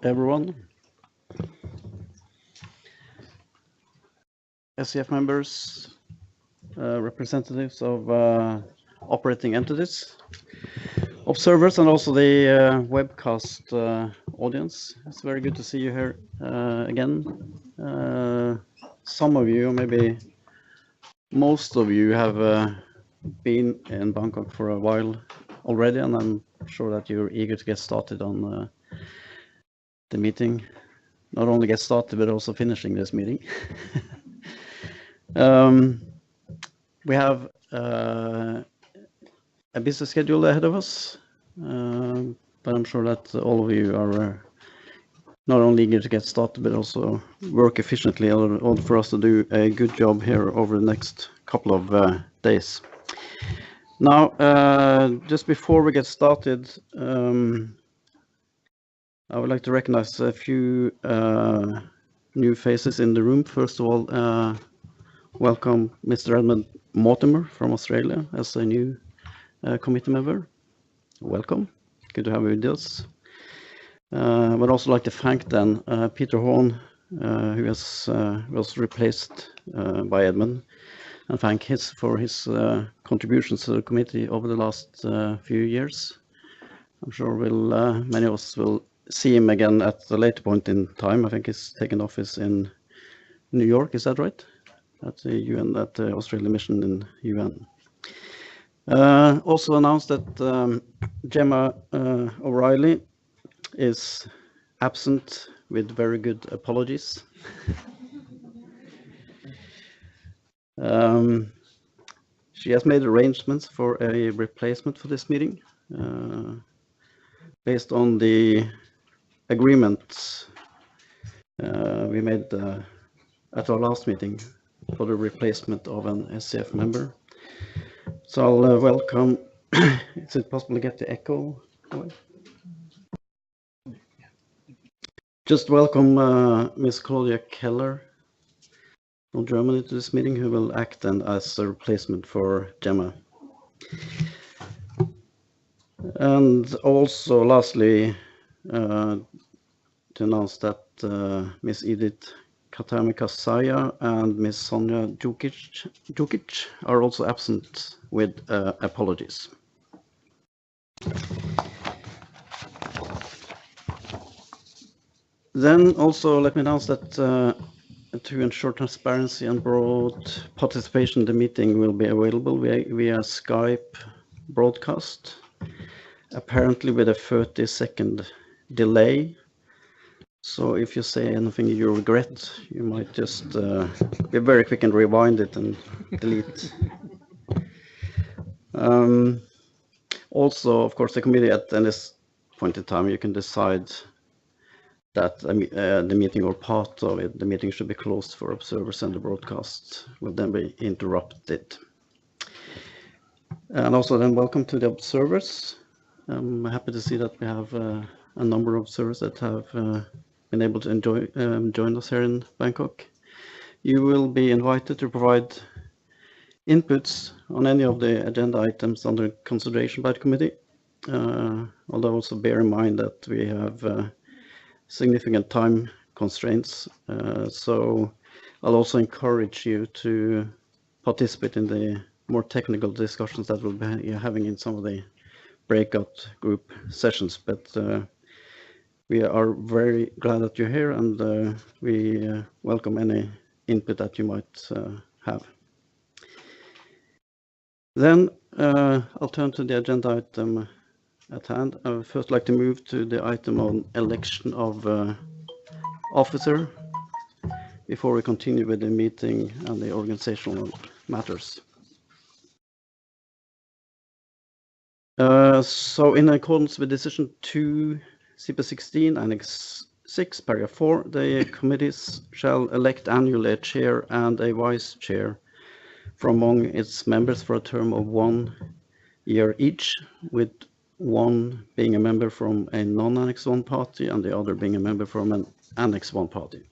everyone. SCF members, representatives of operating entities, observers, and also the webcast audience. It's very good to see you here again. Some of you, maybe most of you, have been in Bangkok for a while already, and I'm sure that you're eager to get started on the meeting. Not only get started, but also finishing this meeting. We have a busy schedule ahead of us, but I'm sure that all of you are not only eager to get started, but also work efficiently in order for us to do a good job here over the next couple of days. Now, just before we get started, I would like to recognize a few new faces in the room. First of all, welcome Mr. Edmund Mortimer from Australia as a new committee member. Welcome. Good to have you with us. I would also like to thank then Peter Horn, who was replaced by Edmund, and thank for his contributions to the committee over the last few years. I'm sure many of us will see him again at a later point in time. I think he's taken office in New York, is that right? At the UN, at the Australian mission in UN. Also announced that Gemma O'Reilly is absent with very good apologies. She has made arrangements for a replacement for this meeting based on the agreement we made at our last meeting for the replacement of an SCF member. So I'll welcome, is it possible to get the echo away? Just welcome Ms. Claudia Keller from Germany to this meeting, who will act then as a replacement for Gemma. And also, lastly, to announce that Ms. Edith Katamika-Saya and Ms. Sonia Djukic are also absent with apologies. Then also let me announce that to ensure transparency and broad participation, the meeting will be available via Skype broadcast, apparently with a 30-second delay. So if you say anything you regret, you might just be very quick and rewind it and delete. Also, of course, the committee at this point in time, you can decide that the meeting or part of it, the meeting should be closed for observers and the broadcast will then be interrupted. And also then welcome to the observers. I'm happy to see that we have a number of observers that have been able to join us here in Bangkok. You will be invited to provide inputs on any of the agenda items under consideration by the committee, although also bear in mind that we have significant time constraints. So I'll also encourage you to participate in the more technical discussions that we'll be having in some of the breakout group sessions. But we are very glad that you're here, and we welcome any input that you might have. Then I'll turn to the agenda item at hand. I would first like to move to the item on election of officer before we continue with the meeting and the organizational matters. So in accordance with decision 2 CP 16 Annex 6 paragraph 4, the committees shall elect annually a chair and a vice chair from among its members for a term of 1 year each, with one being a member from a non-Annex 1 party and the other being a member from an Annex 1 party.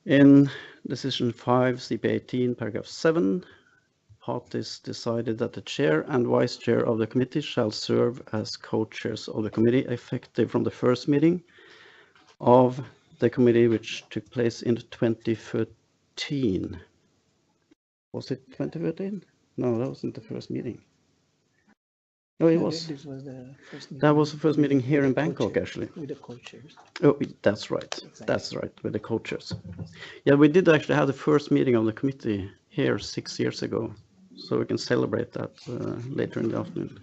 In decision 5 CP 18 paragraph 7, parties decided that the chair and vice chair of the committee shall serve as co-chairs of the committee effective from the first meeting of the committee, which took place in 2013. Was it 2013? No, that wasn't the first meeting. No, it was. This was the first meeting. That was the first meeting here in Bangkok, actually. With the co-chairs. Oh, that's right. Exactly. That's right, with the co-chairs. Yeah, we did actually have the first meeting of the committee here 6 years ago, so we can celebrate that later in the afternoon.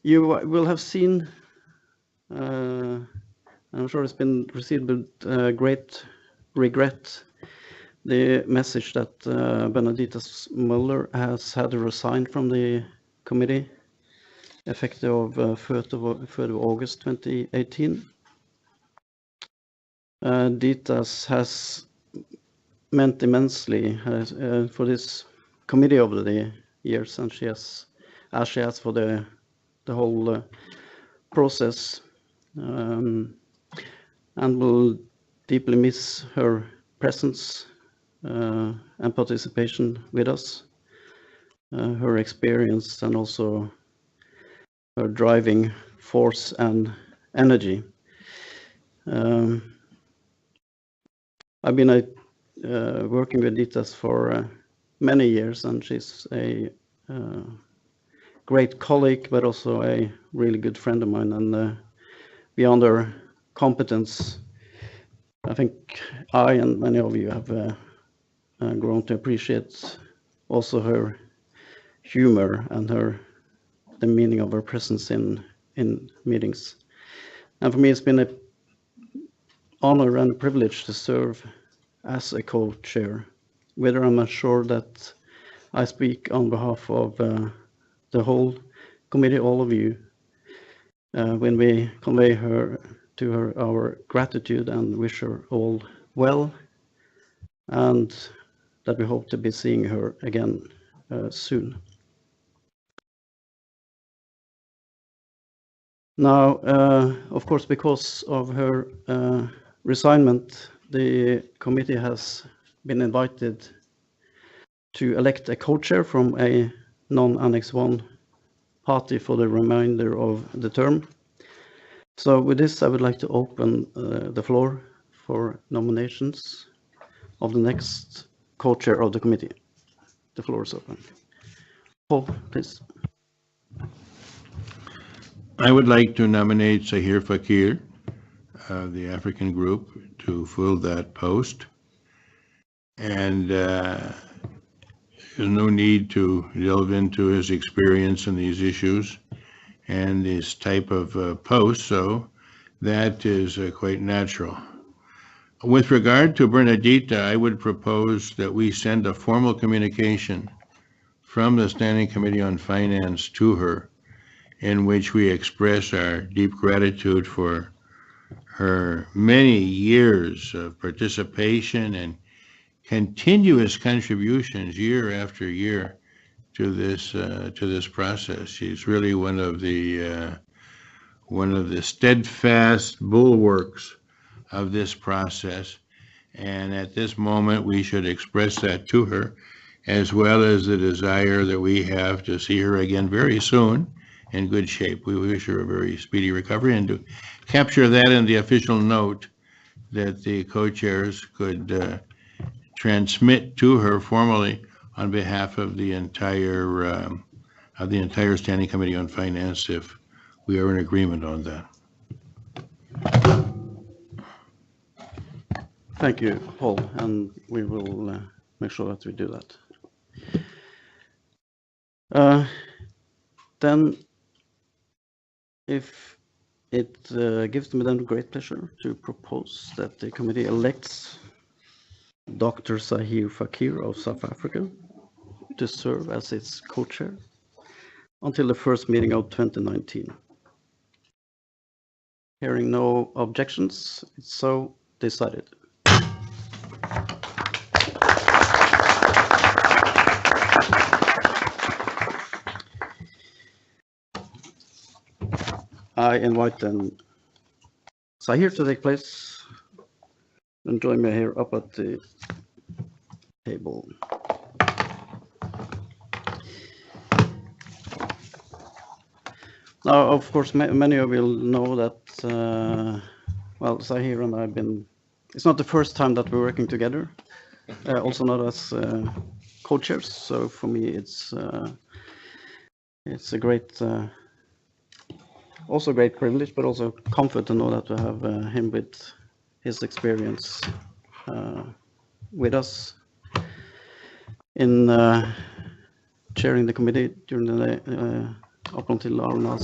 You will have seen, I'm sure it's been received with great regret, the message that Benedita Muller has had to resign from the committee effective of 3rd of August 2018. Ditas has meant immensely for this committee over the years, and she has for the whole process, and will deeply miss her presence and participation with us, her experience, and also her driving force and energy. I've been working with Ditas for many years, and she's a great colleague, but also a really good friend of mine. And beyond her competence, I think I and many of you have grown to appreciate also her humor and the meaning of her presence in meetings. And for me, it's been an honor and a privilege to serve as a co-chair, whether I'm sure that I speak on behalf of the whole committee, all of you, when we convey to her our gratitude and wish her all well, and that we hope to be seeing her again soon. Now, of course, because of her resignment, the committee has been invited to elect a co-chair from a non-Annex 1 party for the remainder of the term. So with this, I would like to open the floor for nominations of the next co-chair of the committee. The floor is open. Paul, please. I would like to nominate Sahir Fakir of the African group to fill that post. And there's no need to delve into his experience in these issues and this type of post, so that is quite natural. With regard to Bernadita, I would propose that we send a formal communication from the Standing Committee on Finance to her, in which we express our deep gratitude for her many years of participation and continuous contributions year after year to this process. She's really one of the steadfast bulwarks of this process, and at this moment we should express that to her, as well as the desire that we have to see her again very soon in good shape. We wish her a very speedy recovery, and to capture that in the official note that the co-chairs could transmit to her formally on behalf of the entire Standing Committee on Finance, if we are in agreement on that. Thank you, Paul, and we will make sure that we do that. Then, if it gives me then great pleasure to propose that the committee elects Dr. Sahir Fakir of South Africa to serve as its co-chair until the first meeting of 2019. Hearing no objections, it's so decided. I invite then Sahir to take place and join me here up at the table. Of course, many of you will know that, well, Zahir and I have been, it's not the first time that we're working together, also not as co-chairs. So for me, it's a great, also great privilege, but also comfort to know that we have him with his experience with us in chairing the committee during the day, up until our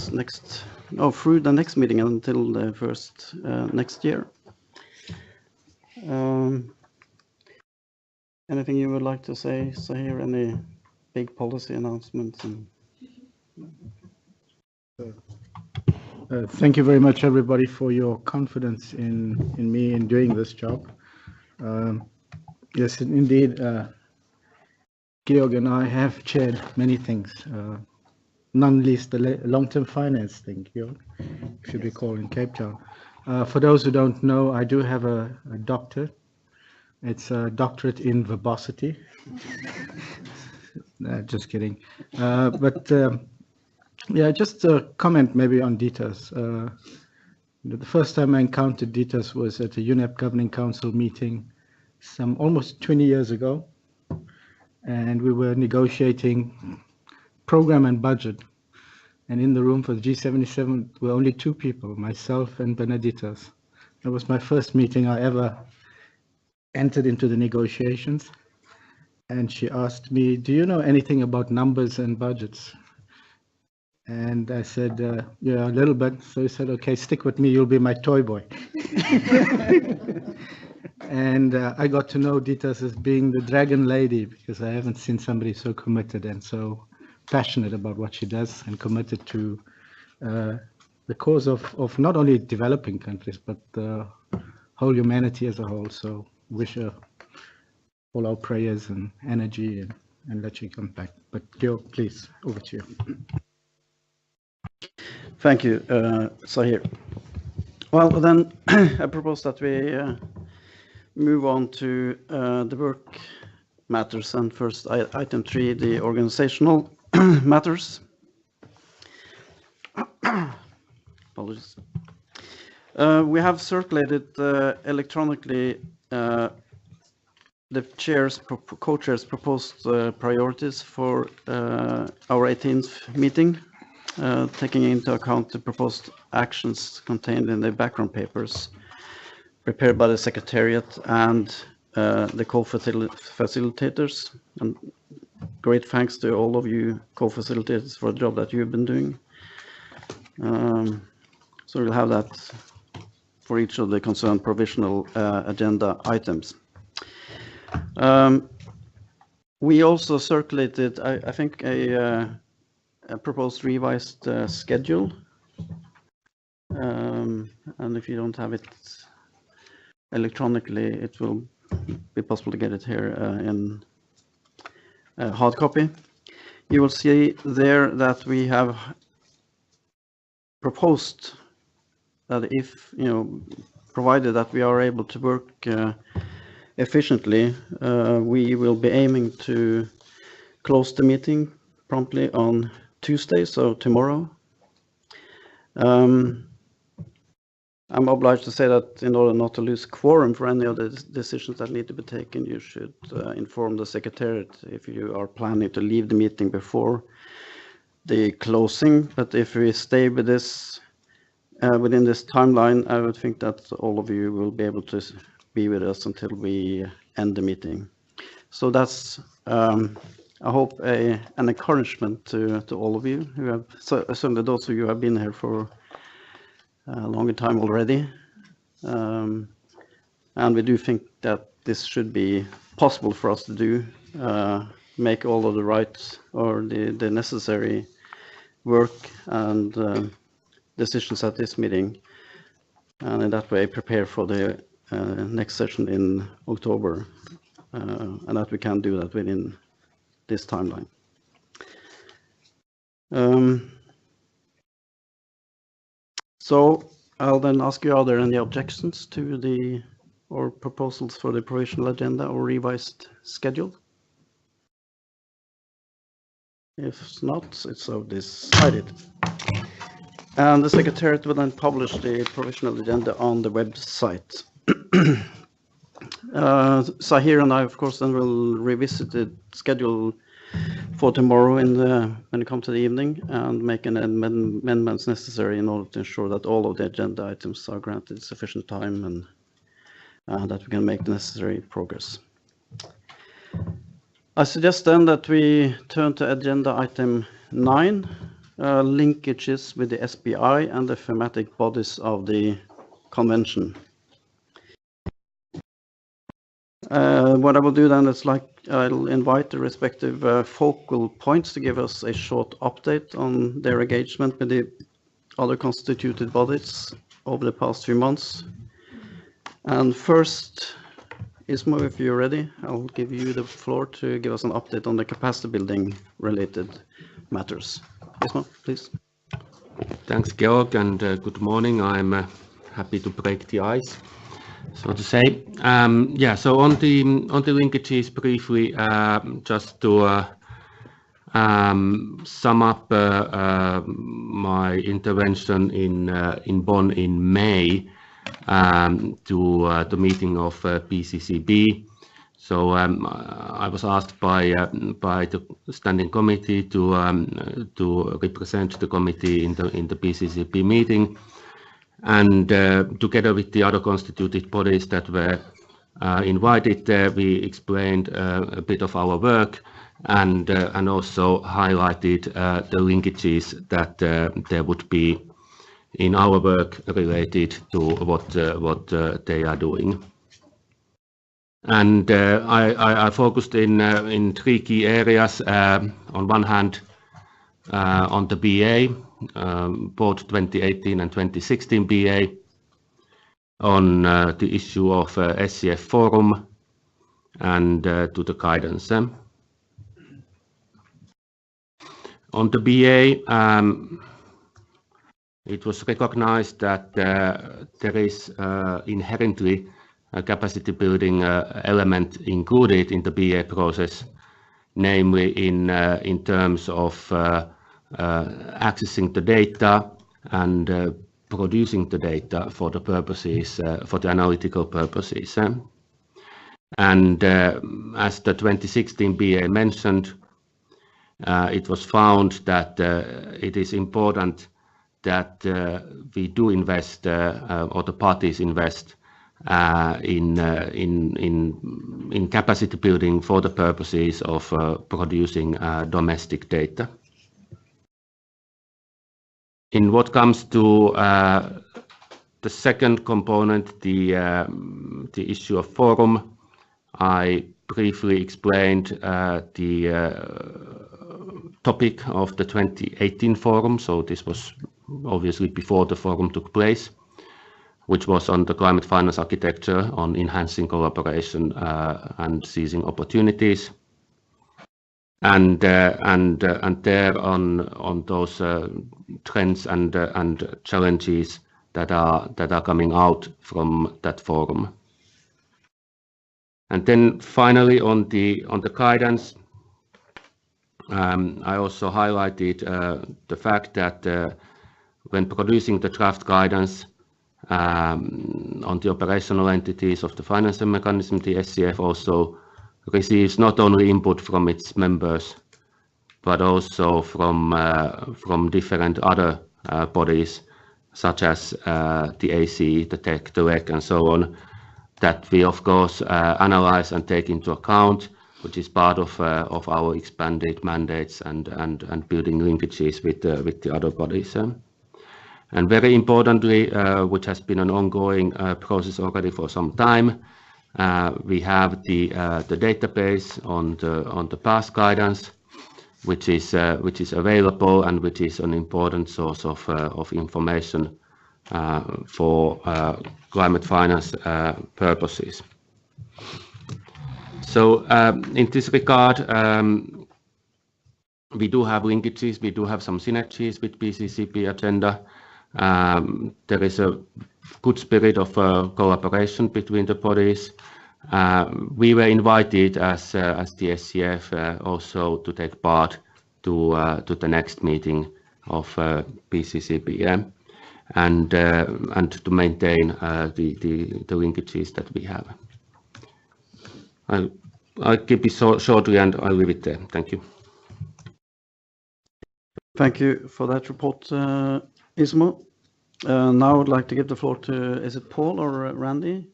through the next meeting until the first next year. Anything you would like to say, Zahir? Any big policy announcements? Thank you very much, everybody, for your confidence in me in doing this job. Yes, indeed, Georg and I have chaired many things, none least the long-term finance thing, Georg, if you recall, in Cape Town. For those who don't know, I do have a doctorate. It's a doctorate in verbosity. Just kidding. Yeah, just a comment maybe on DITAS. The first time I encountered DITAS was at a UNEP Governing Council meeting some almost 20 years ago. And we were negotiating program and budget. And in the room for the G77 were only two people, myself and Benedictus. That was my first meeting I ever entered into the negotiations. And she asked me, do you know anything about numbers and budgets? And I said, yeah, a little bit. So he said, okay, stick with me, you'll be my toy boy. And I got to know DITAS as being the dragon lady, because I haven't seen somebody so committed and so passionate about what she does and committed to the cause of not only developing countries, but the whole humanity as a whole. So wish her all our prayers and energy and let you come back. But Georg, please, over to you. Thank you, Zahir. Well, then I propose that we move on to the work matters, and first item 3, the organizational matters. Apologies. We have circulated electronically the co-chairs proposed priorities for our 18th meeting, taking into account the proposed actions contained in the background papers prepared by the Secretariat and the co-facilitators. And great thanks to all of you co-facilitators for the job that you've been doing. So we'll have that for each of the concerned provisional agenda items. We also circulated, I think, a proposed revised schedule. And if you don't have it electronically, it will be possible to get it here in hard copy. You will see there that we have proposed that if, provided that we are able to work efficiently, we will be aiming to close the meeting promptly on Tuesday, so tomorrow. I'm obliged to say that in order not to lose quorum for any of the decisions that need to be taken, you should inform the Secretariat if you are planning to leave the meeting before the closing. But if we stay with this within this timeline, I would think that all of you will be able to be with us until we end the meeting. So that's, I hope, an encouragement to all of you who have, certainly those of you who have been here for a longer time already. And we do think that this should be possible for us to do, make all of the right or the necessary work and decisions at this meeting, and in that way prepare for the next session in October, and that we can do that within this timeline. So I'll then ask you, are there any objections to or proposals for the provisional agenda or revised schedule? If not, it's so decided. And the Secretariat will then publish the provisional agenda on the website. Sahir and I, of course, then will revisit the schedule for tomorrow when it comes to the evening and make an amendments necessary in order to ensure that all of the agenda items are granted sufficient time and that we can make the necessary progress. I suggest then that we turn to agenda item 9, linkages with the SBI and the thematic bodies of the convention. What I will do then is I'll invite the respective focal points to give us a short update on their engagement with the other constituted bodies over the past few months. And first, Ismo, if you're ready, I'll give you the floor to give us an update on the capacity building related matters. Ismo, please. Thanks, Georg, and good morning. I'm happy to break the ice, so to say. So on the linkages briefly, just to sum up my intervention in Bonn in May to the meeting of PCCB. So I was asked by the standing committee to represent the committee in the PCCB meeting, and together with the other constituted bodies that were invited there, we explained a bit of our work and also highlighted the linkages that there would be in our work related to what they are doing. And I focused in 3 key areas. On one hand, on the BA, both 2018 and 2016 BA, on the issue of SCF Forum, and to the guidance. On the BA, it was recognized that there is inherently a capacity building element included in the BA process, namely in terms of accessing the data and producing the data for the purposes, for the analytical purposes. And as the 2016 BA mentioned, it was found that it is important that we do invest, or the parties invest in capacity building for the purposes of producing domestic data. In what comes to the second component, the issue of forum, I briefly explained the topic of the 2018 forum. So this was obviously before the forum took place, which was on the climate finance architecture, on enhancing collaboration and seizing opportunities. And there on those trends and challenges that are coming out from that forum. And then finally on the guidance, I also highlighted the fact that when producing the draft guidance on the operational entities of the financing mechanism, the SCF also receives not only input from its members, but also from different other bodies, such as the AC, the TEC, the REC, and so on, that we of course analyze and take into account, which is part of our expanded mandates and building linkages with the other bodies. And very importantly, which has been an ongoing process already for some time, we have the database on the past guidance, which is available and which is an important source of information for climate finance purposes. So in this regard, we do have linkages, we do have some synergies with PCCB agenda. There is a good spirit of collaboration between the bodies. We were invited as the SCF also to take part to the next meeting of PCCB. and to maintain the linkages that we have. I'll keep it shortly and I'll leave it there. Thank you. Thank you for that report, Ismo. Now I would like to give the floor to, is it Paul or Randy?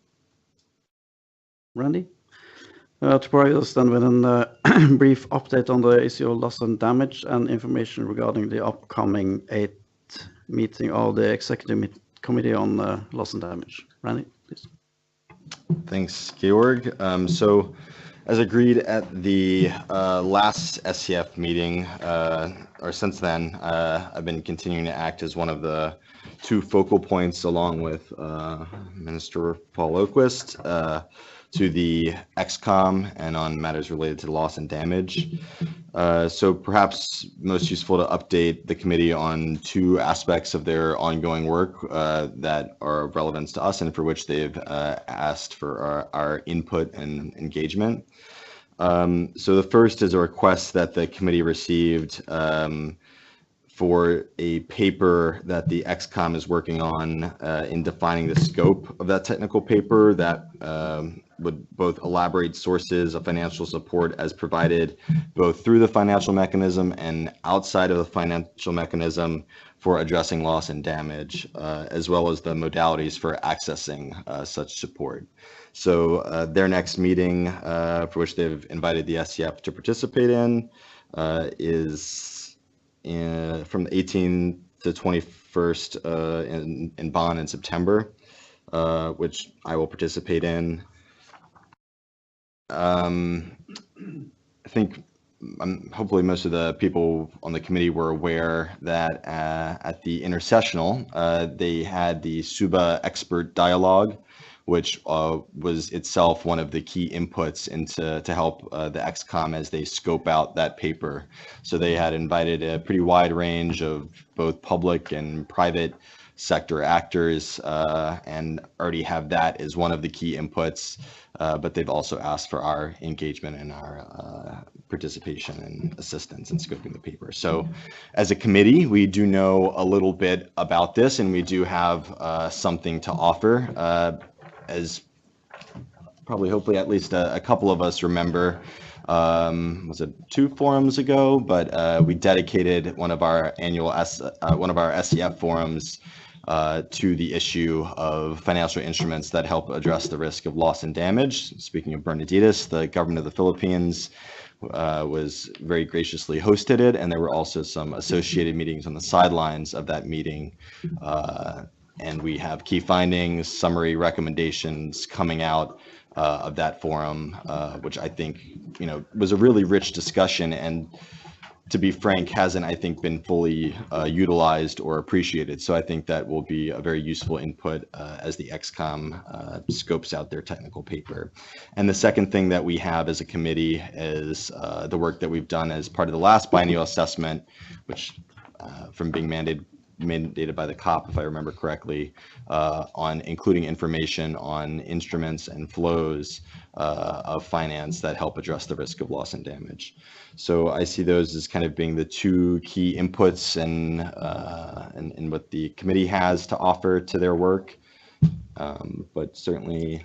Randy? To provide us then with a brief update on the issue of loss and damage and information regarding the upcoming 8th meeting of the Executive Committee on Loss and Damage. Randy, please. Thanks, Georg. So, as agreed at the last SCF meeting, or since then, I've been continuing to act as one of the 2 focal points along with Minister Paul Åquist to the XCOM and on matters related to loss and damage. So perhaps most useful to update the committee on 2 aspects of their ongoing work that are of relevance to us and for which they've asked for our input and engagement. So the first is a request that the committee received for a paper that the XCOM is working on in defining the scope of that technical paper that would both elaborate sources of financial support as provided both through the financial mechanism and outside of the financial mechanism for addressing loss and damage, as well as the modalities for accessing such support. So their next meeting, for which they've invited the SCF to participate in, is from the 18th to 21st in Bonn in September, which I will participate in. I think hopefully most of the people on the committee were aware that at the intersessional, they had the SUBA expert dialogue, which was itself one of the key inputs to help the XCOM as they scope out that paper. So they had invited a pretty wide range of both public and private sector actors and already have that as one of the key inputs, but they've also asked for our engagement and our participation and assistance in scoping the paper. So as a committee, we do know a little bit about this and we do have something to offer. As probably hopefully at least a couple of us remember, was it 2 forums ago, but we dedicated one of our SCF forums to the issue of financial instruments that help address the risk of loss and damage. Speaking of Bernadidis, the government of the Philippines was very graciously hosted it, and there were also some associated meetings on the sidelines of that meeting. And we have key findings, summary recommendations coming out of that forum, which I think, was a really rich discussion and, to be frank, hasn't, I think, been fully utilized or appreciated. So I think that will be a very useful input as the XCOM scopes out their technical paper. And the second thing that we have as a committee is the work that we've done as part of the last biennial assessment, which from being mandated by the COP, if I remember correctly, on including information on instruments and flows of finance that help address the risk of loss and damage. So I see those as kind of being the 2 key inputs and what the committee has to offer to their work, but certainly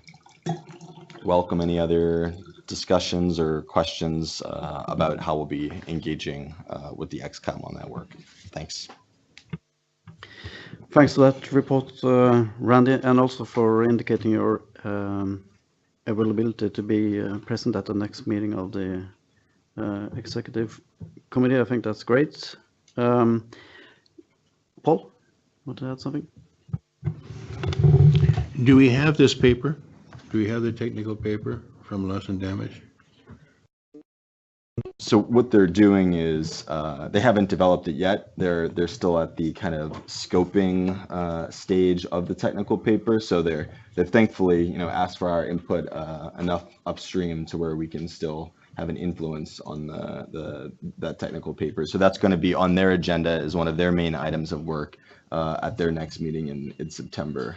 welcome any other discussions or questions about how we'll be engaging with the XCOM on that work. Thanks. Thanks for that report, Randy, and also for indicating your availability to be present at the next meeting of the Executive Committee. I think that's great. Paul, want to add something? Do we have this paper? Do we have the technical paper from loss and damage? So what they're doing is they haven't developed it yet. They're still at the kind of scoping stage of the technical paper. So they've thankfully asked for our input enough upstream to where we can still have an influence on that technical paper. So that's going to be on their agenda as one of their main items of work at their next meeting in September.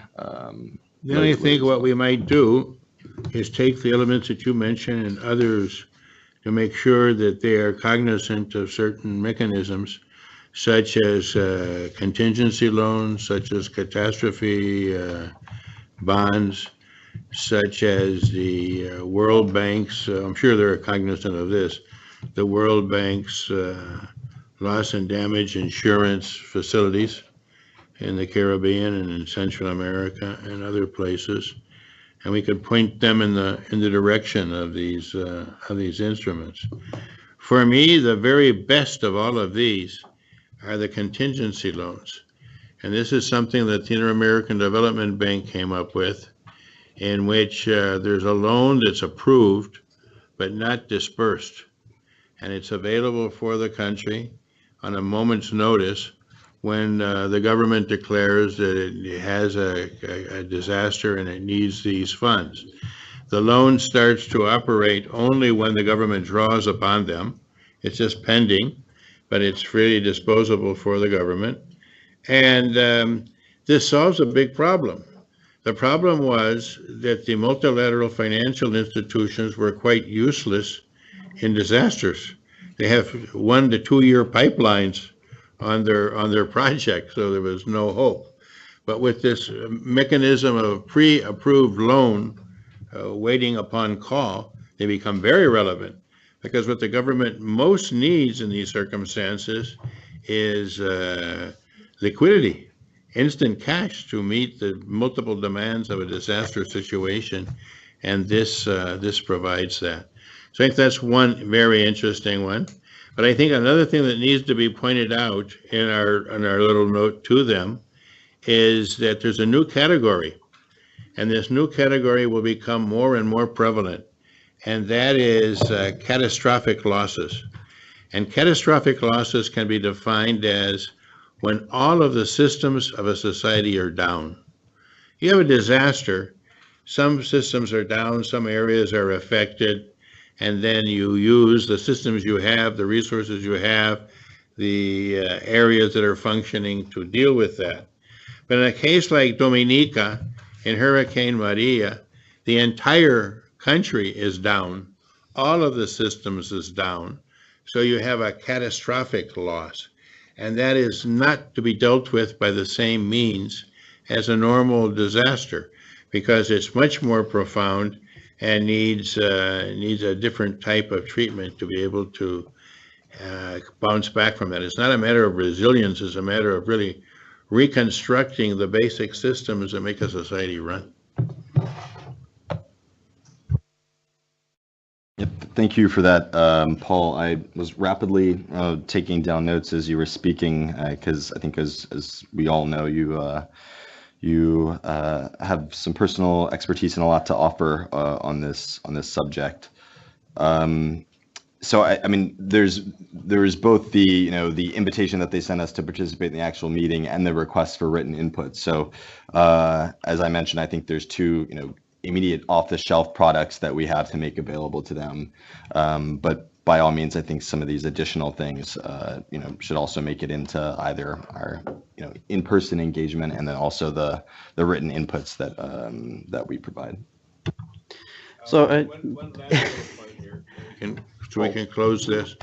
Then I think what we might do is take the elements that you mentioned and others to make sure that they are cognizant of certain mechanisms such as contingency loans, such as catastrophe bonds, such as the World Bank's, I'm sure they're cognizant of this, the World Bank's loss and damage insurance facilities in the Caribbean and in Central America and other places. And we could point them in the direction of these instruments. For me, the very best of all of these are the contingency loans. And this is something that the Inter-American Development Bank came up with, in which there's a loan that's approved but not dispersed. And it's available for the country on a moment's notice when the government declares that it has a disaster and it needs these funds. The loan starts to operate only when the government draws upon them. It's just pending, but it's freely disposable for the government. And this solves a big problem. The problem was that the multilateral financial institutions were quite useless in disasters. They have 1 to 2 year pipelines on their project, so there was no hope. But with this mechanism of pre-approved loan waiting upon call, they become very relevant, because what the government most needs in these circumstances is liquidity, instant cash to meet the multiple demands of a disaster situation, and this provides that. So I think that's one very interesting one. But I think another thing that needs to be pointed out in our little note to them is that there's a new category, and this new category will become more and more prevalent, and that is catastrophic losses. And catastrophic losses can be defined as when all of the systems of a society are down. You have a disaster, some systems are down, some areas are affected, and then you use the systems you have, the resources you have, the areas that are functioning to deal with that. But in a case like Dominica, in Hurricane Maria, the entire country is down. All of the systems is down. So you have a catastrophic loss. And that is not to be dealt with by the same means as a normal disaster, because it's much more profound and needs a different type of treatment to be able to bounce back from that. It's not a matter of resilience, it's a matter of really reconstructing the basic systems that make a society run. Yep, thank you for that, Paul. I was rapidly taking down notes as you were speaking, because I think as we all know, you have some personal expertise and a lot to offer on this subject. So I mean, there's both the the invitation that they sent us to participate in the actual meeting and the request for written input. So as I mentioned, I think there's two immediate off-the-shelf products that we have to make available to them. But by all means, I think some of these additional things should also make it into either our in-person engagement and then also the written inputs that we provide. So one last little point here, so we can close this.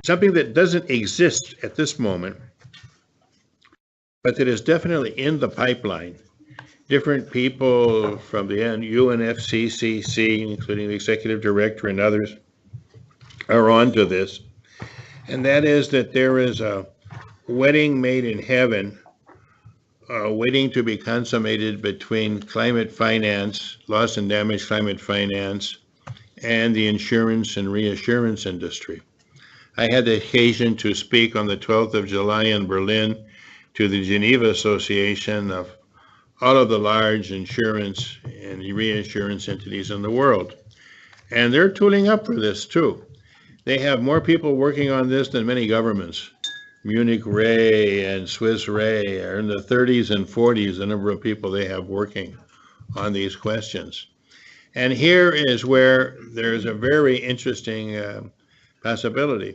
Something that doesn't exist at this moment, but that is definitely in the pipeline. Different people from the UNFCCC, including the executive director and others, are on to this. And that is that there is a wedding made in heaven waiting to be consummated between climate finance, loss and damage climate finance, and the insurance and reassurance industry. I had the occasion to speak on the 12th of July in Berlin to the Geneva Association of all of the large insurance and reinsurance entities in the world. And they're tooling up for this too. They have more people working on this than many governments. Munich Re and Swiss Re are in the 30s and 40s, the number of people they have working on these questions. And here is where there's a very interesting possibility.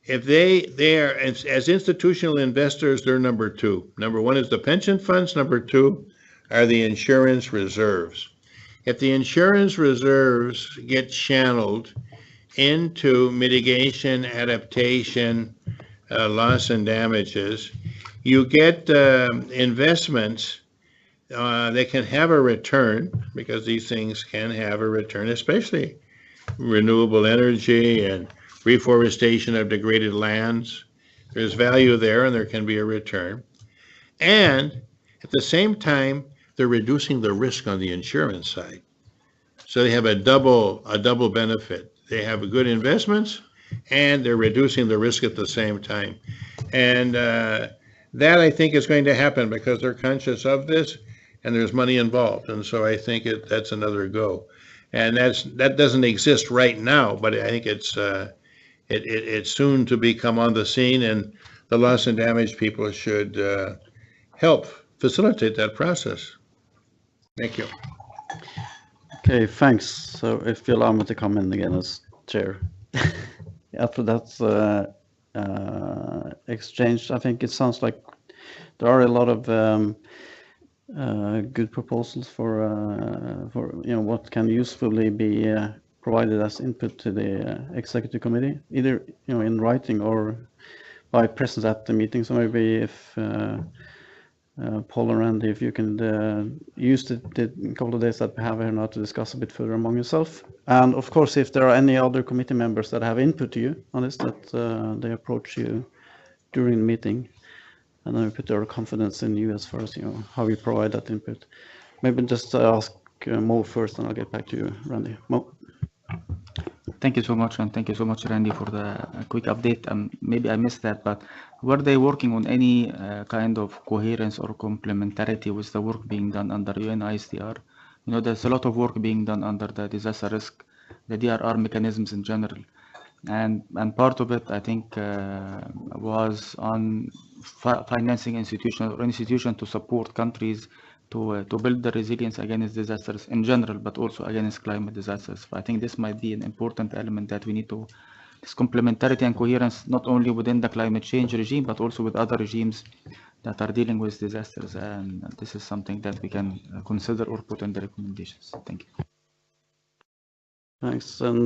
If they are, as institutional investors, they're number two. Number one is the pension funds. Number two are the insurance reserves. If the insurance reserves get channeled into mitigation, adaptation, loss and damages, you get investments that can have a return, because these things can have a return, especially renewable energy and reforestation of degraded lands. There's value there and there can be a return. And at the same time, they're reducing the risk on the insurance side. So they have a double benefit. They have good investments and they're reducing the risk at the same time. And that I think is going to happen because they're conscious of this and there's money involved. And so I think that's another go. And that doesn't exist right now, but I think it's soon to become on the scene, and the loss and damage people should help facilitate that process. Thank you. Okay, thanks. So if you allow me to come in again as chair. After that exchange, I think it sounds like there are a lot of good proposals for what can usefully be provided as input to the executive committee, either in writing or by presence at the meeting. So maybe if Paul and Randy, if you can use the couple of days that we have here now to discuss a bit further among yourself. And of course, if there are any other committee members that have input to you on this, that they approach you during the meeting, and then we put our confidence in you as far as how you provide that input. Maybe just ask Mo first, and I'll get back to you, Randy. Mo. Thank you so much, and thank you so much, Randy, for the quick update. Maybe I missed that, but were they working on any kind of coherence or complementarity with the work being done under UNISDR? There's a lot of work being done under the disaster risk, the DRR mechanisms in general. And part of it, I think, was on financing institutions to support countries to build the resilience against disasters in general, but also against climate disasters. I think this might be an important element that we need to, this complementarity and coherence, not only within the climate change regime, but also with other regimes that are dealing with disasters. And this is something that we can consider or put in the recommendations. Thank you. Thanks. And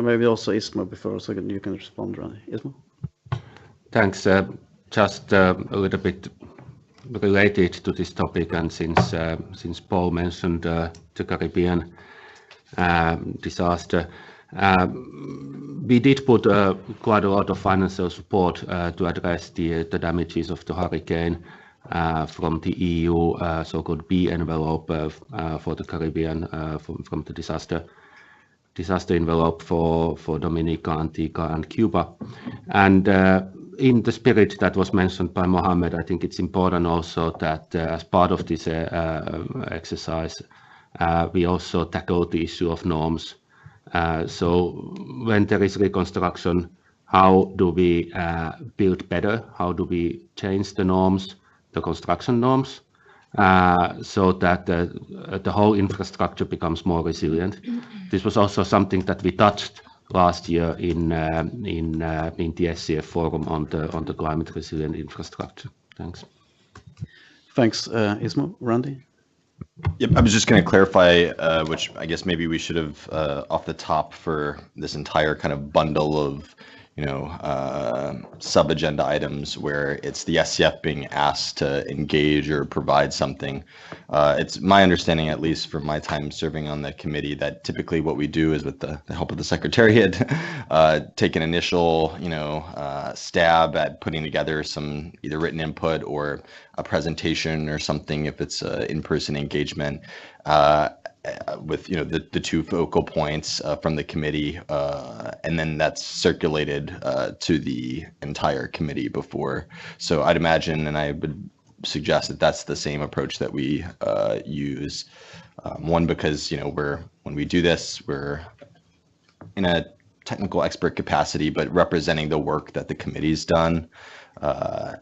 maybe also Ismo before, so you can respond, Randy. Ismo? Thanks. Just a little bit related to this topic, and since Paul mentioned the Caribbean disaster, we did put quite a lot of financial support to address the damages of the hurricane from the EU so-called B envelope for the Caribbean, from the disaster envelope for Dominica, Antigua, and Cuba. And in the spirit that was mentioned by Mohammed, I think it's important also that as part of this exercise, we also tackle the issue of norms. So when there is reconstruction, how do we build better? How do we change the norms, the construction norms, so that the whole infrastructure becomes more resilient? This was also something that we touched last year in the SCF Forum on the climate resilient infrastructure. Thanks. Thanks, Ismo. Randy? Yep, I was just going to clarify, which I guess maybe we should have off the top for this entire kind of bundle of sub-agenda items where it's the SCF being asked to engage or provide something. It's my understanding, at least from my time serving on the committee, that typically what we do is, with the help of the Secretariat, take an initial, stab at putting together some either written input or a presentation or something if it's in-person engagement. With the two focal points from the committee, and then that's circulated to the entire committee before. So I'd imagine, and I would suggest that that's the same approach that we use. One, because when we do this, we're in a technical expert capacity, but representing the work that the committee's done.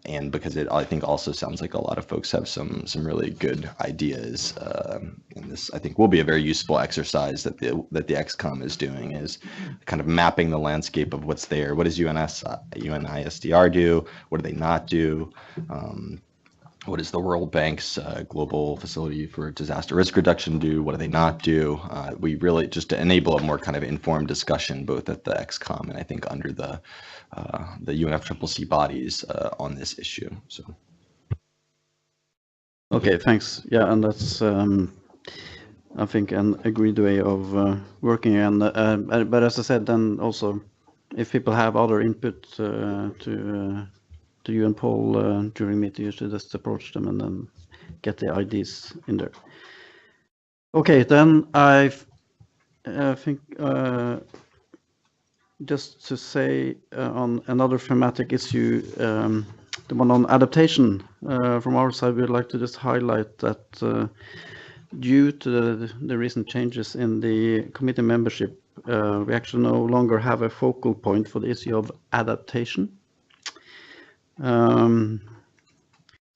And because it, I think, also sounds like a lot of folks have some really good ideas, and this, I think, will be a very useful exercise that the XCOM is doing, is kind of mapping the landscape of what's there. What does UNISDR do? What do they not do? what does the World Bank's Global Facility for Disaster Risk Reduction do? What do they not do? We really just to enable a more kind of informed discussion, both at the XCOM and I think under the UNFCCC bodies on this issue. So. Okay, thanks. Yeah, and that's I think an agreed way of working. And but as I said, then also, if people have other input to you and Paul during meeting, you should just approach them and then get the ideas in there. Okay, then I think just to say on another thematic issue, the one on adaptation, from our side, we'd like to just highlight that due to the recent changes in the committee membership, we actually no longer have a focal point for the issue of adaptation.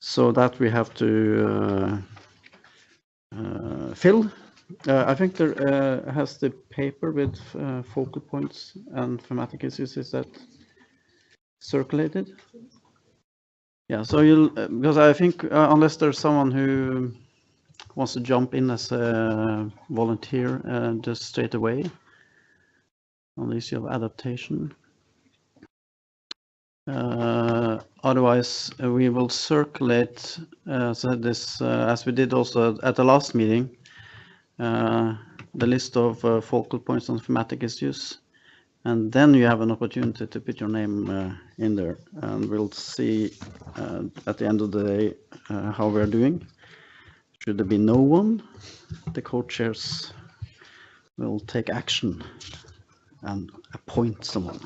So that we have to fill. I think there has the paper with focal points and thematic issues. Is that circulated? Yeah, so you'll, because I think unless there's someone who wants to jump in as a volunteer just straight away on the issue of adaptation. Otherwise, we will circulate so this, as we did also at the last meeting, the list of focal points on thematic issues. And then you have an opportunity to put your name in there. And we'll see at the end of the day how we're doing. Should there be no one, the co-chairs will take action and appoint someone.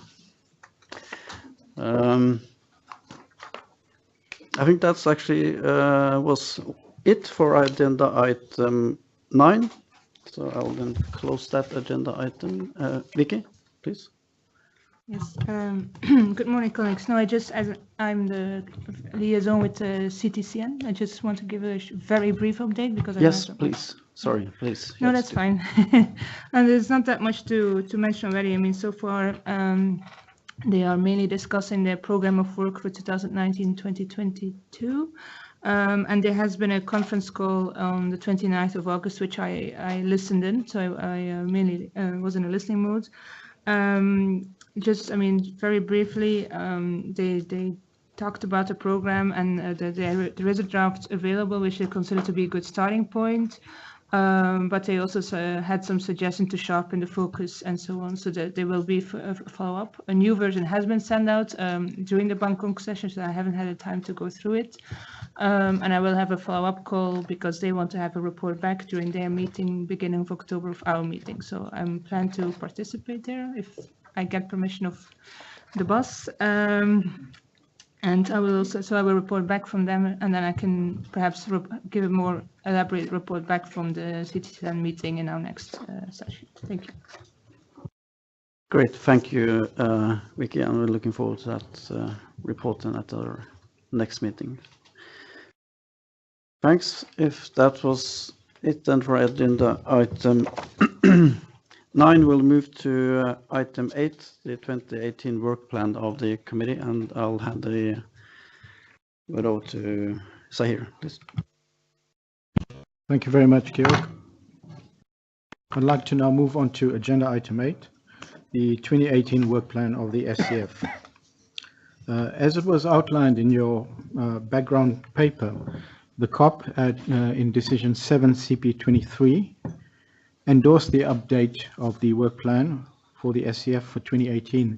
I think that's actually was it for agenda item 9. So I'll then close that agenda item. Vicky, please. Yes. Good morning, colleagues. No, as I'm the liaison with the CTCN, I just want to give a very brief update because yes, please. Sorry, please. No, that's fine. And there's not that much to mention already. I mean, so far they are mainly discussing their program of work for 2019-2022. And there has been a conference call on the 29th of August, which I listened in. So I mainly was in a listening mode. I mean, very briefly, they talked about the program and there is a draft available, which they consider to be a good starting point. But they also had some suggestions to sharpen the focus and so on, so that there will be a follow-up. A new version has been sent out during the Bangkok session, so I haven't had the time to go through it. And I will have a follow-up call because they want to have a report back during their meeting beginning of October of our meeting. So I'm planning to participate there if I get permission of the boss. And I will also, I will report back from them, and then I can perhaps give a more elaborate report back from the CTCN meeting in our next session. Thank you. Great, thank you, Vicky, and we're looking forward to that report and at our next meeting. Thanks. If that was it, then for agenda item 9, we'll move to item 8, the 2018 work plan of the committee, and I'll hand the word over to Zahir, please. Thank you very much, Georg. I'd like to now move on to agenda item 8, the 2018 work plan of the SCF. As it was outlined in your background paper, the COP in decision 7 CP23 endorsed the update of the work plan for the SCF for 2018.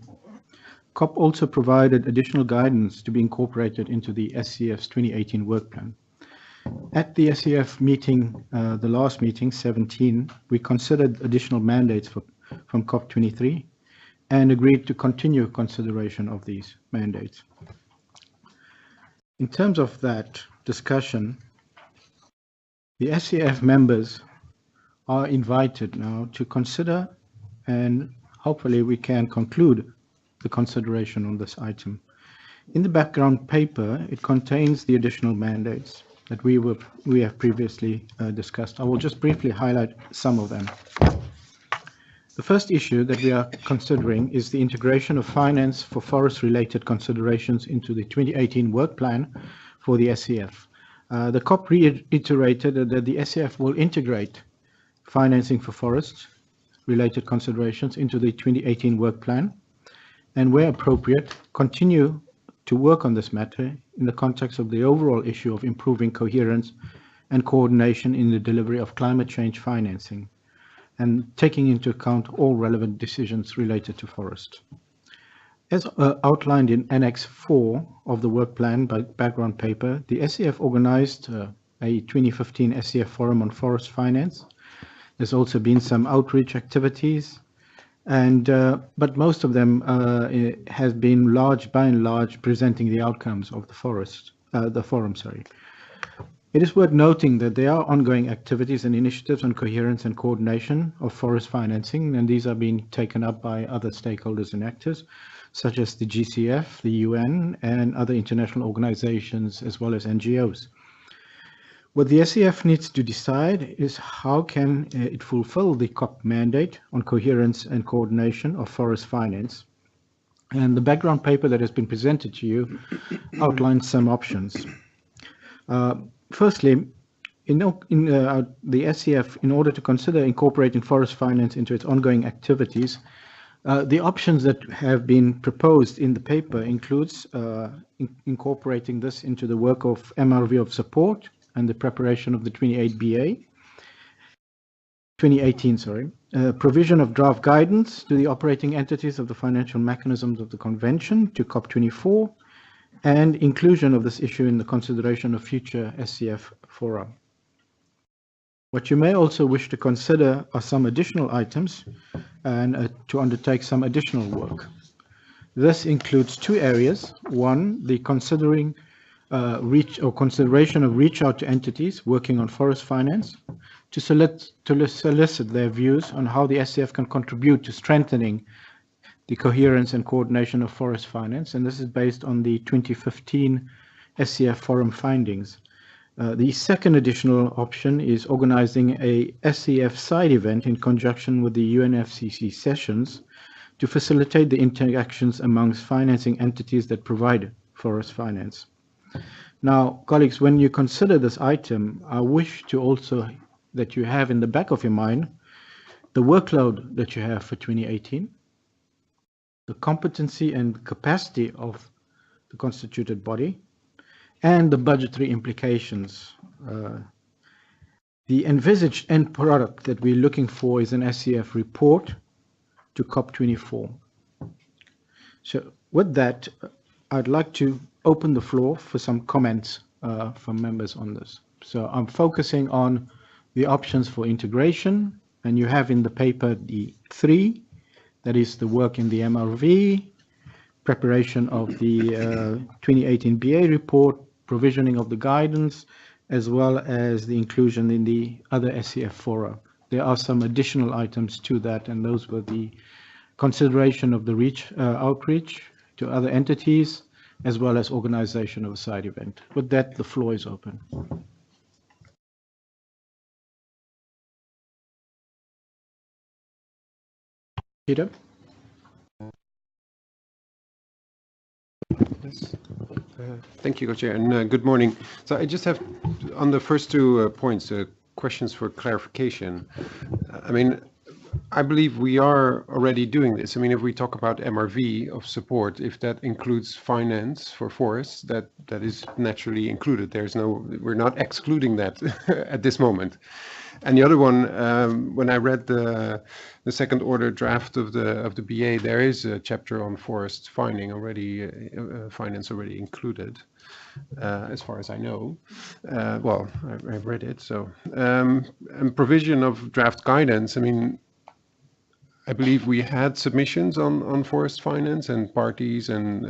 COP also provided additional guidance to be incorporated into the SCF's 2018 work plan. At the SCF meeting, the last meeting, 17, we considered additional mandates from COP23 and agreed to continue consideration of these mandates. In terms of that discussion, the SCF members are invited now to consider, and hopefully we can conclude the consideration on this item. In the background paper, it contains the additional mandates that we have previously discussed. I will just briefly highlight some of them. The first issue that we are considering is the integration of finance for forest-related considerations into the 2018 work plan for the SCF. The COP reiterated that the SCF will integrate financing for forests related considerations into the 2018 work plan, and where appropriate, continue to work on this matter in the context of the overall issue of improving coherence and coordination in the delivery of climate change financing, and taking into account all relevant decisions related to forest. As outlined in Annex 4 of the work plan background paper, the SCF organized a 2015 SCF Forum on forest finance. There's also been some outreach activities, and but most of them has been by and large presenting the outcomes of the forum. It is worth noting that there are ongoing activities and initiatives on coherence and coordination of forest financing, and these are being taken up by other stakeholders and actors, such as the GCF, the UN, and other international organizations, as well as NGOs. What the SCF needs to decide is how can it fulfill the COP mandate on coherence and coordination of forest finance. And the background paper that has been presented to you outlines some options. Firstly, the SCF, in order to consider incorporating forest finance into its ongoing activities, the options that have been proposed in the paper includes incorporating this into the work of MRV of support and the preparation of the 2018, provision of draft guidance to the operating entities of the financial mechanisms of the convention to COP24, and inclusion of this issue in the consideration of future SCF fora. What you may also wish to consider are some additional items and to undertake some additional work. This includes two areas. One, the consideration of reach out to entities working on forest finance to solicit their views on how the SCF can contribute to strengthening the coherence and coordination of forest finance, and this is based on the 2015 SCF Forum findings. The second additional option is organizing a SCF side event in conjunction with the UNFCCC sessions to facilitate the interactions amongst financing entities that provide forest finance. Now, colleagues, when you consider this item, I wish to also that you have in the back of your mind the workload that you have for 2018, the competency and capacity of the constituted body, and the budgetary implications. The envisaged end product that we're looking for is an SCF report to COP24. So with that, I'd like to open the floor for some comments from members on this. So I'm focusing on the options for integration, and you have in the paper the three, that is the work in the MRV, preparation of the 2018 BA report, provisioning of the guidance, as well as the inclusion in the other SCF fora. There are some additional items to that, and those were the consideration of the outreach to other entities, as well as organization of a side event. With that, the floor is open. Peter? Yes. Thank you, Co-Chair, and good morning. So I just have, on the first two points, questions for clarification. I mean, I believe we are already doing this. I mean, if we talk about MRV of support, if that includes finance for forests, that is naturally included. There's no, we're not excluding that at this moment. And the other one, when I read the second order draft of the BA, there is a chapter on forest finance already included, as far as I know. Well, I've read it. So, and provision of draft guidance. I mean, I believe we had submissions on forest finance, and parties and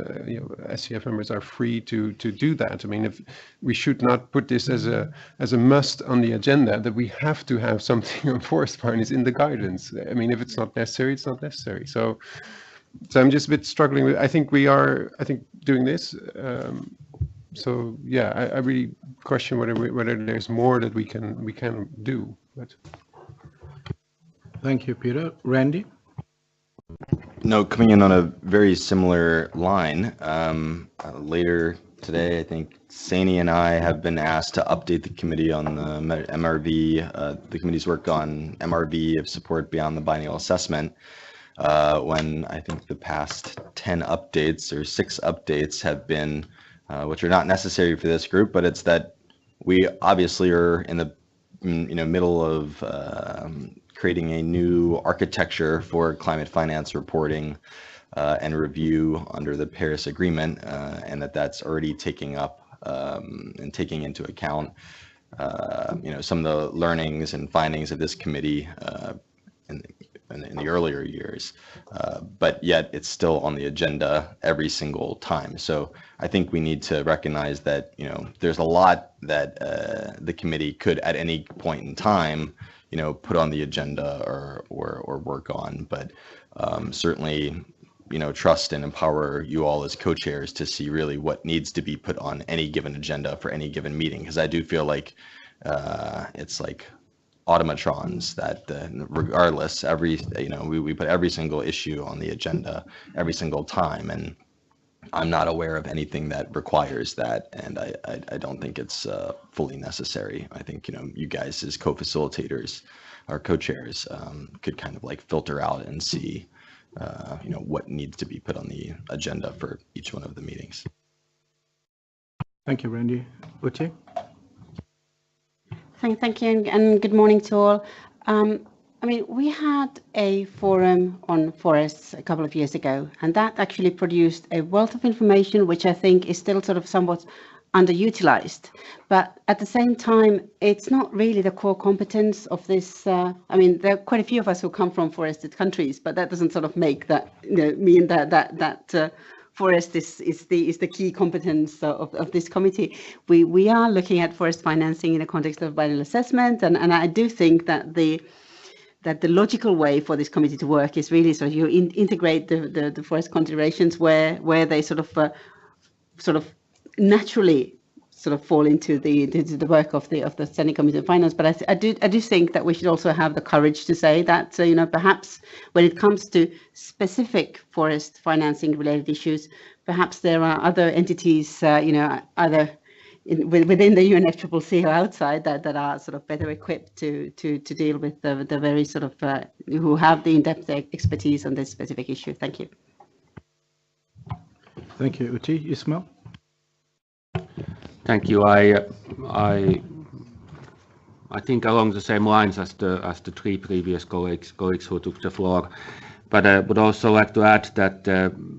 SCF members are free to do that. I mean, if we should not put this as a must on the agenda, that we have to have something on forest finance in the guidance. I mean, if it's not necessary, it's not necessary. So I'm just a bit struggling with. I think we are. I think doing this. So yeah, I really question whether there's more that we can do. But. Thank you, Peter. Randy? No, coming in on a very similar line, later today. I think Sani and I have been asked to update the committee on the MRV, the committee's work on MRV of support beyond the biennial assessment. When I think the past 10 updates or 6 updates have been, which are not necessary for this group, but it's that we obviously are in the middle of creating a new architecture for climate finance reporting and review under the Paris Agreement, and that's already taking up and taking into account some of the learnings and findings of this committee in the earlier years, but yet it's still on the agenda every single time. So I think we need to recognize that there's a lot that the committee could at any point in time put on the agenda or work on, but certainly trust and empower you all as co-chairs to see really what needs to be put on any given agenda for any given meeting, because I do feel like it's like automatrons that regardless we put every single issue on the agenda every single time, and I'm not aware of anything that requires that, and I don't think it's fully necessary. I think you guys as co-facilitators or co-chairs could kind of like filter out and see what needs to be put on the agenda for each one of the meetings. Thank you, Randy. Uche? Thank you, and good morning to all. I mean, we had a forum on forests a couple of years ago, and that actually produced a wealth of information, which I think is still sort of somewhat underutilized. But at the same time, it's not really the core competence of this. I mean, there are quite a few of us who come from forested countries, but that doesn't sort of make that mean that forest is the key competence of this committee. We are looking at forest financing in the context of biennial assessment, and I do think that the logical way for this committee to work is really sort of you integrate the forest considerations where they sort of naturally sort of fall into the work of the Standing Committee of Finance. But I do think that we should also have the courage to say that perhaps when it comes to specific forest financing related issues, perhaps there are other entities either within the UNFCCC or outside that are sort of better equipped to deal with the very sort of who have the in-depth expertise on this specific issue. Thank you. Thank you, Uti. Ismail? Thank you. I think along the same lines as the 3 previous colleagues who took the floor, but I would also like to add that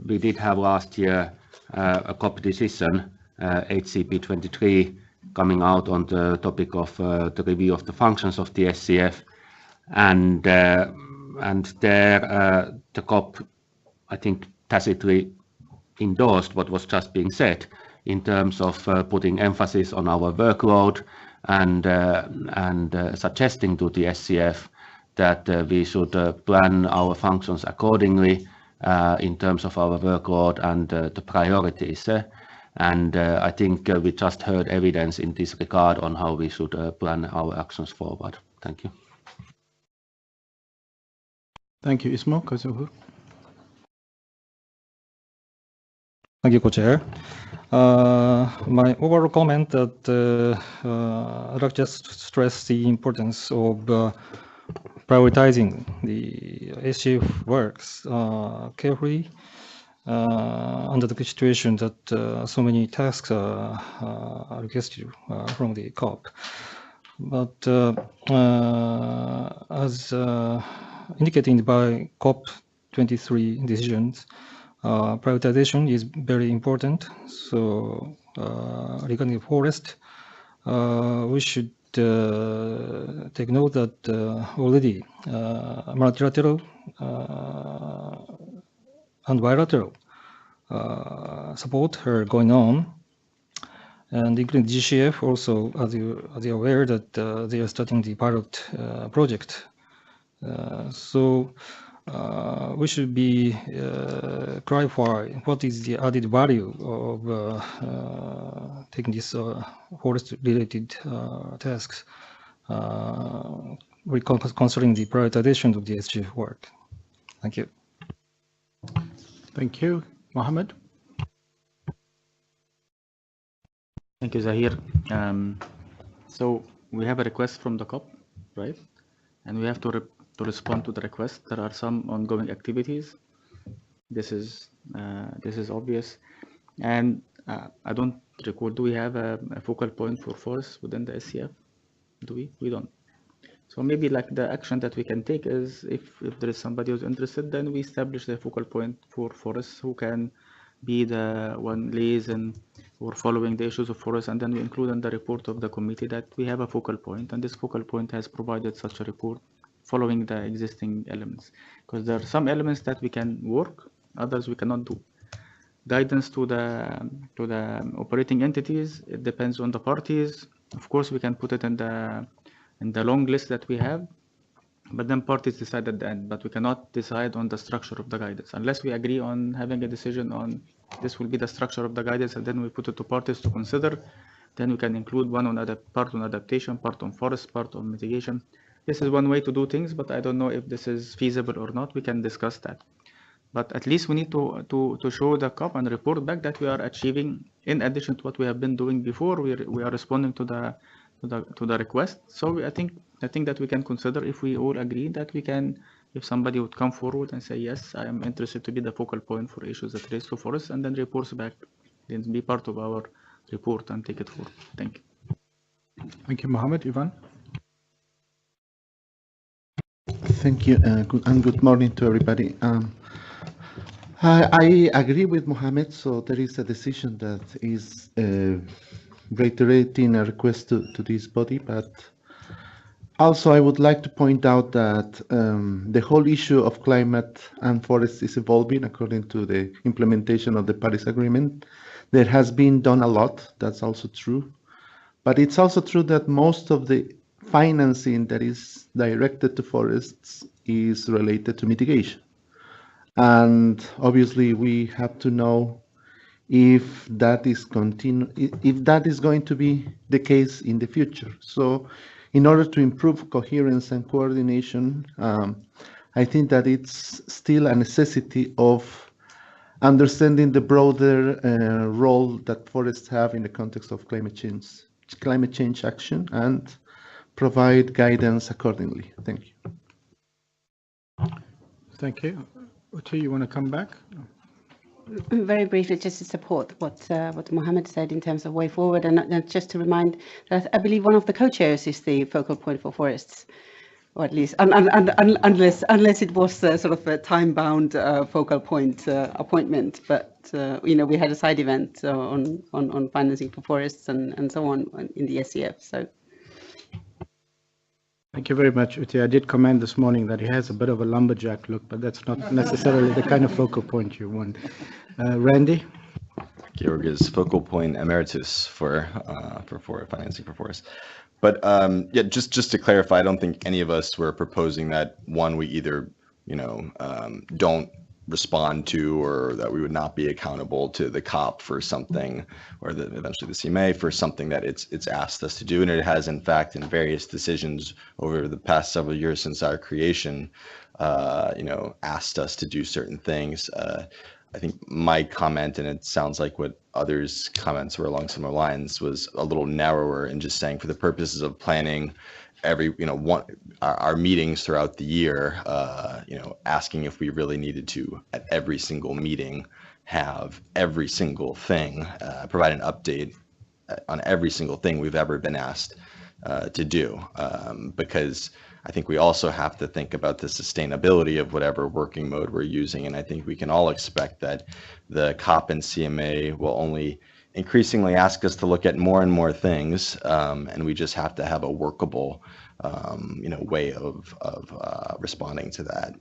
we did have last year a COP decision, HCP 23, coming out on the topic of the review of the functions of the SCF, and there the COP, I think, tacitly endorsed what was just being said in terms of putting emphasis on our workload and suggesting to the SCF that we should plan our functions accordingly in terms of our workload and the priorities. And I think we just heard evidence in this regard on how we should plan our actions forward. Thank you. Thank you, Ismail. Kazuhur? Thank you, Co-Chair. My overall comment that I'd like to just stress the importance of prioritizing the SCF works carefully under the situation that so many tasks are requested from the COP. But as indicated by COP23 decisions, prioritization is very important. So regarding the forest, we should take note that already multilateral and bilateral support are going on, and including GCF also, as you're aware that they are starting the pilot project. So we should be clarify what is the added value of taking this forest-related tasks, considering the prioritization of the SCF work. Thank you. Thank you. Mohammed? Thank you, Zahir. So we have a request from the COP, right? And we have to respond to the request. There are some ongoing activities. This is obvious. And I don't recall, do we have a focal point for forests within the SCF? Do we? We don't. So maybe like the action that we can take is if there is somebody who's interested, then we establish the focal point for forests who can be the one liaison or following the issues of forests, and then we include in the report of the committee that we have a focal point, and this focal point has provided such a report following the existing elements. Because there are some elements that we can work, others we cannot do. Guidance to the operating entities, it depends on the parties. Of course, we can put it in the long list that we have, but then parties decide at the end. But we cannot decide on the structure of the guidance unless we agree on having a decision on this will be the structure of the guidance, and then we put it to parties to consider. Then we can include one on part on adaptation, part on forest, part on mitigation. This is one way to do things, but I don't know if this is feasible or not. We can discuss that. But at least we need to show the COP and report back that we are achieving, in addition to what we have been doing before, we are responding to the request. So I think that we can consider, if we all agree, that we can, if somebody would come forward and say, yes, I am interested to be the focal point for issues that relates to forests, and then reports back, then be part of our report and take it forward. Thank you. Thank you, Mohammed. Ivan? Thank you, and good morning to everybody. I agree with Mohammed, so there is a decision that is reiterating a request to this body, but also I would like to point out that the whole issue of climate and forests is evolving according to the implementation of the Paris Agreement. There has been done a lot, that's also true, but it's also true that most of the financing that is directed to forests is related to mitigation. And obviously we have to know if that is going to be the case in the future. So in order to improve coherence and coordination, I think that it's still a necessity of understanding the broader role that forests have in the context of climate change action, and provide guidance accordingly. Thank you. Thank you. Uti, you want to come back? Very briefly, just to support what Mohammed said in terms of way forward, and just to remind that I believe one of the co-chairs is the focal point for forests, or at least unless it was sort of a time-bound focal point appointment. But we had a side event on financing for forests and so on in the SCF. So. Thank you very much, Uti. I did comment this morning that he has a bit of a lumberjack look, but that's not necessarily the kind of focal point you want. Randy? Georg is focal point emeritus for financing for forests. But yeah, just to clarify, I don't think any of us were proposing that we either don't respond to, or that we would not be accountable to the COP for something, or eventually the CMA for something that it's asked us to do. And it has, in fact, in various decisions over the past several years since our creation, asked us to do certain things. I think my comment, and it sounds like what others' comments were along similar lines, was a little narrower in just saying, for the purposes of planning our meetings throughout the year, asking if we really needed to, at every single meeting, have every single thing, provide an update on every single thing we've ever been asked to do, because I think we also have to think about the sustainability of whatever working mode we're using. And I think we can all expect that the COP and CMA will only increasingly ask us to look at more and more things, and we just have to have a workable, way of responding to that.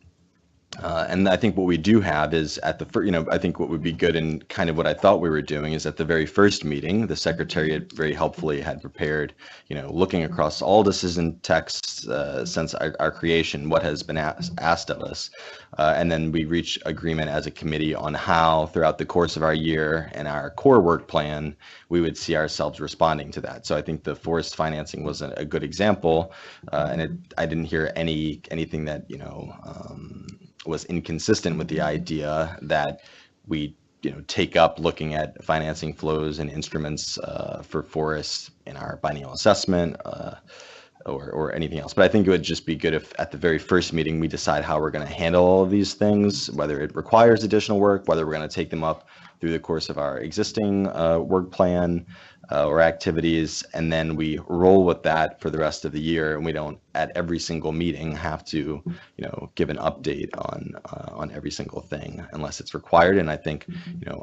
And I think what we do have is at the I think what would be good, and kind of what I thought we were doing, is at the very first meeting, the Secretariat very helpfully had prepared, looking across all decision texts since our creation, what has been asked of us. And then we reach agreement as a committee on how, throughout the course of our year and our core work plan, we would see ourselves responding to that. So I think the forest financing was a good example, and I didn't hear anything that was inconsistent with the idea that we take up looking at financing flows and instruments for forests in our biennial assessment or anything else. But I think it would just be good if at the very first meeting we decide how we're going to handle all of these things, whether it requires additional work, whether we're going to take them up through the course of our existing work plan or activities, and then we roll with that for the rest of the year, and we don't at every single meeting have to give an update on every single thing unless it's required. And I think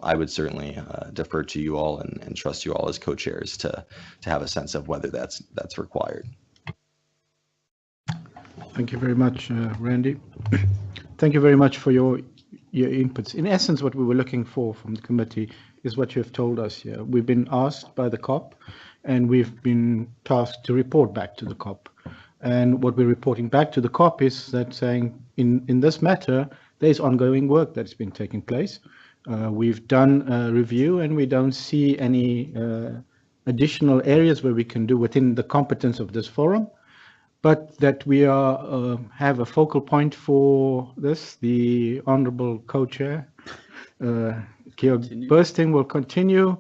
I would certainly defer to you all and trust you all as co-chairs to have a sense of whether that's required. Thank you very much, Randy. Thank you very much for your inputs. In essence, what we were looking for from the committee is what you have told us here. We've been asked by the COP, and we've been tasked to report back to the COP. And what we're reporting back to the COP is that saying, in this matter, there's ongoing work that's been taking place. We've done a review, and we don't see any additional areas where we can do within the competence of this forum, but that we have a focal point for this. The Honourable Co-Chair, Georg Bursting, will continue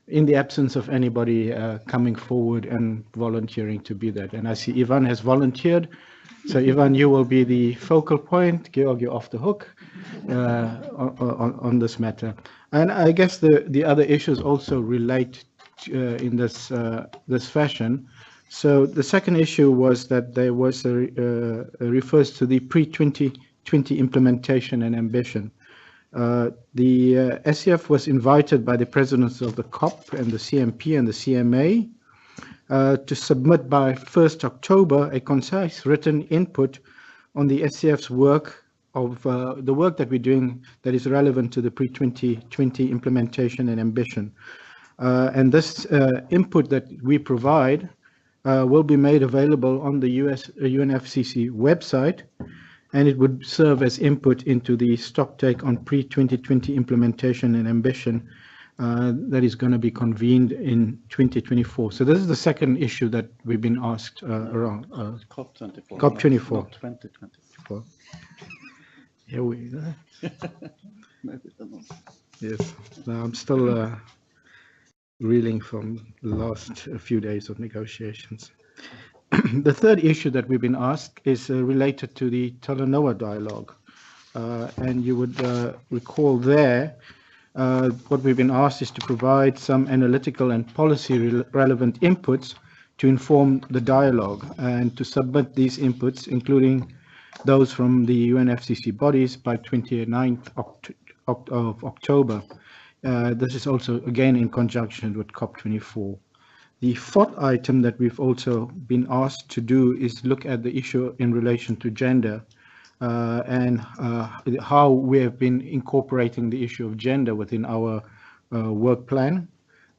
in the absence of anybody coming forward and volunteering to be that. And I see Ivan has volunteered. So Ivan, you will be the focal point. Georg, you're off the hook on this matter. And I guess the other issues also relate in this fashion. So the second issue was that there was refers to the pre-2020 implementation and ambition. The SCF was invited by the presidents of the COP and the CMP and the CMA to submit by 1st October a concise written input on the SCF's work of the work that we're doing that is relevant to the pre-2020 implementation and ambition. And this input that we provide will be made available on the UNFCCC website, and it would serve as input into the stocktake on pre-2020 implementation and ambition that is going to be convened in 2024. So this is the second issue that we've been asked around. COP24. COP24. Not 2024. Here we go. Yes, no, I'm still reeling from the last few days of negotiations. The third issue that we've been asked is related to the Talanoa dialogue. And you would recall there, what we've been asked is to provide some analytical and policy relevant inputs to inform the dialogue and to submit these inputs, including those from the UNFCCC bodies, by 29th of October. This is also, again, in conjunction with COP24. The fourth item that we've also been asked to do is look at the issue in relation to gender and how we have been incorporating the issue of gender within our work plan.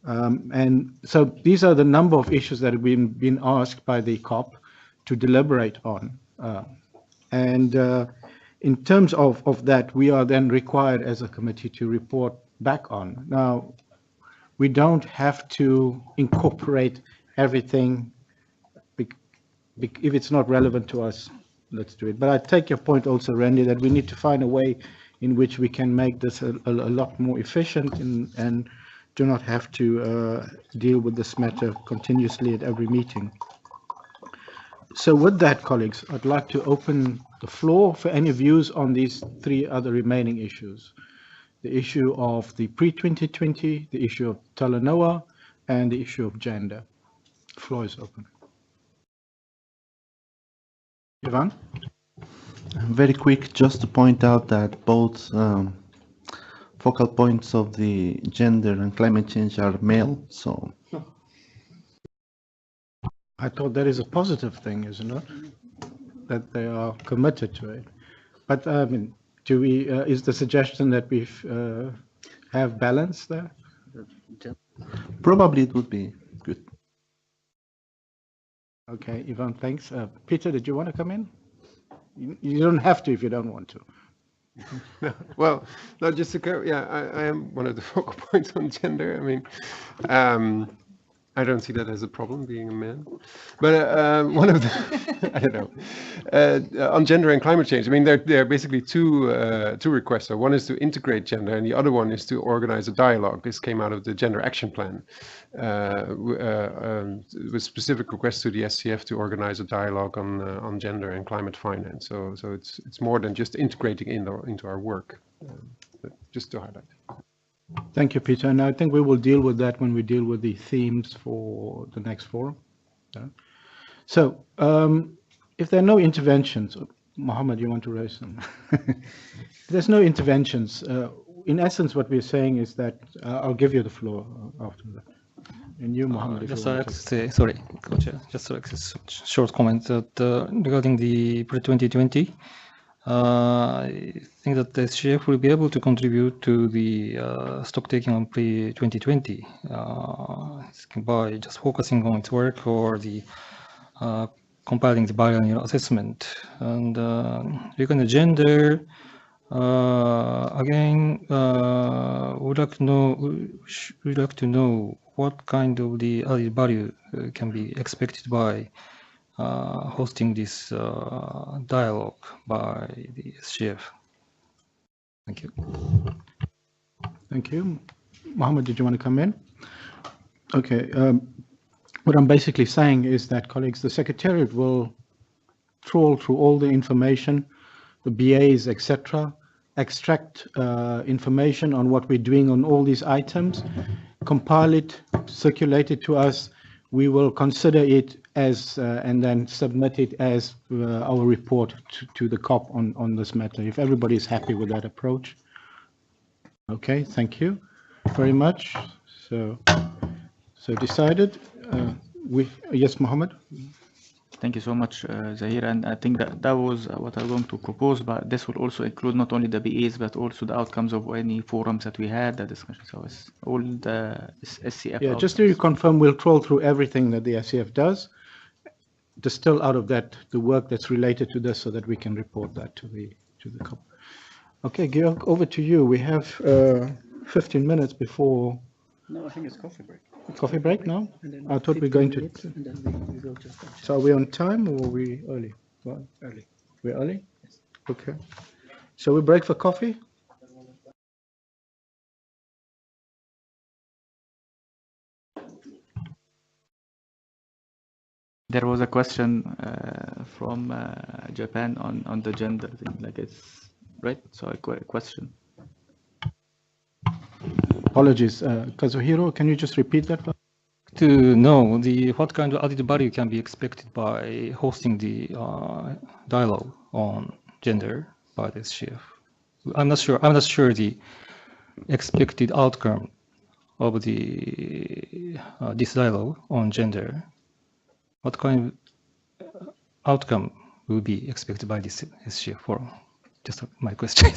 And so these are the number of issues that have been asked by the COP to deliberate on. In terms of that, we are then required as a committee to report back on. Now, we don't have to incorporate everything. If it's not relevant to us, let's do it. But I take your point also, Randy, that we need to find a way in which we can make this a lot more efficient and do not have to deal with this matter continuously at every meeting. So with that, colleagues, I'd like to open the floor for any views on these three other remaining issues. The issue of the pre-2020, the issue of Talanoa, and the issue of gender. The floor is open. Ivan? Very quick, just to point out that both focal points of the gender and climate change are male, so. I thought that is a positive thing, isn't it? That they are committed to it. But I mean, do we? Is the suggestion that we have balance there? Probably it would be good. Okay, Ivan, thanks. Peter, did you want to come in? You don't have to if you don't want to. No, well, no, just to go. Yeah, I am one of the focal points on gender. I mean, I don't see that as a problem, being a man. But one of the, I don't know, on gender and climate change, I mean, there are basically two requests. So one is to integrate gender, and the other one is to organize a dialogue. This came out of the Gender Action Plan, with specific requests to the SCF to organize a dialogue on gender and climate finance. So it's more than just integrating into our work, but just to highlight. Thank you, Peter. And I think we will deal with that when we deal with the themes for the next forum. Yeah. So if there are no interventions, Mohammed, you want to raise them? If there's no interventions, in essence, what we're saying is that I'll give you the floor after that. And you, Mohammed, just like to say, sorry, Coach, just like a short comment that regarding the pre-2020. I think that the SCF will be able to contribute to the stock taking on pre-2020 by just focusing on its work or the compiling the biennial assessment. And regarding the gender, again, we'd like to know what kind of the added value can be expected by hosting this dialogue by the SCF. Thank you. Thank you. Mohammed, did you want to come in? Okay. What I'm basically saying is that, colleagues, the Secretariat will trawl through all the information, the BAs, etc., extract information on what we're doing on all these items, compile it, circulate it to us. We will consider it as and then submit it as our report to the COP on this matter, if everybody is happy with that approach. Okay, thank you very much. So decided. Yes, Mohammed. Thank you so much, Zahir. And I think that was what I'm going to propose, but this will also include not only the BAs, but also the outcomes of any forums that we had, the discussions. So it's all the SCF. Yeah, just to confirm, we'll troll through everything that the SCF does, distill out of that the work that's related to this so that we can report that to the COP. Okay, Georg, over to you. We have 15 minutes before. No, I think it's coffee break. Coffee break now? I thought we were going to. And then we go just. So are we on time or are we early? Well, Early. We're early? Yes. Okay. So we break for coffee? There was a question from Japan on the gender thing, like it's right. So a question. Apologies, Kazuhiro, can you just repeat that? To know what kind of added value can be expected by hosting the dialogue on gender by the SCF. I'm not sure the expected outcome of the this dialogue on gender. What kind of outcome will be expected by this SCF forum? Just my question.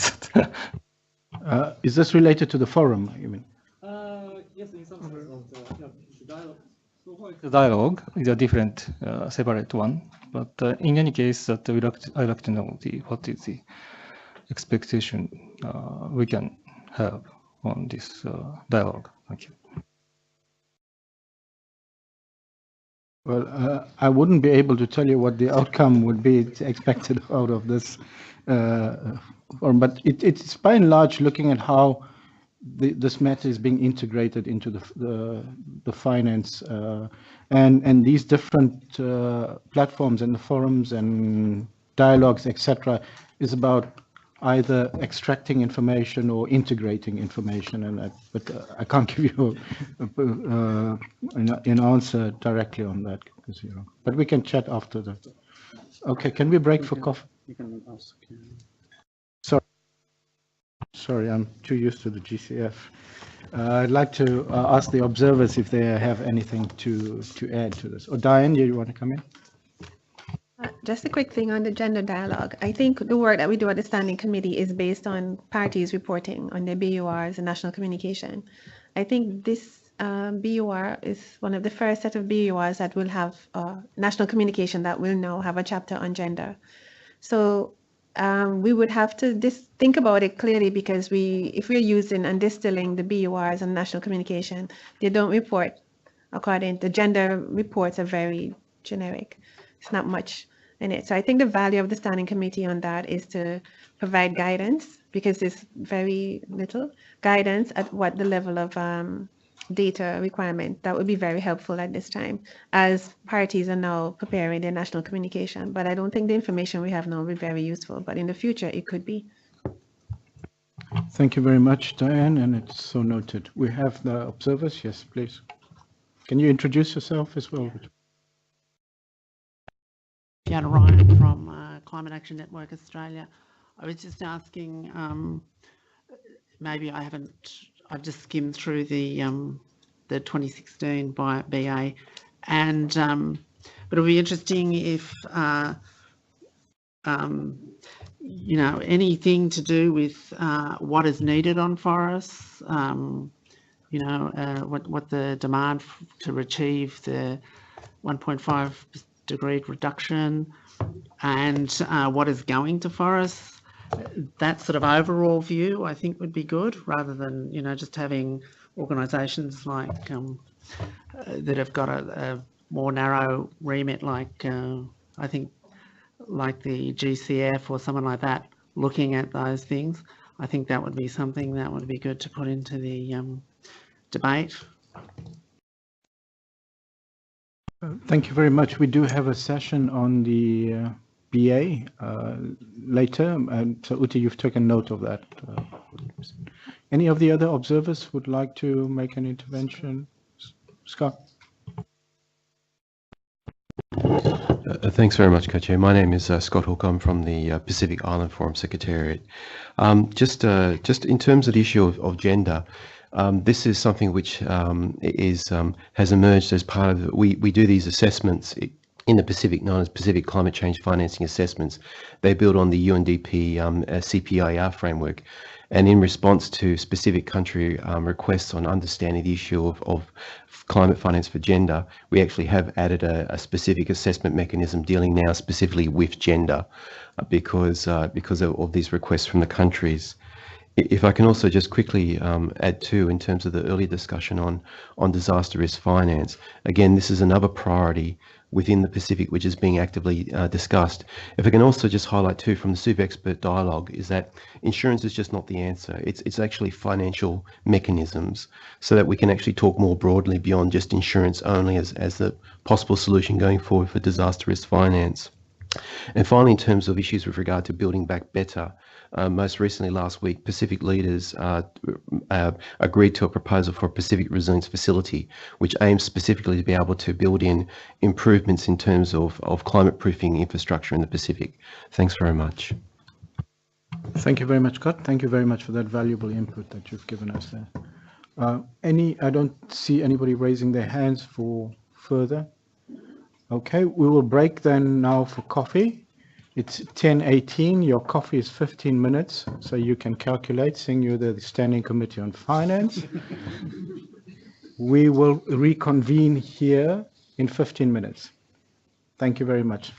Is this related to the forum, you mean? Yes, in some sense of the dialogue. So far, the dialogue is a different, separate one. But in any case, that I'd like to know what is the expectation we can have on this dialogue. Thank you. Well, I wouldn't be able to tell you what the outcome would be expected out of this forum, but it's by and large looking at how this matter is being integrated into the finance and these different platforms and the forums and dialogues, etc., is about either extracting information or integrating information, but I can't give you an answer directly on that, because but we can chat after that. Okay, can we break for coffee? You can ask. Sorry, I'm too used to the GCF. I'd like to ask the observers if they have anything to add to this. Or Diane, you want to come in? Just a quick thing on the gender dialogue. I think the work that we do at the Standing Committee is based on parties reporting on their BURs and national communication. I think this BUR is one of the first set of BURs that will have national communication that will now have a chapter on gender. So we would have to think about it clearly, because if we're using and distilling the BURs and national communication, they don't report according the gender reports are very generic. It's not much in it. So I think the value of the standing committee on that is to provide guidance, because there's very little guidance at what the level of data requirement. That would be very helpful at this time, as parties are now preparing their national communication. But I don't think the information we have now will be very useful, but in the future it could be. Thank you very much, Diane, and it's so noted. We have the observers. Yes, please. Can you introduce yourself as well? Fiona Ryan from Climate Action Network Australia. I was just asking, maybe I've just skimmed through the 2016 BA, and but it would be interesting if you know, anything to do with what is needed on forests, you know, what the demand to achieve the 1.5 degree reduction, and what is going to forests. That sort of overall view, I think, would be good, rather than, you know, just having organisations like that have got a more narrow remit, like I think like the GCF or someone like that, looking at those things. I think that would be something that would be good to put into the debate. Thank you very much. We do have a session on the BA later, and so Uti, you've taken note of that. Any of the other observers would like to make an intervention? Scott? Thanks very much, Co-Chair. My name is Scott Hook. I'm from the Pacific Island Forum Secretariat. Just in terms of the issue of gender, this is something which has emerged as part of, we do these assessments in the Pacific, known as Pacific Climate Change Financing Assessments. They build on the UNDP CPIR framework. And in response to specific country requests on understanding the issue of climate finance for gender, we actually have added a specific assessment mechanism dealing now specifically with gender because of these requests from the countries. If I can also just quickly add too, in terms of the earlier discussion on disaster risk finance, again, this is another priority within the Pacific which is being actively discussed. If I can also just highlight too from the Super Expert Dialogue, is that insurance is just not the answer. It's actually financial mechanisms, so that we can actually talk more broadly beyond just insurance only as the possible solution going forward for disaster risk finance. And finally, in terms of issues with regard to building back better, most recently last week, Pacific leaders agreed to a proposal for a Pacific Resilience Facility, which aims specifically to be able to build in improvements in terms of climate-proofing infrastructure in the Pacific. Thanks very much. Thank you very much, Scott. Thank you very much for that valuable input that you've given us there. I don't see anybody raising their hands for further. Okay, we will break then now for coffee. It's 10:18. Your coffee is 15 minutes, so you can calculate, seeing you're the Standing Committee on Finance. We will reconvene here in 15 minutes. Thank you very much.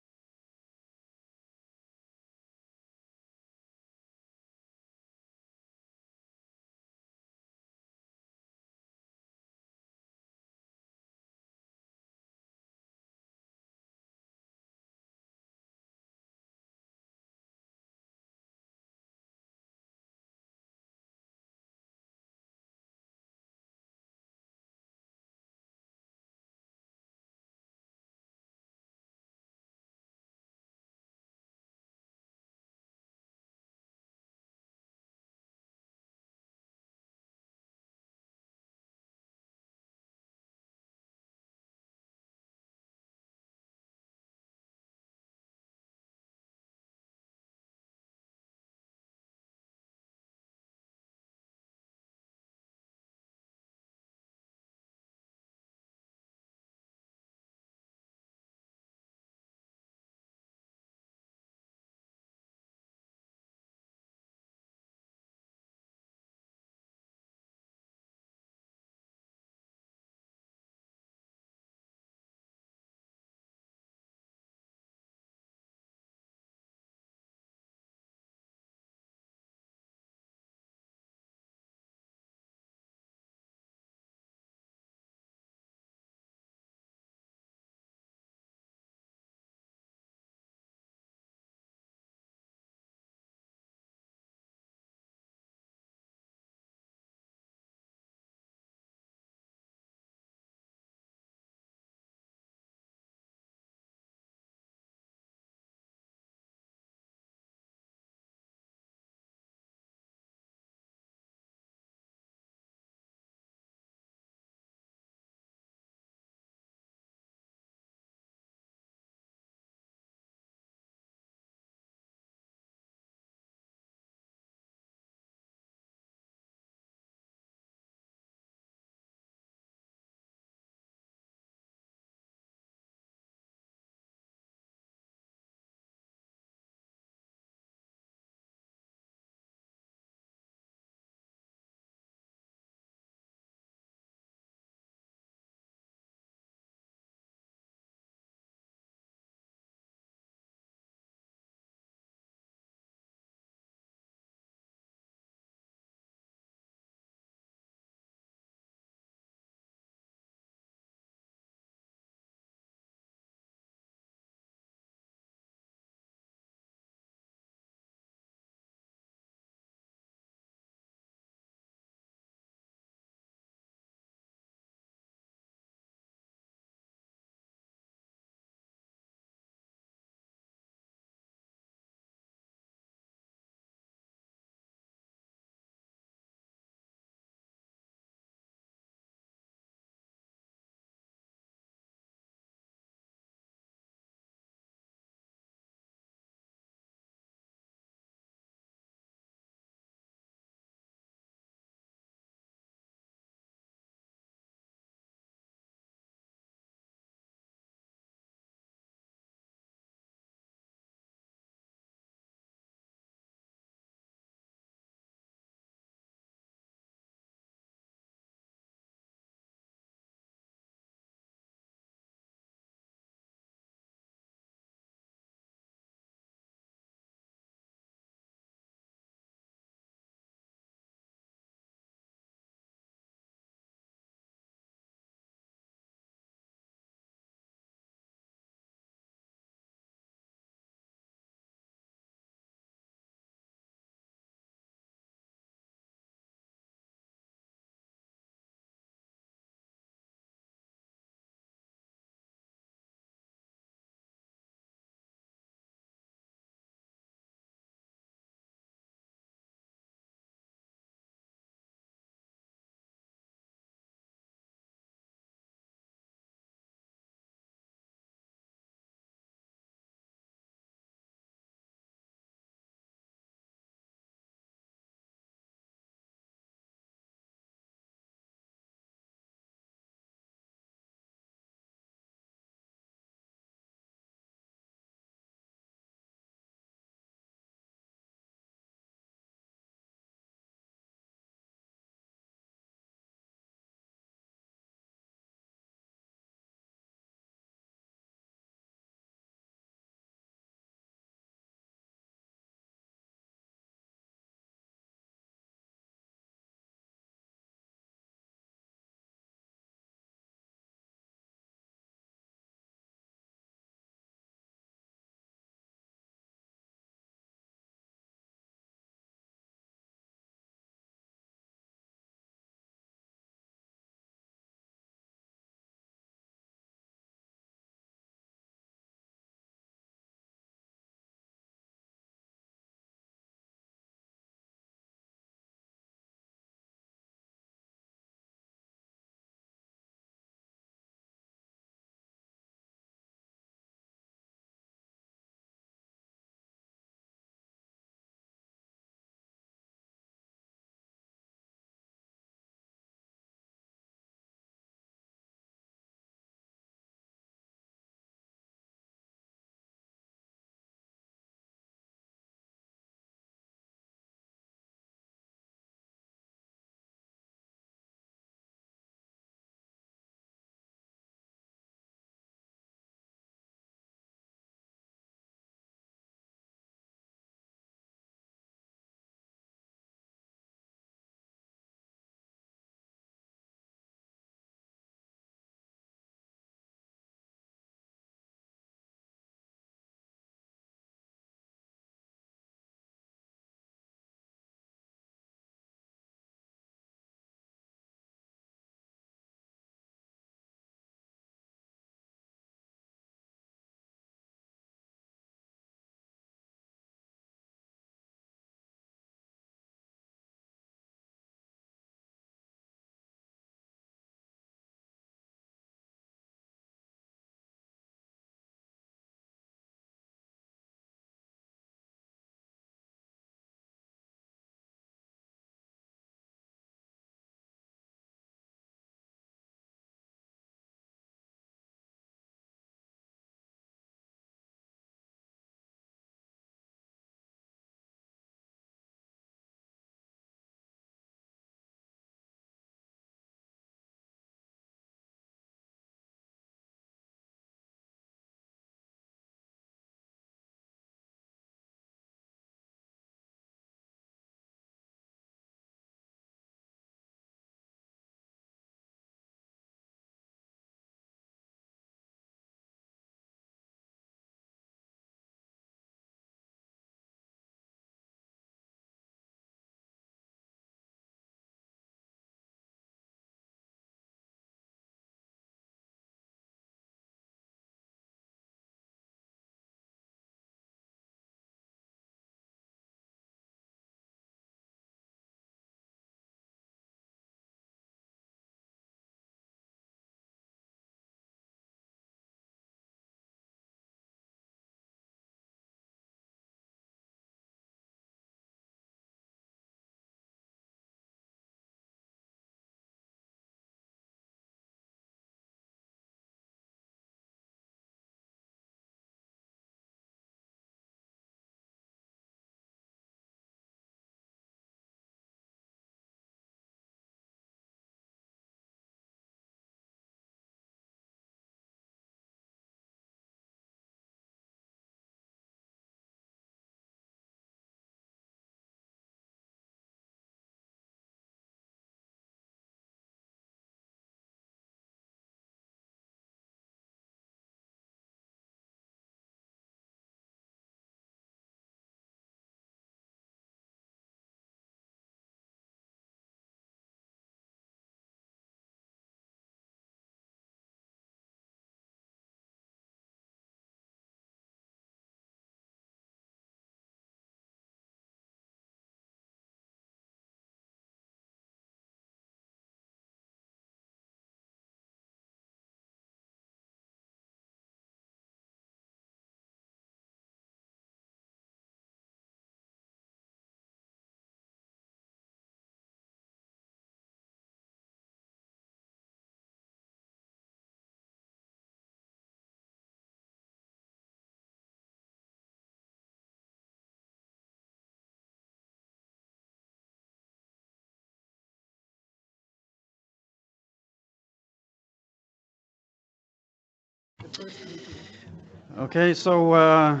Okay, so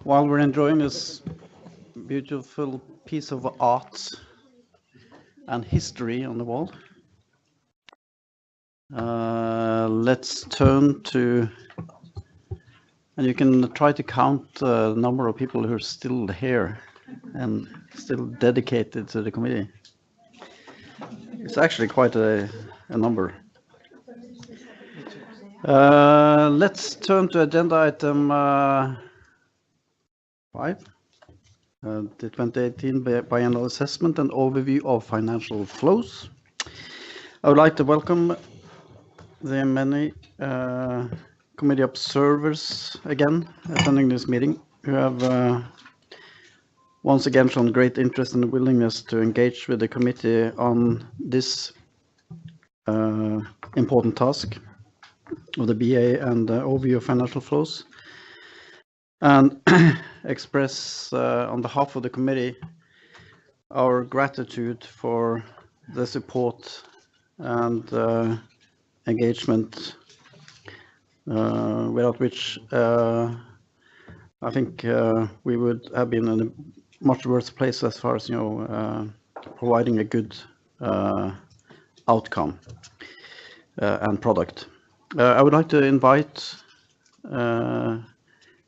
while we're enjoying this beautiful piece of art and history on the wall, let's turn to, and you can try to count the number of people who are still here and still dedicated to the committee. It's actually quite a number. Let's turn to agenda item 5, the 2018 Biennial Assessment and Overview of Financial Flows. I would like to welcome the many committee observers again attending this meeting who have once again shown great interest and willingness to engage with the committee on this important task of the BA and the overview of financial flows, and express on behalf of the committee our gratitude for the support and engagement, without which I think we would have been in a much worse place as far as providing a good outcome and product. I would like to invite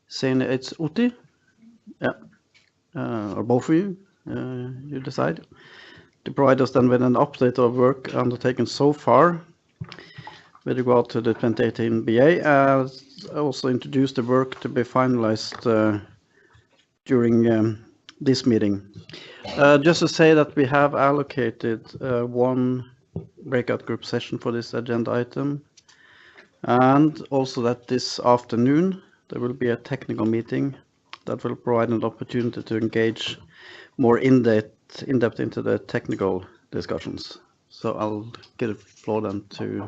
saying it's Uti, yeah, or both of you, you decide, to provide us then with an update of work undertaken so far with regard to the 2018 BA, as also introduce the work to be finalized during this meeting. Just to say that we have allocated one breakout group session for this agenda item, and also that this afternoon there will be a technical meeting that will provide an opportunity to engage more in-depth into the technical discussions. So I'll give the floor then to,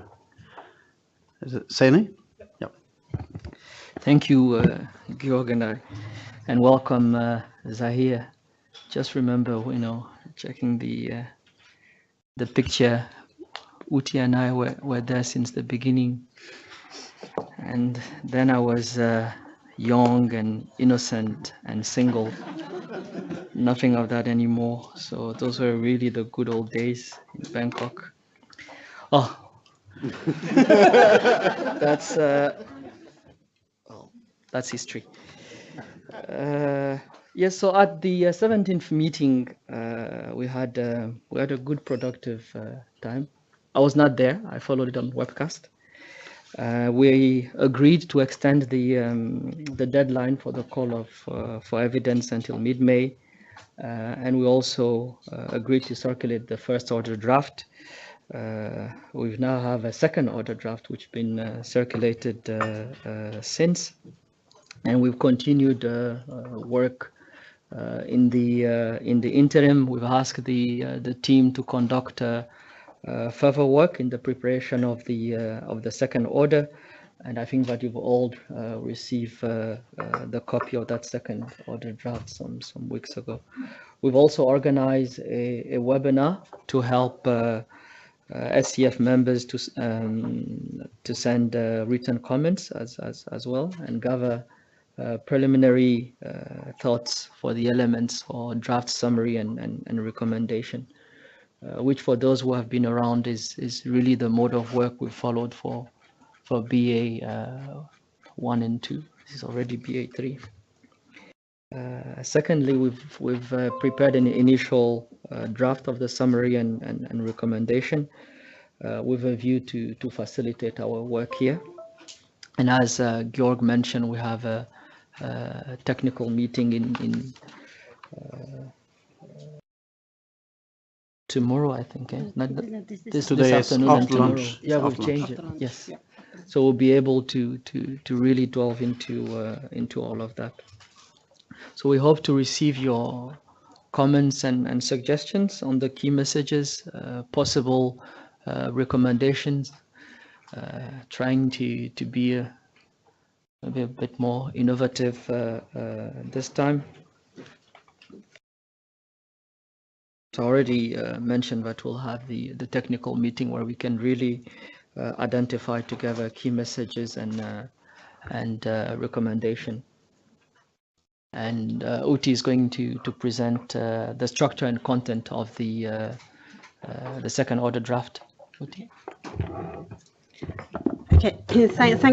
is it Saini? Yeah. Thank you, Georg, and welcome, Zahir. Just remember, checking the picture. Uti and I were there since the beginning, and then I was young and innocent and single. Nothing of that anymore. So those were really the good old days in Bangkok. Oh, that's history. Yes. So at the 17th meeting, we had a good, productive time. I was not there. I followed it on webcast. We agreed to extend the deadline for the call for evidence until mid-May, and we also agreed to circulate the first order draft. We now have a second order draft which has been circulated since, and we've continued work in the interim. We've asked the team to conduct further work in the preparation of the second order, and I think that you've all received the copy of that second order draft some weeks ago. We've also organized a webinar to help SCF members to send written comments as well, and gather preliminary thoughts for the elements for draft summary and recommendation. Which for those who have been around is really the mode of work we followed for BA 1 and 2. This is already BA 3. Secondly, we've prepared an initial draft of the summary and recommendation with a view to facilitate our work here. And as Georg mentioned, we have a technical meeting in tomorrow, I think. This afternoon and tomorrow. Lunch. Yeah, we've changed it. Yes. Yeah. So we'll be able to really delve into all of that. So we hope to receive your comments and suggestions on the key messages, possible recommendations, trying to be maybe a bit more innovative this time. I already mentioned that we'll have the technical meeting where we can really identify together key messages and and recommendation. And Uti is going to present the structure and content of the second order draft. Uti. Okay,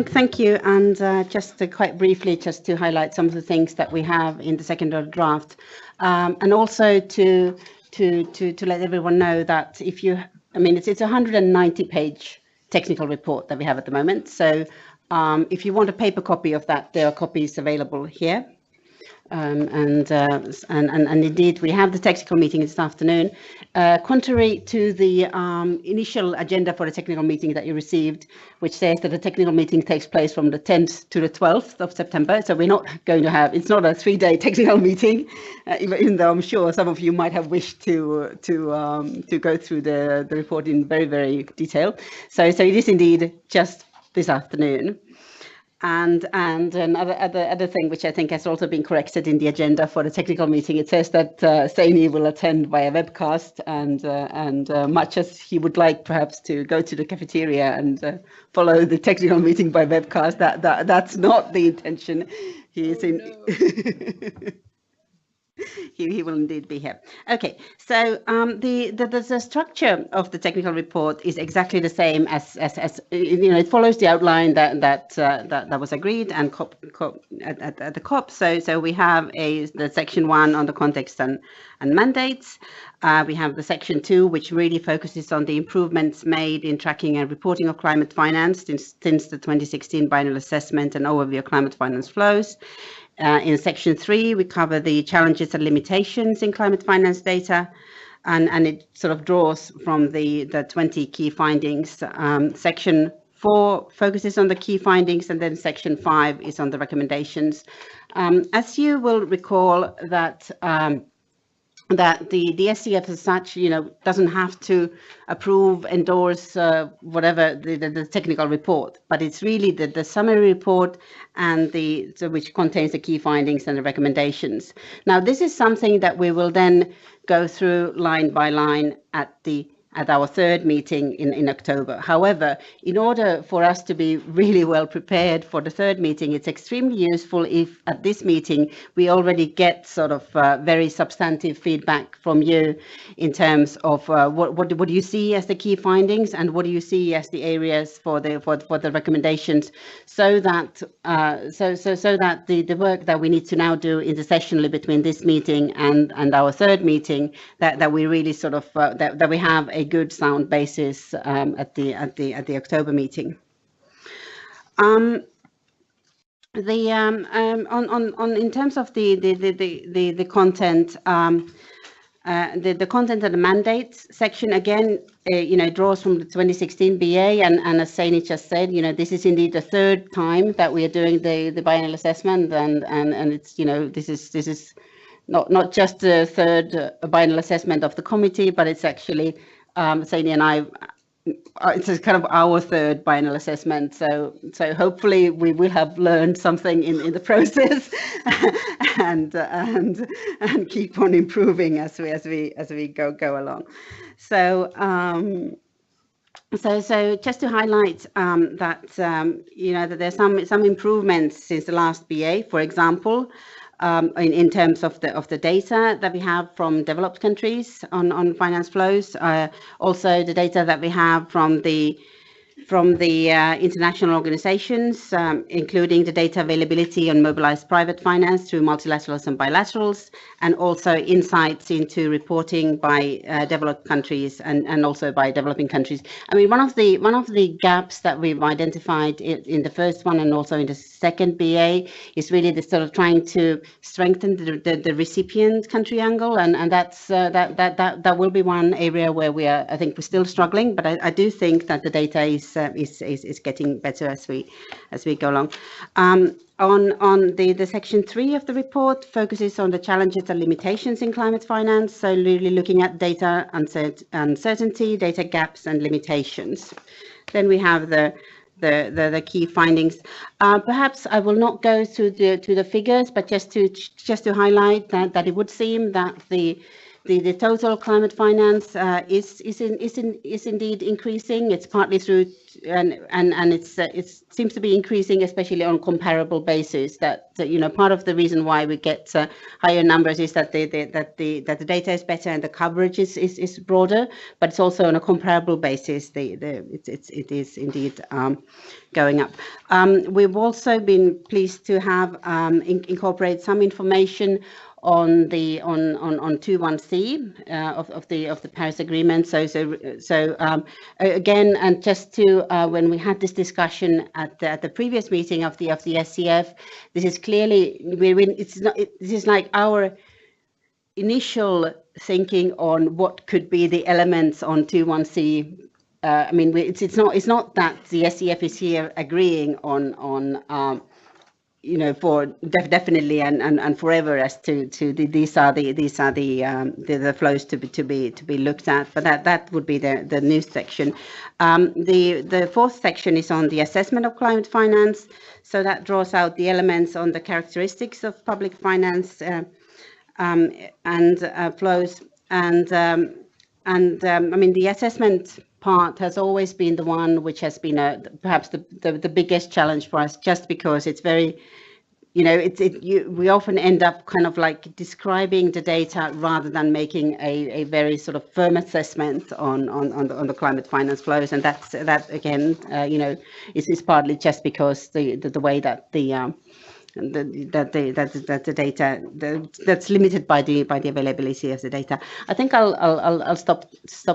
thank you. And just quite briefly, just to highlight some of the things that we have in the second order draft, and also to let everyone know that if you, I mean, it's a 190-page technical report that we have at the moment. So if you want a paper copy of that, there are copies available here. And indeed, we have the technical meeting this afternoon. Contrary to the initial agenda for the technical meeting that you received, which says that the technical meeting takes place from the 10th to the 12th of September. So we're not going to have, it's not a 3-day technical meeting, even though I'm sure some of you might have wished to go through the report in very, very detail. So it is indeed just this afternoon. And another thing which I think has also been corrected in the agenda for the technical meeting, it says that Saini will attend via webcast, and much as he would like perhaps to go to the cafeteria and follow the technical meeting by webcast, that's not the intention. He is in. He will indeed be here. Okay, so the structure of the technical report is exactly the same as you know. It follows the outline that was agreed and at the COP. So we have the section 1 on the context and mandates. We have the section 2, which really focuses on the improvements made in tracking and reporting of climate finance since the 2016 Biennial Assessment and Overview of Climate Finance Flows. In section 3, we cover the challenges and limitations in climate finance data, and it sort of draws from the 20 key findings. Section 4 focuses on the key findings, and then section 5 is on the recommendations. As you will recall that the SCF as such, you know, doesn't have to approve, endorse, whatever the technical report, but it's really the summary report and which contains the key findings and the recommendations. Now, this is something that we will then go through line by line at our third meeting in October. However, in order for us to be really well prepared for the third meeting, it's extremely useful if at this meeting we already get sort of very substantive feedback from you in terms of what do you see as the key findings and what do you see as the areas for the recommendations, so that the work that we need to now do in the session between this meeting and our third meeting, that we really sort of that we have a good sound basis at the October meeting. In terms of the content, the content and the mandates section again, you know, draws from the 2016 BA, and as Saini just said, you know, this is indeed the third time that we are doing the biennial assessment, and it's, you know, this is not just the third biennial assessment of the committee, but it's actually Saini and I, it's kind of our third biennial assessment. So hopefully we will have learned something in the process, and keep on improving as we go along. So just to highlight that you know, that there's some improvements since the last BA. For example, in terms of the data that we have from developed countries on finance flows, also the data that we have from the international organizations, including the data availability on mobilized private finance through multilaterals and bilaterals, and also insights into reporting by developed countries and also by developing countries. I mean, one of the gaps that we've identified in the first one and also in the second BA is really the sort of trying to strengthen the recipient country angle, and that will be one area where I think we're still struggling, but I do think that the data is getting better as we go along. On the section 3 of the report focuses on the challenges and limitations in climate finance, so really looking at data uncertainty, data gaps and limitations. Then we have the key findings. Perhaps I will not go to the figures, but just to highlight that it would seem that the the total climate finance is indeed increasing. It's partly through, and it seems to be increasing, especially on comparable basis. That part of the reason why we get higher numbers is that the data is better and the coverage is broader, but it's also on a comparable basis. It is indeed going up. We've also been pleased to have incorporate some information on 21C of the Paris Agreement. So again, and just to when we had this discussion at the previous meeting of the SCF, this is clearly this is like our initial thinking on what could be the elements on 21C. I mean, it's not that the SCF is here agreeing on for definitely and forever as to these are the flows to be looked at, but that would be the new section. The fourth section is on the assessment of climate finance, so that draws out the elements on the characteristics of public finance and flows, and I mean, the assessment part has always been the one which has been perhaps the biggest challenge for us, just because it's very, we often end up kind of like describing the data rather than making a very sort of firm assessment on the climate finance flows, and that again, is partly just because the way that the data that's limited by the availability of the data. I think I'll stop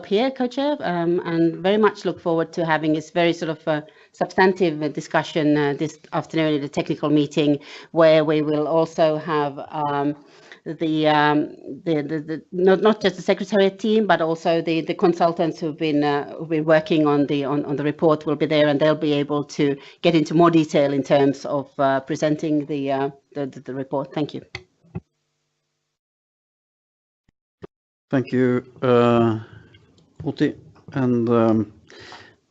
here, co-chair, and very much look forward to having this very sort of substantive discussion this afternoon at a technical meeting, where we will also have not just the secretariat team, but also the consultants who've been working on the report will be there, and they'll be able to get into more detail in terms of presenting the report. Thank you. Thank you, Uti, and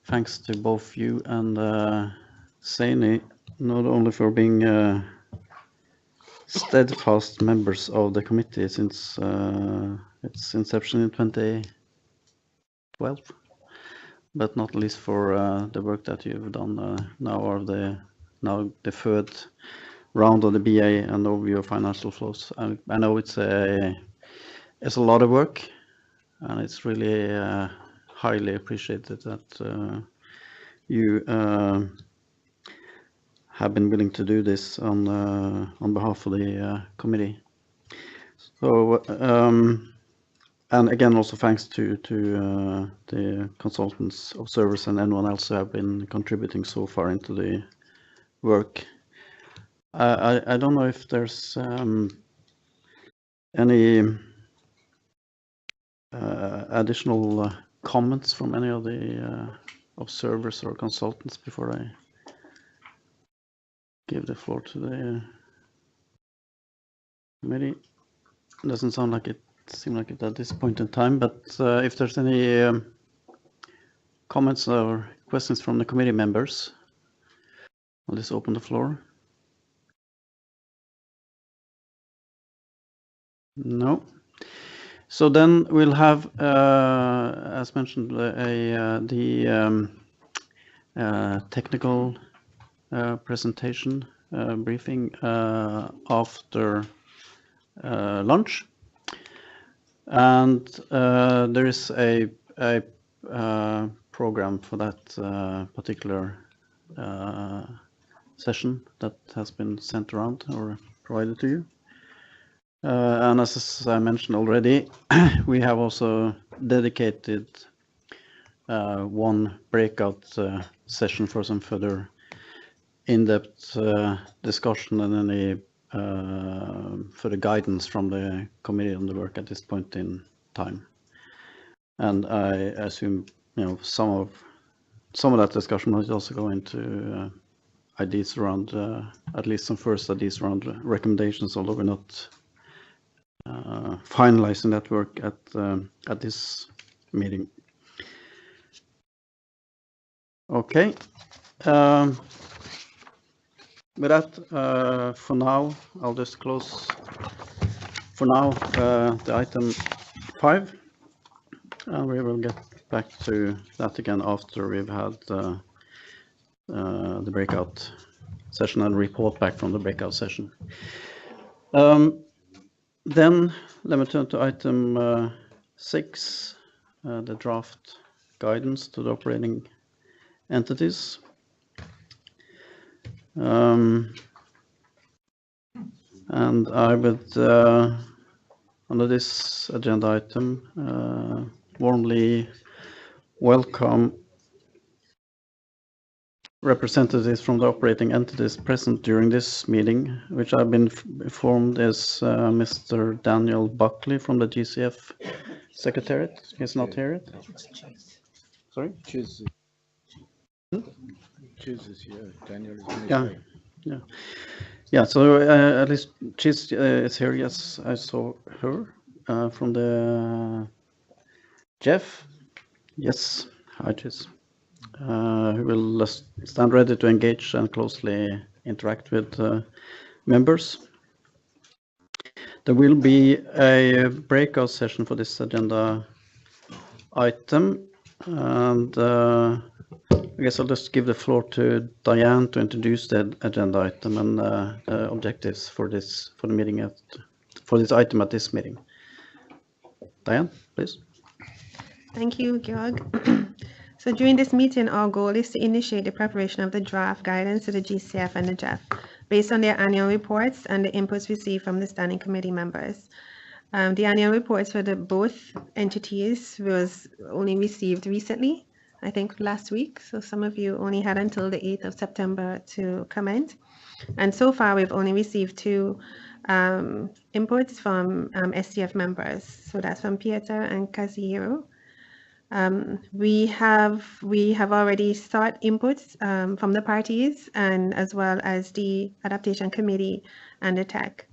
thanks to both you and Seini, not only for being steadfast members of the committee since its inception in 2012, but not least for the work that you've done now, or the third round of the BA and overview of financial flows. I know it's a lot of work, and it's really highly appreciated that you have been willing to do this on behalf of the committee. So, and again, also thanks to the consultants, observers, and anyone else who have been contributing so far into the work. I don't know if there's any additional comments from any of the observers or consultants before I give the floor to the committee. It doesn't seem like it at this point in time, but if there's any comments or questions from the committee members, I'll just open the floor. No. So then we'll have, as mentioned, the technical presentation briefing after lunch, and there is a program for that particular session that has been sent around or provided to you. And as I mentioned already, we have also dedicated one breakout session for some further in-depth discussion and any further guidance from the committee on the work at this point in time. And I assume some of that discussion will also go into ideas around at least some first ideas around recommendations, although we're not finalizing that work at this meeting. Okay. With that, for now, I'll just close for now the item 5. And we will get back to that again after we've had the breakout session and report back from the breakout session. Then let me turn to item 6, the draft guidance to the operating entities. And I would, under this agenda item, warmly welcome representatives from the operating entities present during this meeting, which I've been informed is Mr. Daniel Buckley from the GCF Secretariat. He's not here yet. Sorry? Chiz is here. Daniel is Yeah. So at least Chiz is here. Yes, I saw her from the Jeff. Yes, hi Chiz. Who will stand ready to engage and closely interact with members. There will be a breakout session for this agenda item, and I guess I'll just give the floor to Diane to introduce the agenda item and the objectives for the meeting for this item at this meeting. Diane, please. Thank you, Georg. So during this meeting, our goal is to initiate the preparation of the draft guidance to the GCF and the JEF based on their annual reports and the inputs received from the standing committee members. The annual reports for both entities was only received recently, I think last week. So some of you only had until the 8th of September to comment. And so far, we've only received 2 inputs from SCF members. So that's from Pieter and Kazuhiro. We have already sought inputs from the parties and as well as the adaptation committee and the tech.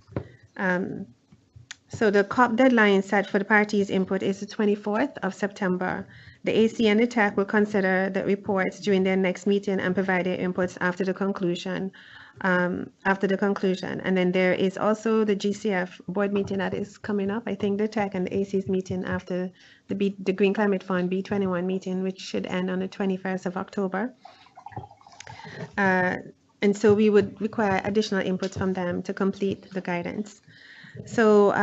So the COP deadline set for the parties' input is the 24th of September. The AC and the tech will consider the reports during their next meeting and provide their inputs after the conclusion. And then there is also the GCF board meeting that is coming up. I think the tech and the AC's meeting after the Green Climate Fund B21 meeting, which should end on the 21st of October. And so we would require additional inputs from them to complete the guidance. So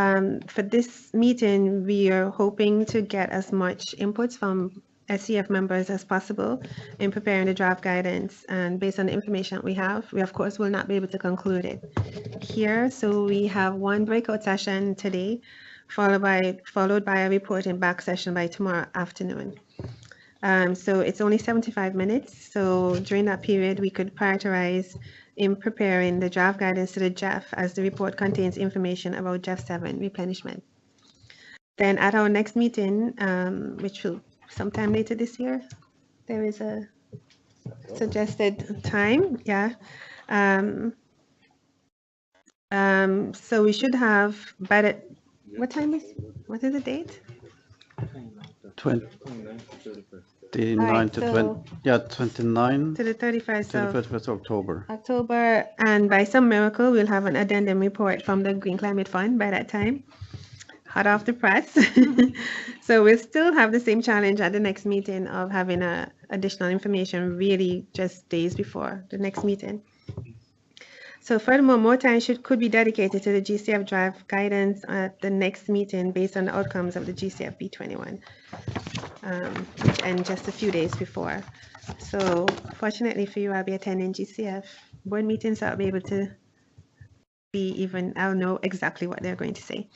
for this meeting, we are hoping to get as much inputs from SCF members as possible in preparing the draft guidance, and based on the information we have, we of course will not be able to conclude it here. So we have one breakout session today, followed by a reporting back session by tomorrow afternoon. So it's only 75 minutes. So during that period, we could prioritize in preparing the draft guidance to the JEF, as the report contains information about JEF 7 replenishment. Then at our next meeting, which will sometime later this year, there is a suggested time. So we should have by the, what is the date? 29 to 20, yeah, 29 to the 31st of October. And by some miracle, we'll have an addendum report from the Green Climate Fund by that time, hot off the press. So we'll still have the same challenge at the next meeting of having additional information really just days before the next meeting. So furthermore, more time could be dedicated to the GCF draft guidance at the next meeting based on the outcomes of the GCF B21, which end just a few days before. So fortunately for you, I'll be attending GCF board meetings, so I'll be able to I'll know exactly what they're going to say.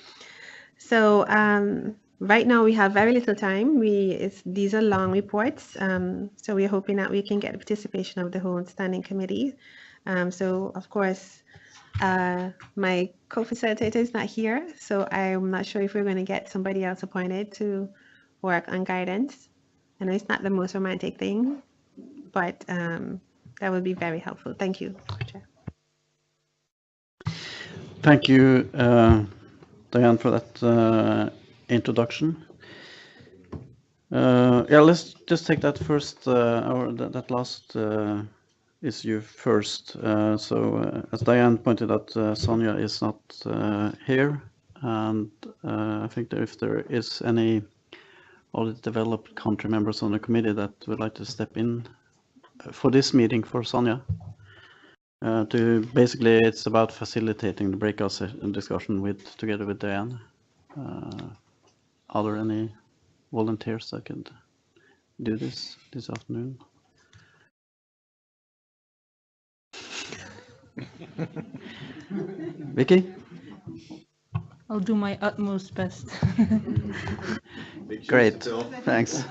So right now we have very little time. These are long reports, so we're hoping that we can get the participation of the whole standing committee. So of course, my co-facilitator is not here, so I'm not sure if we're going to get somebody else appointed to work on guidance. I know it's not the most romantic thing, but that would be very helpful. Thank you, Chair. Thank you, Diane, for that introduction. Yeah, let's just take that first, that last issue first. So as Diane pointed out, Sonia is not here, And I think that if there is any of the developed country members on the committee that would like to step in for this meeting for Sonja, to basically it's about facilitating the breakout discussion together with Diane. Are there any volunteers that could do this afternoon? Vicky? I'll do my utmost best. Great, thanks.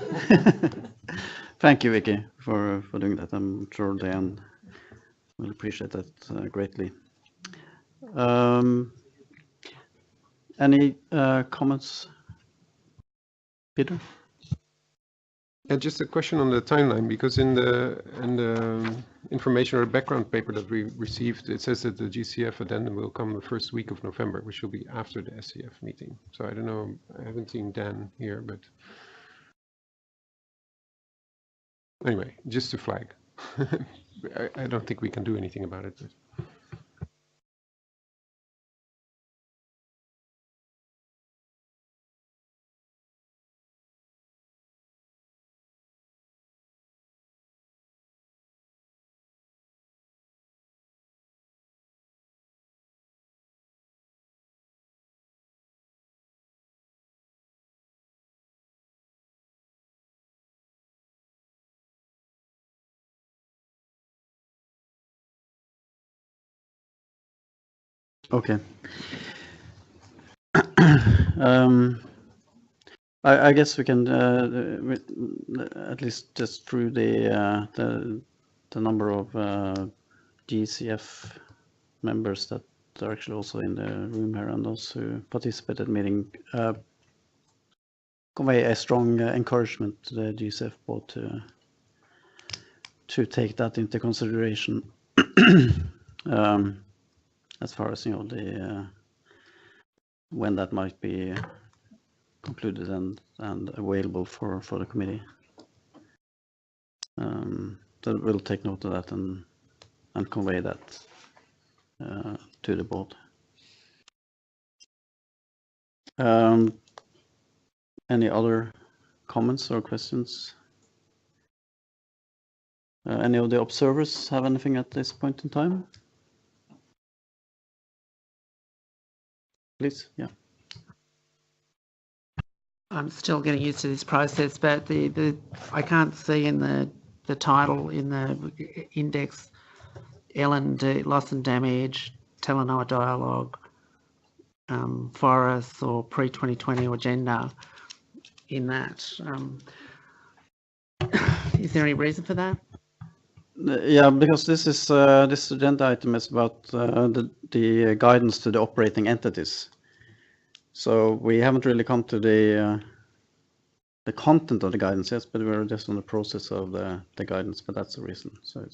Thank you, Vicky, for doing that. I'm sure Diane will appreciate that greatly. Any comments, Peter? Yeah, just a question on the timeline, because in the information or background paper that we received, it says that the GCF addendum will come the first week of November, which will be after the SCF meeting. So I don't know, I haven't seen Dan here, but anyway, just to flag. I don't think we can do anything about it. But. Okay. I guess we can at least just through the number of GCF members that are actually also in the room here and those who participated in the meeting convey a strong encouragement to the GCF board to take that into consideration. As far as when that might be concluded and available for the committee. So we'll take note of that and convey that to the board. Any other comments or questions? Any of the observers have anything at this point in time? Please, yeah. I'm still getting used to this process, but I can't see in the title in the index L&D, loss and damage, Talanoa dialogue, forests or pre-2020 or gender in that. Is there any reason for that? Yeah, because this agenda item is about the guidance to the operating entities. So we haven't really come to the content of the guidance yet, but we're just on the process of the guidance. But that's the reason. So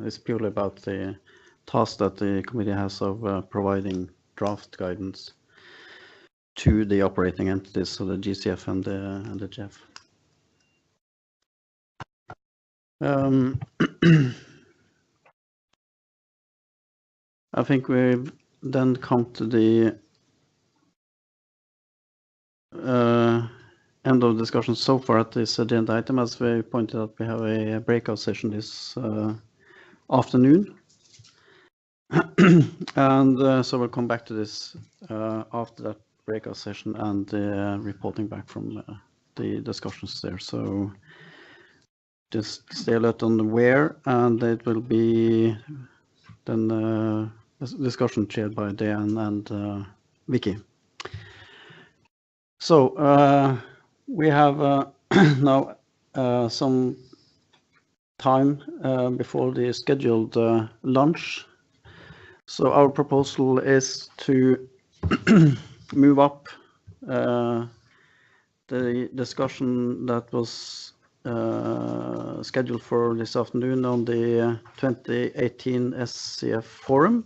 it's purely about the task that the committee has of providing draft guidance to the operating entities, so the GCF and the GEF. I think we've then come to the end of discussion so far at this agenda item. As we pointed out, we have a breakout session this afternoon. And so we'll come back to this after that breakout session and reporting back from the discussions there. So just stay alert on the where, and it will be then a discussion chaired by Dan and Vicky. So we have now some time before the scheduled lunch. So our proposal is to move up the discussion that was scheduled for this afternoon on the 2018 SCF Forum,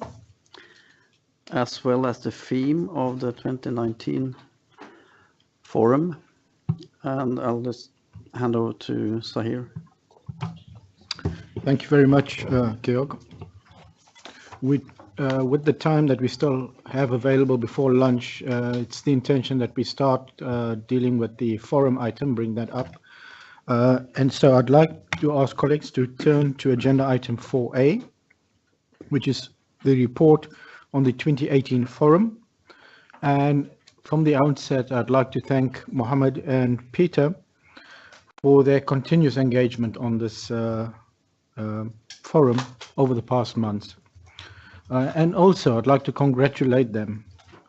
as well as the theme of the 2019 Forum. And I'll just hand over to Sahir. Thank you very much, Georg. We with the time that we still have available before lunch, it's the intention that we start dealing with the forum item, bring that up. And so I'd like to ask colleagues to turn to agenda item 4A, which is the report on the 2018 forum. And from the outset, I'd like to thank Mohammed and Peter for their continuous engagement on this forum over the past months. And also, I'd like to congratulate them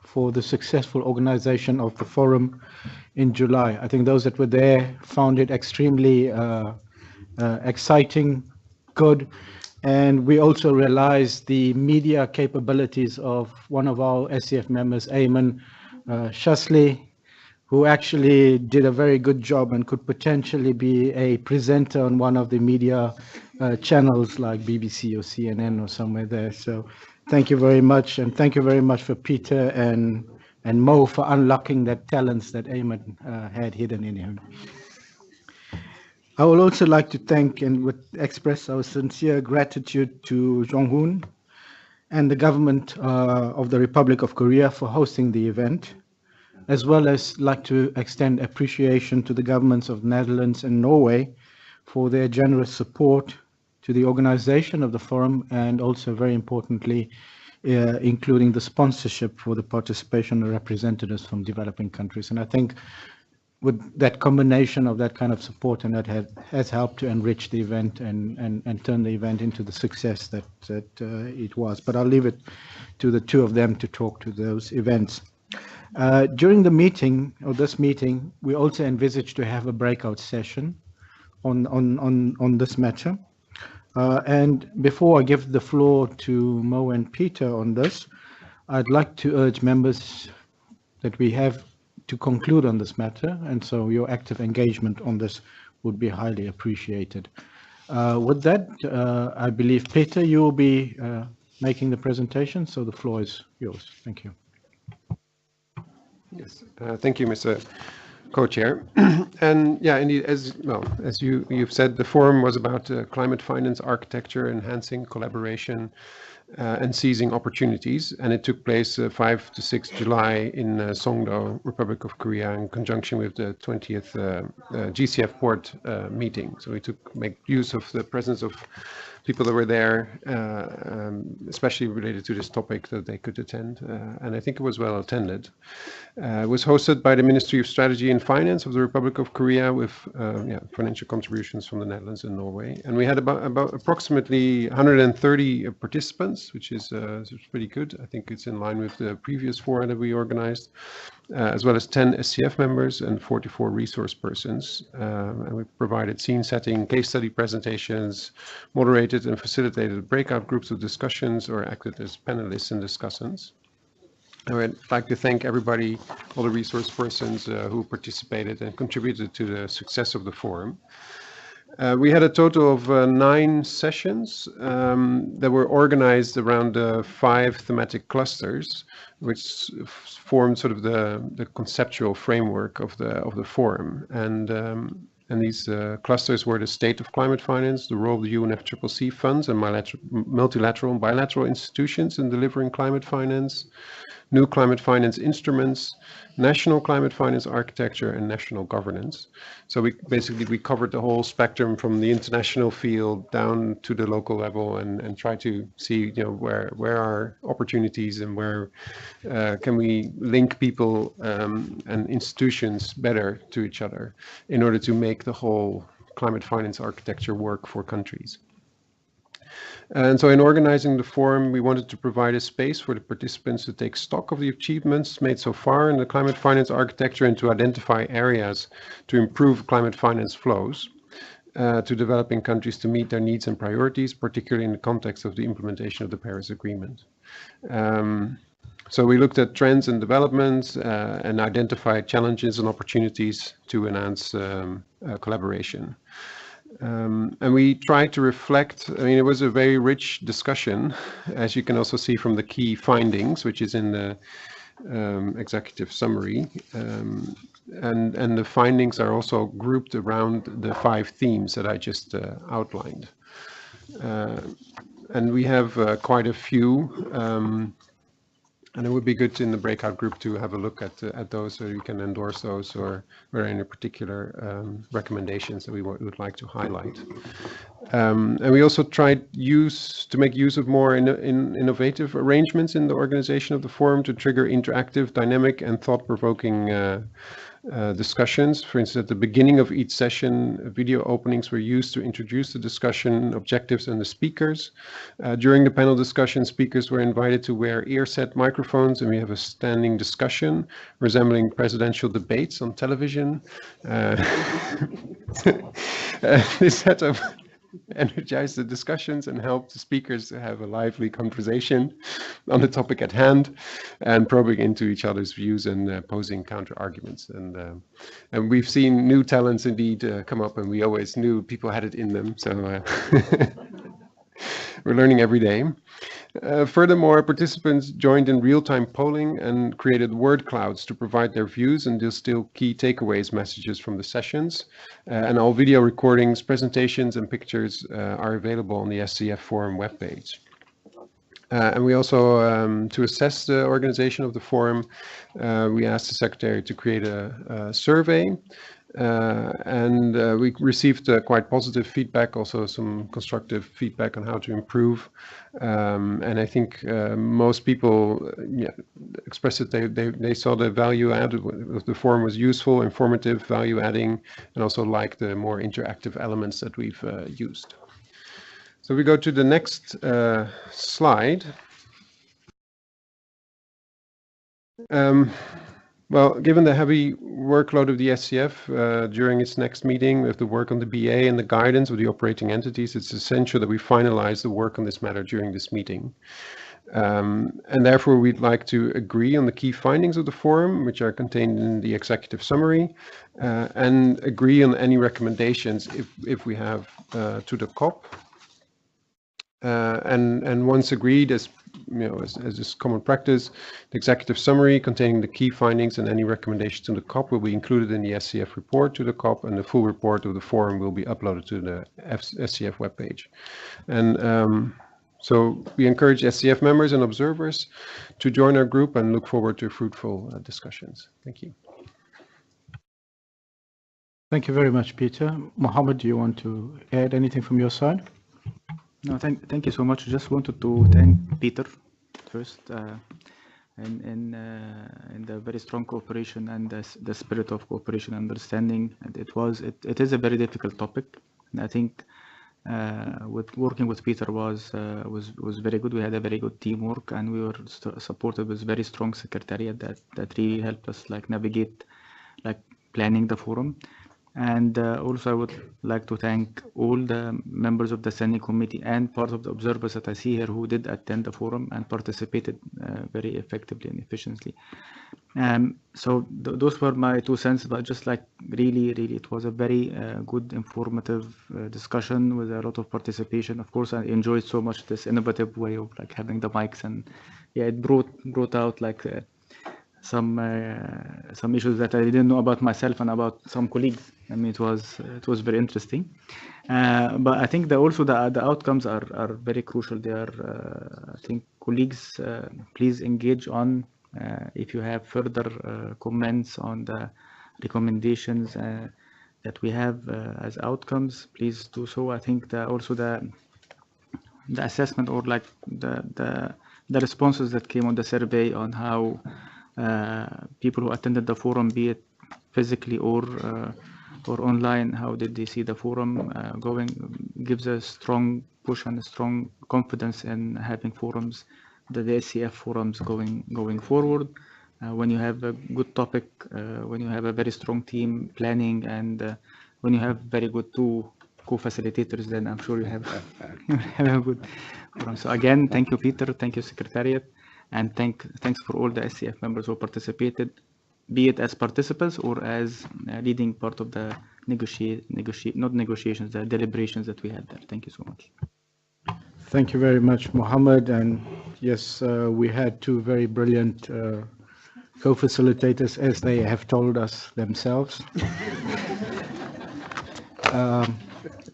for the successful organization of the forum in July. I think those that were there found it extremely exciting, good, and we also realized the media capabilities of one of our SCF members, Ayman Shasli, who actually did a very good job and could potentially be a presenter on one of the media channels like BBC or CNN or somewhere there. So thank you very much, and thank you very much for Peter and Mo for unlocking that talents that Ayman had hidden in him. I would also like to thank and would express our sincere gratitude to Jong-hoon and the government of the Republic of Korea for hosting the event, as well as like to extend appreciation to the governments of Netherlands and Norway for their generous support to the organization of the forum, and also very importantly, including the sponsorship for the participation of representatives from developing countries. And I think with that combination of that kind of support, and that has helped to enrich the event and turn the event into the success that it was. But I'll leave it to the two of them to talk to those events. During the meeting, or this meeting, we also envisaged to have a breakout session on this matter. And before I give the floor to Mo and Peter on this, I'd like to urge members that we have to conclude on this matter, and so your active engagement on this would be highly appreciated. With that, I believe, Peter, you will be making the presentation, so the floor is yours. Thank you. Yes, thank you, Mr. Co-Chair. And yeah, indeed, as you've said, the forum was about climate finance architecture, enhancing collaboration, and seizing opportunities. And it took place 5 to 6 July in Songdo, Republic of Korea, in conjunction with the 20th GCF board meeting. So we make use of the presence of people that were there, especially related to this topic, that they could attend. And I think it was well attended. It was hosted by the Ministry of Strategy and Finance of the Republic of Korea, with financial contributions from the Netherlands and Norway. And we had about approximately 130 participants, which is pretty good. I think it's in line with the previous fora that we organized, as well as 10 SCF members and 44 resource persons. And we provided scene setting, case study presentations, moderated and facilitated breakout groups of discussions, or acted as panelists and discussants. I would like to thank everybody, all the resource persons who participated and contributed to the success of the forum. We had a total of 9 sessions that were organized around 5 thematic clusters, which formed sort of the conceptual framework of the forum. And these clusters were the state of climate finance, the role of the UNFCCC funds and multilateral and bilateral institutions in delivering climate finance, new climate finance instruments, national climate finance architecture, and national governance. So we covered the whole spectrum from the international field down to the local level, and try to see, where are opportunities, and where can we link people and institutions better to each other in order to make the whole climate finance architecture work for countries. And so in organizing the forum, we wanted to provide a space for the participants to take stock of the achievements made so far in the climate finance architecture, and to identify areas to improve climate finance flows to developing countries to meet their needs and priorities, particularly in the context of the implementation of the Paris Agreement. So we looked at trends and developments and identified challenges and opportunities to enhance collaboration. And we tried to reflect, it was a very rich discussion, as you can also see from the key findings, which is in the executive summary. And the findings are also grouped around the 5 themes that I just outlined. And we have quite a few. And it would be good in the breakout group to have a look at those, so you can endorse those, or any particular recommendations that we would like to highlight. And we also tried to make use of more innovative arrangements in the organization of the forum to trigger interactive, dynamic, and thought-provoking discussions. For instance, at the beginning of each session, video openings were used to introduce the discussion objectives and the speakers. During the panel discussion, speakers were invited to wear earset microphones, and we have a standing discussion resembling presidential debates on television. This setup energized the discussions and helped the speakers to have a lively conversation on the topic at hand, and probing into each other's views and posing counter arguments. And we've seen new talents indeed come up, and we always knew people had it in them. So we're learning every day. Furthermore, participants joined in real-time polling and created word clouds to provide their views and distill key takeaways messages from the sessions. And all video recordings, presentations, and pictures are available on the SCF Forum webpage. And we also, to assess the organization of the forum, we asked the secretary to create a survey. And we received quite positive feedback, also some constructive feedback on how to improve. And I think most people expressed that they saw the value added of the forum was useful, informative, value adding, and also like the more interactive elements that we've used. So we go to the next slide. Well, given the heavy workload of the SCF during its next meeting with the work on the BA and the guidance of the operating entities, it's essential that we finalize the work on this matter during this meeting. And therefore, we'd like to agree on the key findings of the forum, which are contained in the executive summary, and agree on any recommendations if we have to the COP. And once agreed, as is common practice, the executive summary containing the key findings and any recommendations to the COP will be included in the SCF report to the COP, and the full report of the forum will be uploaded to the SCF webpage. And so we encourage SCF members and observers to join our group and look forward to fruitful discussions. Thank you. Thank you very much, Peter. Mohammed, do you want to add anything from your side? No, thank you so much. I just wanted to thank Peter first in the very strong cooperation and the spirit of cooperation and understanding. And it is a very difficult topic, and I think working with Peter was very good. We had a very good teamwork, and we were supported with very strong secretariat that really helped us navigate planning the forum. And also I would like to thank all the members of the standing committee and part of the observers that I see here who did attend the forum and participated very effectively and efficiently. So those were my 2 cents, but just really it was a very good, informative discussion with a lot of participation. Of course, I enjoyed so much this innovative way of having the mics, and yeah, it brought out some issues that I didn't know about myself and about some colleagues. I mean, it was very interesting. But I think also the outcomes are very crucial. They are, I think, colleagues, please engage on if you have further comments on the recommendations that we have as outcomes. Please do so. I think also the assessment or the responses that came on the survey on how people who attended the forum, be it physically or online, how did they see the forum going, gives a strong push and a strong confidence in having forums, the SCF forums going forward. When you have a good topic, when you have a very strong team planning, and when you have very good 2 co-facilitators, then I'm sure you have a good forum. So again, thank you, Peter. Thank you, Secretariat. And thanks for all the SCF members who participated, be it as participants or as leading part of the the deliberations that we had there. Thank you so much. Thank you very much, Mohammed. And yes, we had 2 very brilliant co-facilitators, as they have told us themselves.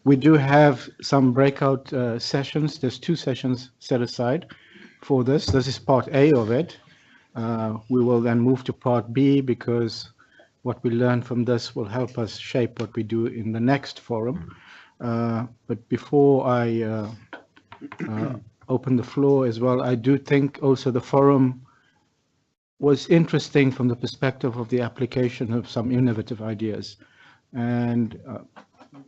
We do have some breakout sessions. There's 2 sessions set aside for this. This is part A of it. We will then move to part B because what we learn from this will help us shape what we do in the next forum. But before I open the floor as well, I do think also the forum was interesting from the perspective of the application of some innovative ideas. And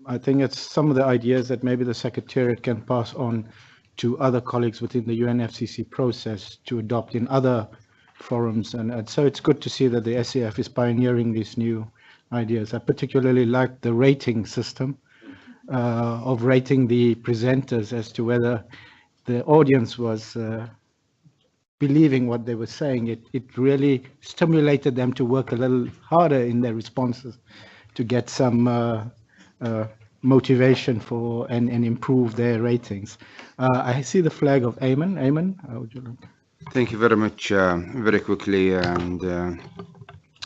I think it's some of the ideas that maybe the Secretariat can pass on to other colleagues within the UNFCCC process to adopt in other forums. And so it's good to see that the SCF is pioneering these new ideas. I particularly like the rating system of rating the presenters as to whether the audience was believing what they were saying. It really stimulated them to work a little harder in their responses to get some motivation for and improve their ratings. I see the flag of Ayman. Ayman, how would you like? Thank you very much. Very quickly, and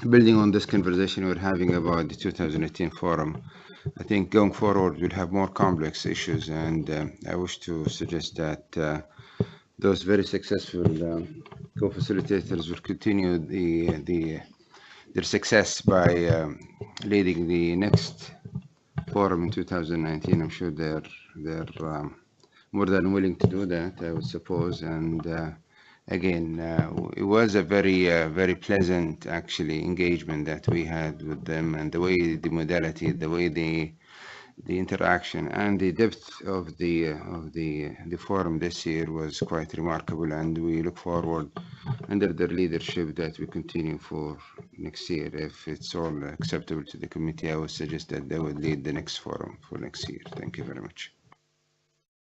building on this conversation we're having about the 2018 forum, I think going forward we'll have more complex issues, and I wish to suggest that those very successful co-facilitators will continue their success by leading the next forum in 2019. I'm sure they're more than willing to do that, I would suppose. And again, it was a very pleasant actually engagement that we had with them, and the way the modality, the way the interaction and the depth of the forum this year was quite remarkable, and we look forward under their leadership that we continue for next year. If it's all acceptable to the committee, I would suggest that they would lead the next forum for next year. Thank you very much.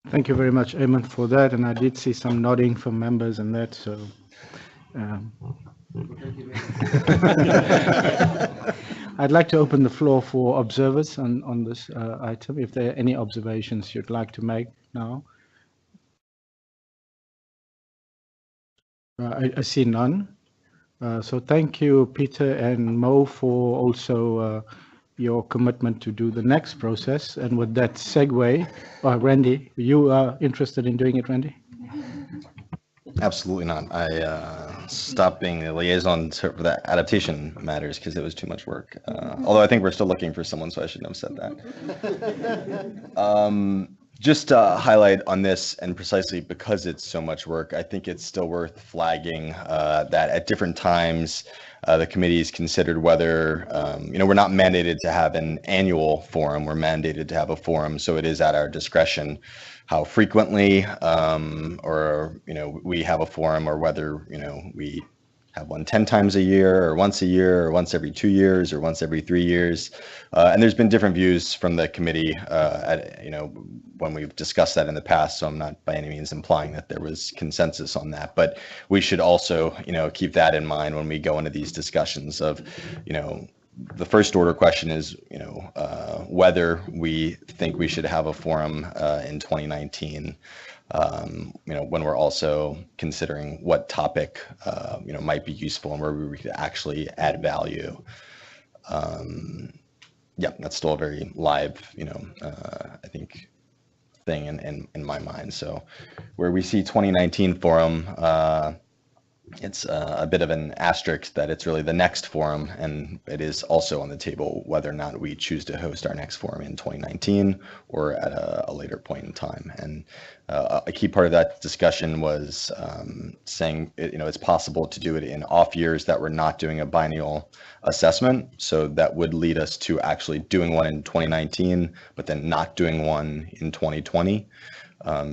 Thank you very much, Ayman, for that. And I did see some nodding from members and that, so I'd like to open the floor for observers on this item, if there are any observations you'd like to make now. I see none. So thank you, Peter and Mo, for also your commitment to do the next process. And with that segue, Randy, you are interested in doing it, Randy? Absolutely not. I stopped being the liaison for the adaptation matters because it was too much work. Although I think we're still looking for someone, so I shouldn't have said that. Just to highlight on this, and precisely because it's so much work, I think it's still worth flagging that at different times the committee's considered whether, we're not mandated to have an annual forum, we're mandated to have a forum, so it is at our discretion how frequently we have a forum, or whether we have one 10 times a year, or once every 2 years, or once every 3 years. And there's been different views from the committee when we've discussed that in the past, so I'm not by any means implying that there was consensus on that, but we should also keep that in mind when we go into these discussions of the first order question is whether we think we should have a forum in 2019, when we're also considering what topic might be useful and where we could actually add value. Yeah, that's still a very live I think thing in my mind. So where we see 2019 forum, it's a bit of an asterisk that it's really the next forum, and it is also on the table whether or not we choose to host our next forum in 2019 or at a later point in time. And a key part of that discussion was saying it's possible to do it in off years that we're not doing a biennial assessment, so that would lead us to actually doing one in 2019 but then not doing one in 2020.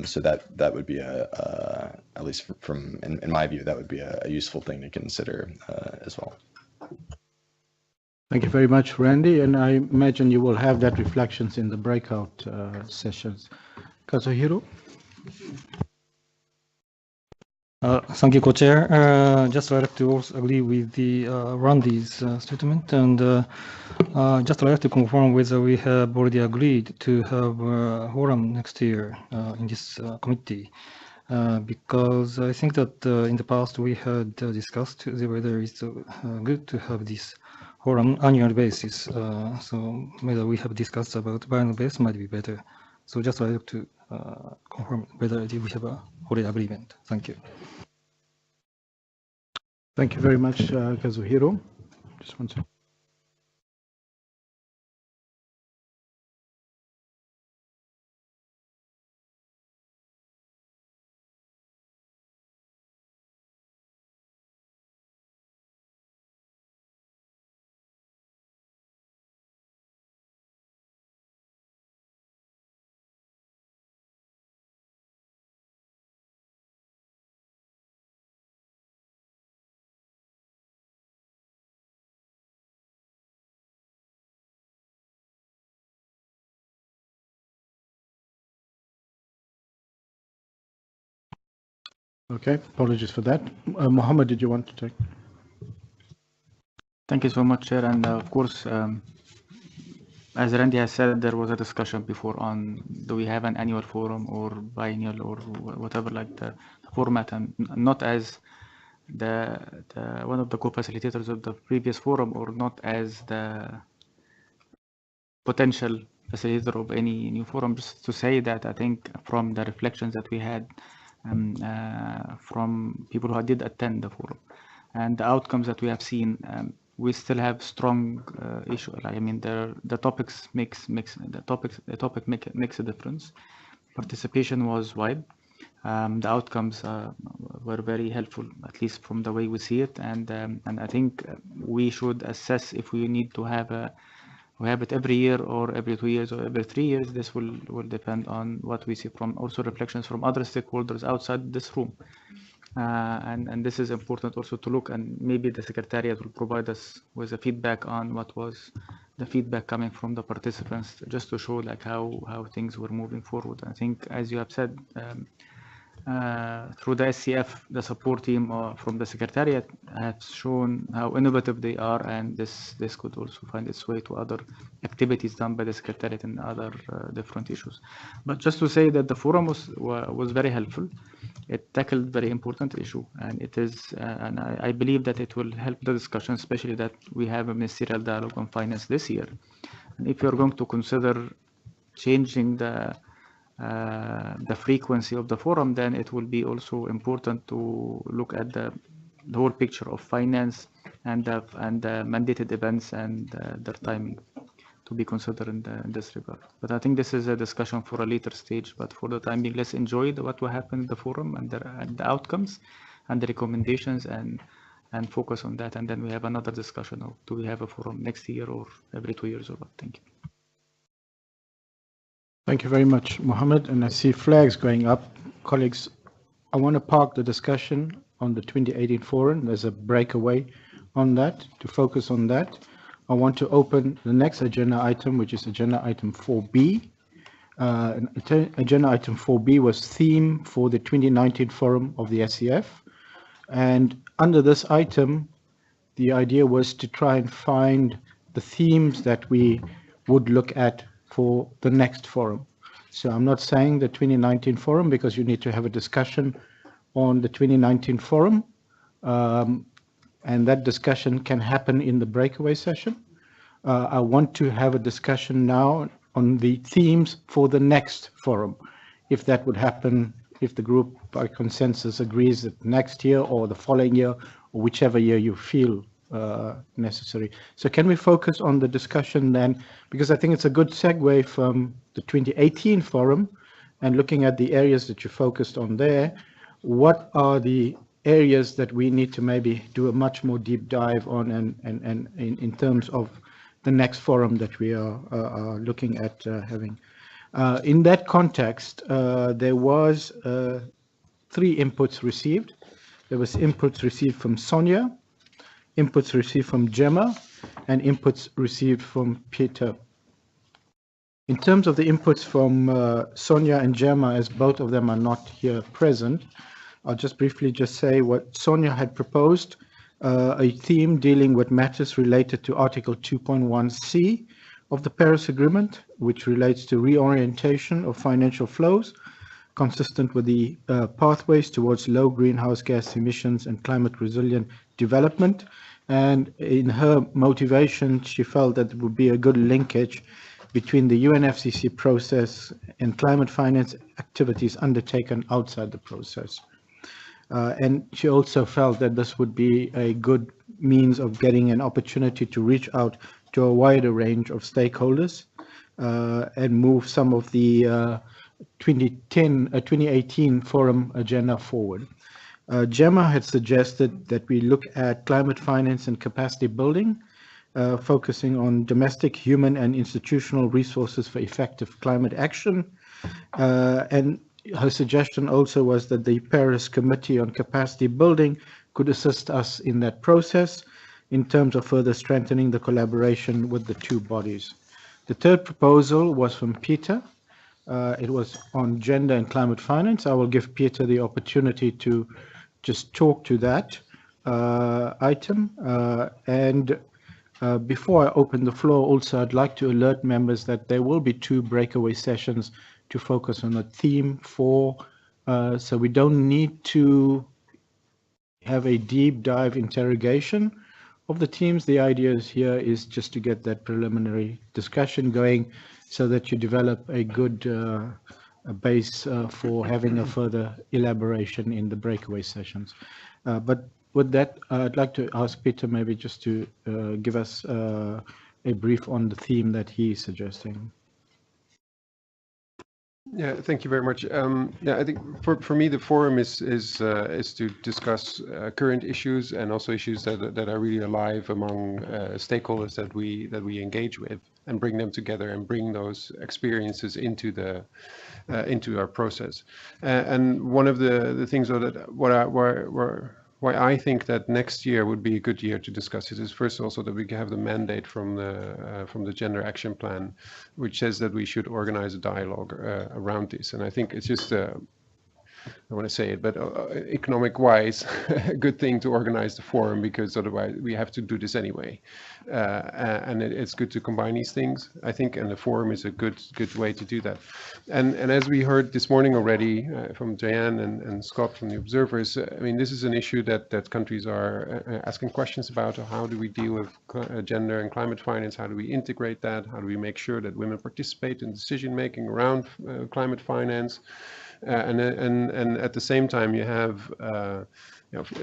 So that would be at least from in my view, that would be a useful thing to consider as well. Thank you very much, Randy, and I imagine you will have that reflections in the breakout sessions. Kazuhiro? Thank you, Co-Chair. Just like to also agree with the Randy's statement, and just like to confirm whether we have already agreed to have a forum next year in this committee, because I think that in the past we had discussed whether it's good to have this for an annual basis. So whether we have discussed about biannual basis might be better. So just like to confirm whether we have a already agreement. Thank you. Thank you very much, Kazuhiro. Just one second. Okay, apologies for that. Mohammed, did you want to take? Thank you so much, Chair. And of course, as Randy has said, there was a discussion before on do we have an annual forum or biennial or whatever, like the format, and not as the one of the co-facilitators of the previous forum, or not as the potential facilitator of any new forum. Just to say that I think from the reflections that we had from people who did attend the forum and the outcomes that we have seen, we still have strong issue. I mean, the topics makes the topic makes a difference. Participation was wide. The outcomes were very helpful, at least from the way we see it, and I think we should assess if we need to have it every year or every 2 years or every 3 years. This will depend on what we see from also reflections from other stakeholders outside this room. And this is important also to look, and maybe the Secretariat will provide us with a feedback on what was the feedback coming from the participants, just to show like how things were moving forward. I think, as you have said, through the SCF, the support team from the Secretariat has shown how innovative they are, and this could also find its way to other activities done by the Secretariat and other different issues. But just to say that the forum was very helpful. It tackled very important issue, and it is, and I believe that it will help the discussion, especially that we have a ministerial dialogue on finance this year. And if you're going to consider changing the frequency of the forum, then it will be also important to look at the whole picture of finance and the mandated events and their timing to be considered in this regard. But I think this is a discussion for a later stage. But for the time being, let's enjoy what will happen in the forum and the outcomes and the recommendations, and focus on that. And then we have another discussion of do we have a forum next year or every 2 years or what. Thank you. Thank you very much, Mohammed. And I see flags going up. Colleagues, I want to park the discussion on the 2018 forum. There's a breakaway on that, to focus on that. I want to open the next agenda item, which is agenda item 4B. Agenda item 4B was theme for the 2019 forum of the SCF. And under this item, the idea was to try and find the themes that we would look at for the next forum. So I'm not saying the 2019 forum, because you need to have a discussion on the 2019 forum. And that discussion can happen in the breakaway session. I want to have a discussion now on the themes for the next forum. If that would happen, if the group by consensus agrees that next year or the following year, or whichever year you feel necessary. So can we focus on the discussion then? Because I think it's a good segue from the 2018 forum, and looking at the areas that you focused on there, what are the areas that we need to maybe do a much more deep dive on, and in terms of the next forum that we are looking at having. In that context, there was 3 inputs received. There was inputs received from Sonia, inputs received from Gemma, and inputs received from Peter. In terms of the inputs from Sonia and Gemma, as both of them are not here present, I'll just briefly say what Sonia had proposed, a theme dealing with matters related to Article 2.1c of the Paris Agreement, which relates to reorientation of financial flows, consistent with the pathways towards low greenhouse gas emissions and climate resilient development. And in her motivation, she felt that it would be a good linkage between the UNFCCC process and climate finance activities undertaken outside the process. And she also felt that this would be a good means of getting an opportunity to reach out to a wider range of stakeholders and move some of the 2018 forum agenda forward. Gemma had suggested that we look at climate finance and capacity building, focusing on domestic, human, and institutional resources for effective climate action. And her suggestion also was that the Paris Committee on Capacity Building could assist us in that process in terms of further strengthening the collaboration with the two bodies. The third proposal was from Peter. It was on gender and climate finance. I will give Peter the opportunity to just talk to that item. Before I open the floor, also I'd like to alert members that there will be 2 breakaway sessions to focus on a theme for, so we don't need to have a deep dive interrogation of the teams. The idea here is just to get that preliminary discussion going so that you develop a good a base for having a further elaboration in the breakaway sessions. But with that, I'd like to ask Peter maybe just to give us a brief on the theme that he's suggesting. Yeah, thank you very much. Yeah, I think for me the forum is to discuss current issues and also issues that are really alive among stakeholders that we engage with, and bring them together and bring those experiences into our process. And one of the things why I think that next year would be a good year to discuss it is first also that we have the mandate from the Gender Action Plan, which says that we should organize a dialogue around this. And I think it's just I want to say it, but economic-wise, a good thing to organize the forum, because otherwise we have to do this anyway. And it's good to combine these things, I think, and the forum is a good way to do that. And as we heard this morning already from Diane and Scott from the observers, I mean, this is an issue that countries are asking questions about. How do we deal with gender and climate finance? How do we integrate that? How do we make sure that women participate in decision-making around climate finance? And at the same time, you have,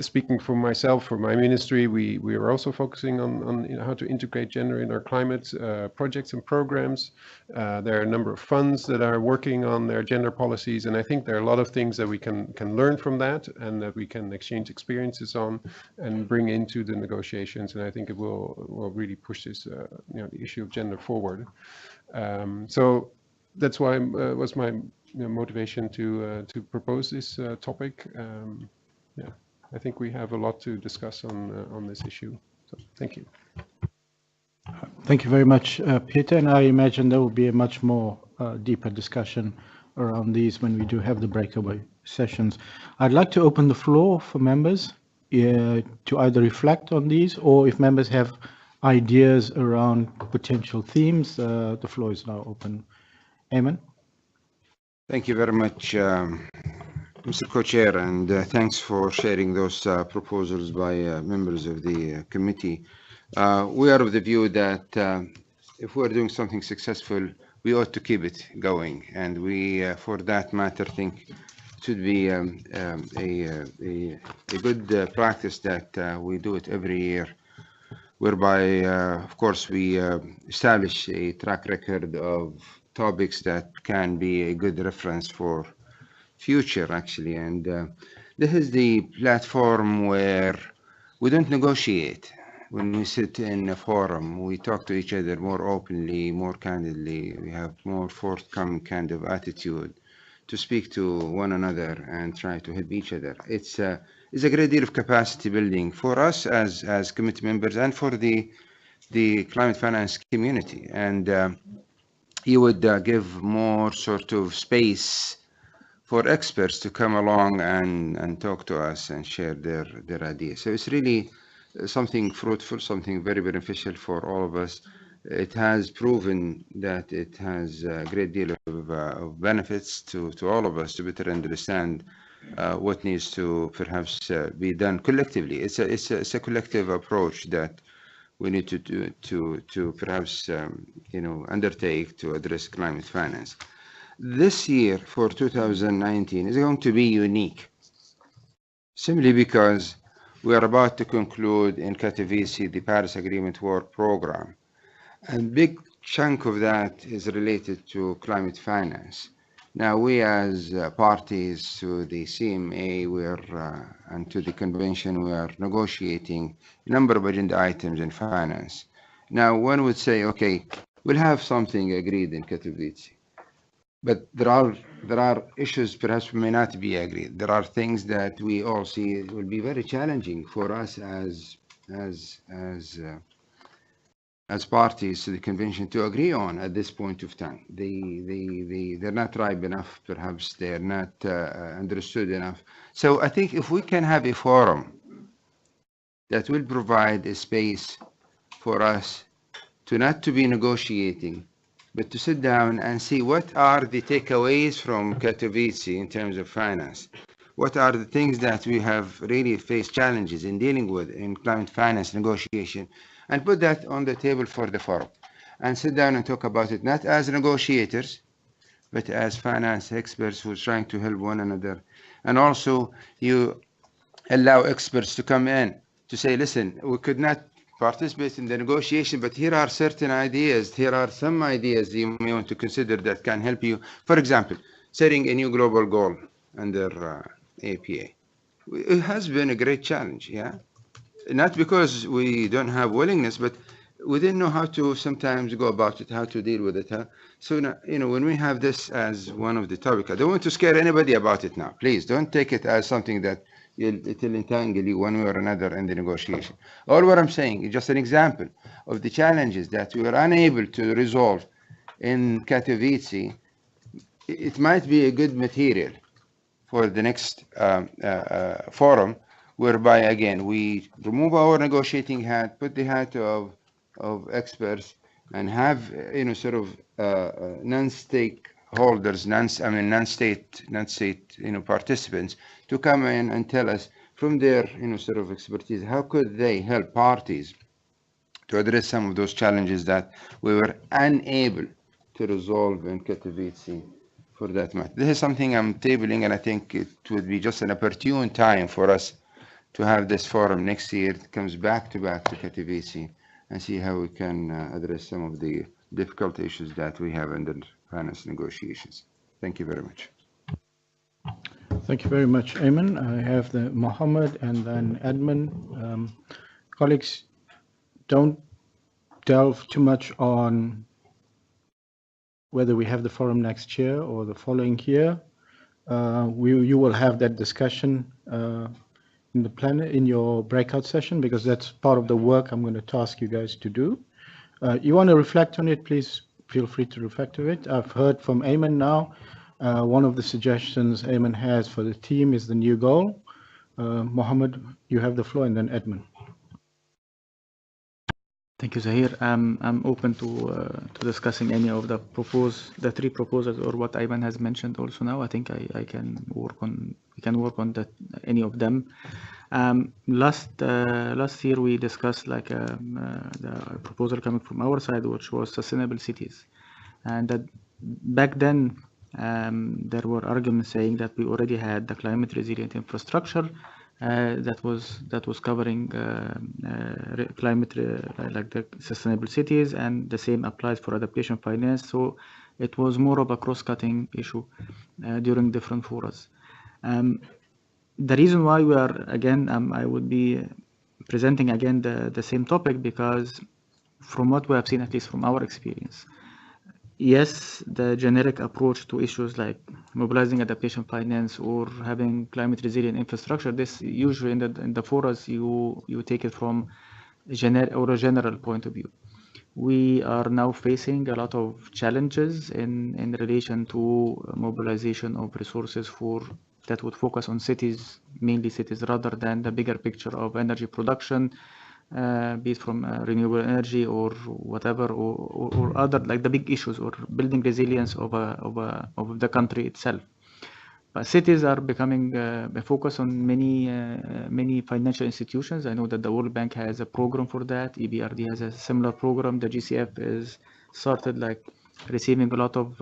speaking for myself, for my ministry, we are also focusing on how to integrate gender in our climate projects and programs. There are a number of funds that are working on their gender policies, and I think there are a lot of things that we can learn from that, and that we can exchange experiences on and bring into the negotiations. And I think it will really push this, the issue of gender forward. So that's why was my motivation to propose this topic. Yeah, I think we have a lot to discuss on this issue. So thank you. Thank you very much, Peter. And I imagine there will be a much more deeper discussion around these when we do have the breakaway sessions. I'd like to open the floor for members to either reflect on these, or if members have ideas around potential themes, the floor is now open. Eamon? Thank you very much, Mr. Co-Chair, and thanks for sharing those proposals by members of the committee. We are of the view that if we're doing something successful, we ought to keep it going, and we, for that matter, think it should be a good practice that we do it every year, whereby, of course, we establish a track record of topics that can be a good reference for future, actually. And this is the platform where we don't negotiate. When we sit in a forum, we talk to each other more openly, more candidly. We have more forthcoming kind of attitude to speak to one another and try to help each other. It's a great deal of capacity building for us as committee members and for the climate finance community. And you would give more sort of space for experts to come along and talk to us and share their ideas. So it's really something fruitful, something very beneficial for all of us. It has proven that it has a great deal of benefits to all of us to better understand what needs to perhaps be done collectively. It's a collective approach that we need to perhaps undertake to address climate finance. This year for 2019 is going to be unique, simply because we are about to conclude in Katowice the Paris Agreement work program, and big chunk of that is related to climate finance. Now, we as parties to the CMA and to the convention, we are negotiating a number of agenda items in finance. Now, one would say, okay, we'll have something agreed in Katowice, but there are issues perhaps may not be agreed. There are things that we all see will be very challenging for us as parties to the convention to agree on at this point of time. They're not ripe enough, perhaps they're not understood enough. So I think if we can have a forum that will provide a space for us to not to be negotiating, but to sit down and see what are the takeaways from Katowice in terms of finance. What are the things that we have really faced challenges in dealing with in climate finance negotiation, and put that on the table for the forum and sit down and talk about it, not as negotiators, but as finance experts who are trying to help one another. And also you allow experts to come in to say, listen, we could not participate in the negotiation, but here are certain ideas, here are some ideas you may want to consider that can help you. For example, setting a new global goal under APA. It has been a great challenge, yeah? Not because we don't have willingness, but we didn't know how to sometimes go about it, how to deal with it. Huh? So, when we have this as one of the topics, I don't want to scare anybody about it now. Please don't take it as something that it will entangle you one way or another in the negotiation. All what I'm saying is just an example of the challenges that we were unable to resolve in Katowice. It might be a good material for the next forum, whereby again we remove our negotiating hat, put the hat of experts, and have sort of non-stakeholders, non-state participants to come in and tell us from their sort of expertise how could they help parties to address some of those challenges that we were unable to resolve in Katowice. For that matter, this is something I'm tabling, and I think it would be just an opportune time for us to have this forum next year. It comes back to Katowice, and see how we can address some of the difficult issues that we have under finance negotiations. Thank you very much. Thank you very much, Ayman. I have the Mohammed and then Edmund. Colleagues, don't delve too much on whether we have the forum next year or the following year. You will have that discussion in your breakout session, because that's part of the work I'm going to task you guys to do. You want to reflect on it, please feel free to reflect on it. I've heard from Ayman now. One of the suggestions Ayman has for the team is the new goal. Mohammed, you have the floor, and then Edmund. Thank you, Zahir. I'm open to discussing any of the three proposals, or what Ayman has mentioned also now. I think we can work on any of them. Last year we discussed the proposal coming from our side, which was sustainable cities, and that back then there were arguments saying that we already had the climate resilient infrastructure that was covering climate like the sustainable cities, and the same applies for adaptation finance. So it was more of a cross-cutting issue during different forums. The reason why we are again, I would be presenting again the same topic, because from what we have seen, at least from our experience, yes, the generic approach to issues like mobilizing adaptation finance or having climate resilient infrastructure, this usually in the forums you take it from a general point of view. We are now facing a lot of challenges in relation to mobilization of resources that would focus on cities, mainly cities, rather than the bigger picture of energy production, be it from renewable energy or whatever, or other like the big issues, or building resilience of the country itself. But cities are becoming a focus on many financial institutions. I know that the World Bank has a program for that. EBRD has a similar program. The GCF is started like receiving a lot of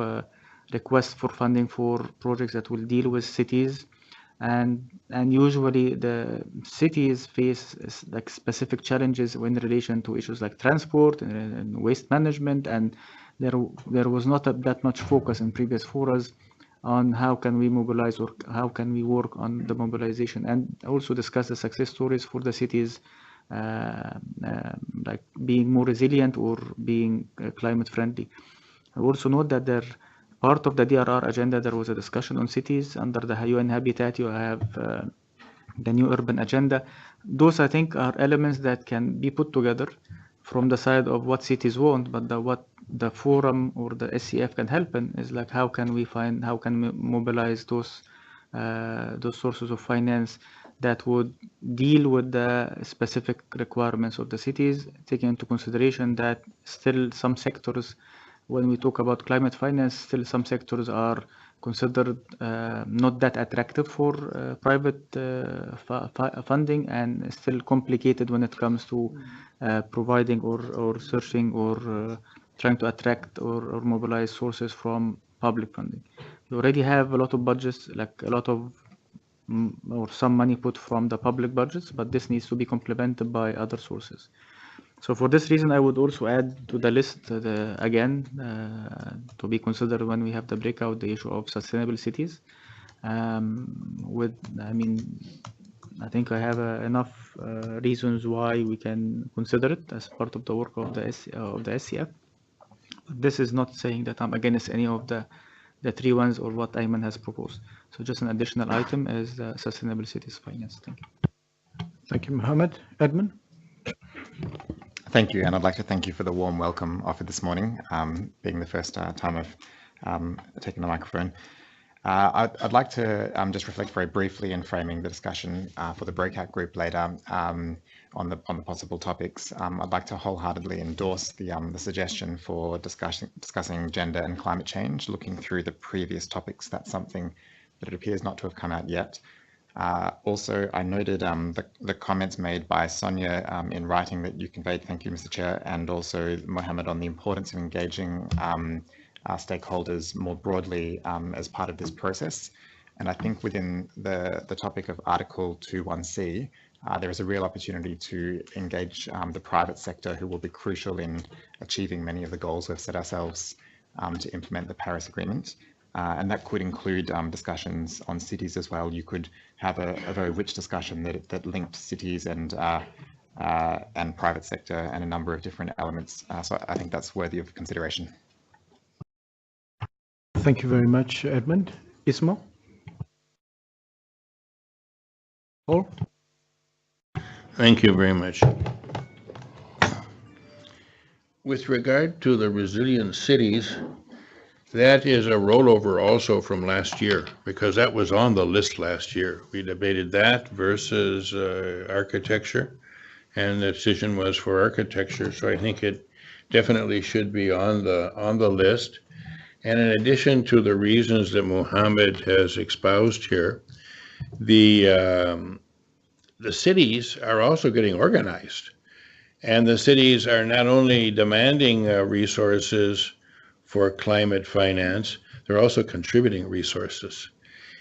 requests for funding for projects that will deal with cities, and usually the cities face like specific challenges in relation to issues like transport and waste management, and there was not that much focus in previous forums on how can we mobilize or how can we work on the mobilization, and also discuss the success stories for the cities like being more resilient or being climate friendly. I also note that part of the DRR agenda, there was a discussion on cities. Under the UN Habitat, you have the new urban agenda. Those, I think, are elements that can be put together from the side of what cities want, but what the forum or the SCF can help in is like how can we mobilize those sources of finance that would deal with the specific requirements of the cities, taking into consideration that still some sectors, when we talk about climate finance, still some sectors are considered not that attractive for private funding, and still complicated when it comes to providing or searching or trying to attract or mobilize sources from public funding. We already have a lot of budgets, like a lot of or some money put from the public budgets, but this needs to be complemented by other sources. So for this reason, I would also add to the list again to be considered when we have the breakout, the issue of sustainable cities. I think I have enough reasons why we can consider it as part of the work of the SCF. But this is not saying that I'm against any of the three ones or what Ayman has proposed. So just an additional item is the sustainable cities finance. Thank you. Thank you, Mohammed. Edmund? Thank you, and I'd like to thank you for the warm welcome offered this morning, being the first time I've taken the microphone. I'd like to just reflect very briefly in framing the discussion for the breakout group later on the possible topics. I'd like to wholeheartedly endorse the suggestion for discussing gender and climate change. Looking through the previous topics, that's something that it appears not to have come out yet. Also, I noted the comments made by Sonia in writing that you conveyed, thank you, Mr. Chair, and also Mohammed, on the importance of engaging our stakeholders more broadly as part of this process. And I think within the topic of Article 21C, there is a real opportunity to engage the private sector, who will be crucial in achieving many of the goals we've set ourselves to implement the Paris Agreement. And that could include discussions on cities as well. You could have a very rich discussion that linked cities and private sector and a number of different elements. So I think that's worthy of consideration. Thank you very much, Edmund. Ismail? Paul? Thank you very much. With regard to the resilient cities, that is a rollover also from last year, because that was on the list last year. We debated that versus architecture, and the decision was for architecture. So I think it definitely should be on the list. And in addition to the reasons that Mohammed has espoused here, the cities are also getting organized, and the cities are not only demanding resources for climate finance, they're also contributing resources.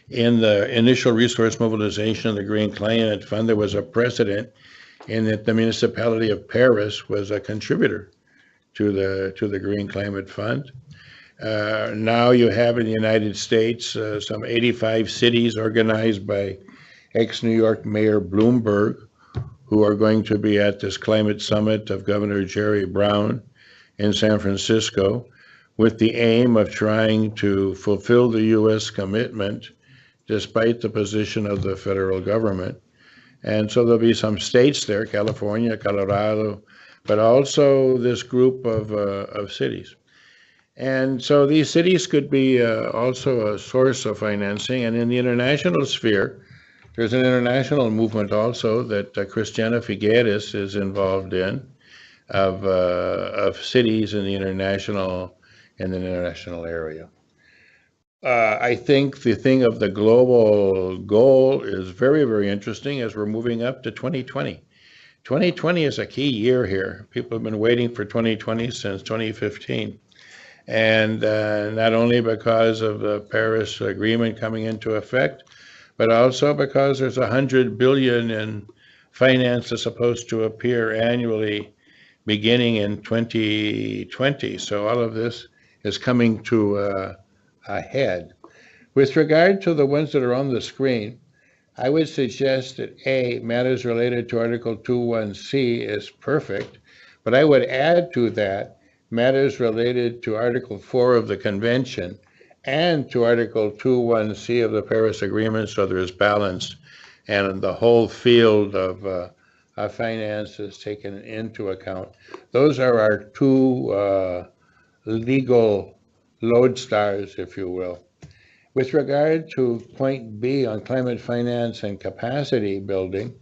In the initial resource mobilization of the Green Climate Fund, there was a precedent in that the municipality of Paris was a contributor to the Green Climate Fund. Now you have in the United States some 85 cities organized by ex-New York Mayor Bloomberg, who are going to be at this climate summit of Governor Jerry Brown in San Francisco, with the aim of trying to fulfill the U.S. commitment despite the position of the federal government. And so there'll be some states there, California, Colorado, but also this group of cities. And so these cities could be also a source of financing. And in the international sphere, there's an international movement also that Cristiana Figueres is involved in, of cities in the international area. I think the thing of the global goal is very, very interesting as we're moving up to 2020. 2020 is a key year here. People have been waiting for 2020 since 2015. And not only because of the Paris Agreement coming into effect, but also because there's 100 billion in finance that's supposed to appear annually beginning in 2020. So all of this is coming to a head. With regard to the ones that are on the screen, I would suggest that A, matters related to Article 2.1c is perfect, but I would add to that matters related to Article 4 of the Convention and to Article 2.1c of the Paris Agreement, so there is balance and the whole field of finance is taken into account. Those are our two legal lodestars, if you will. With regard to point B on climate finance and capacity building,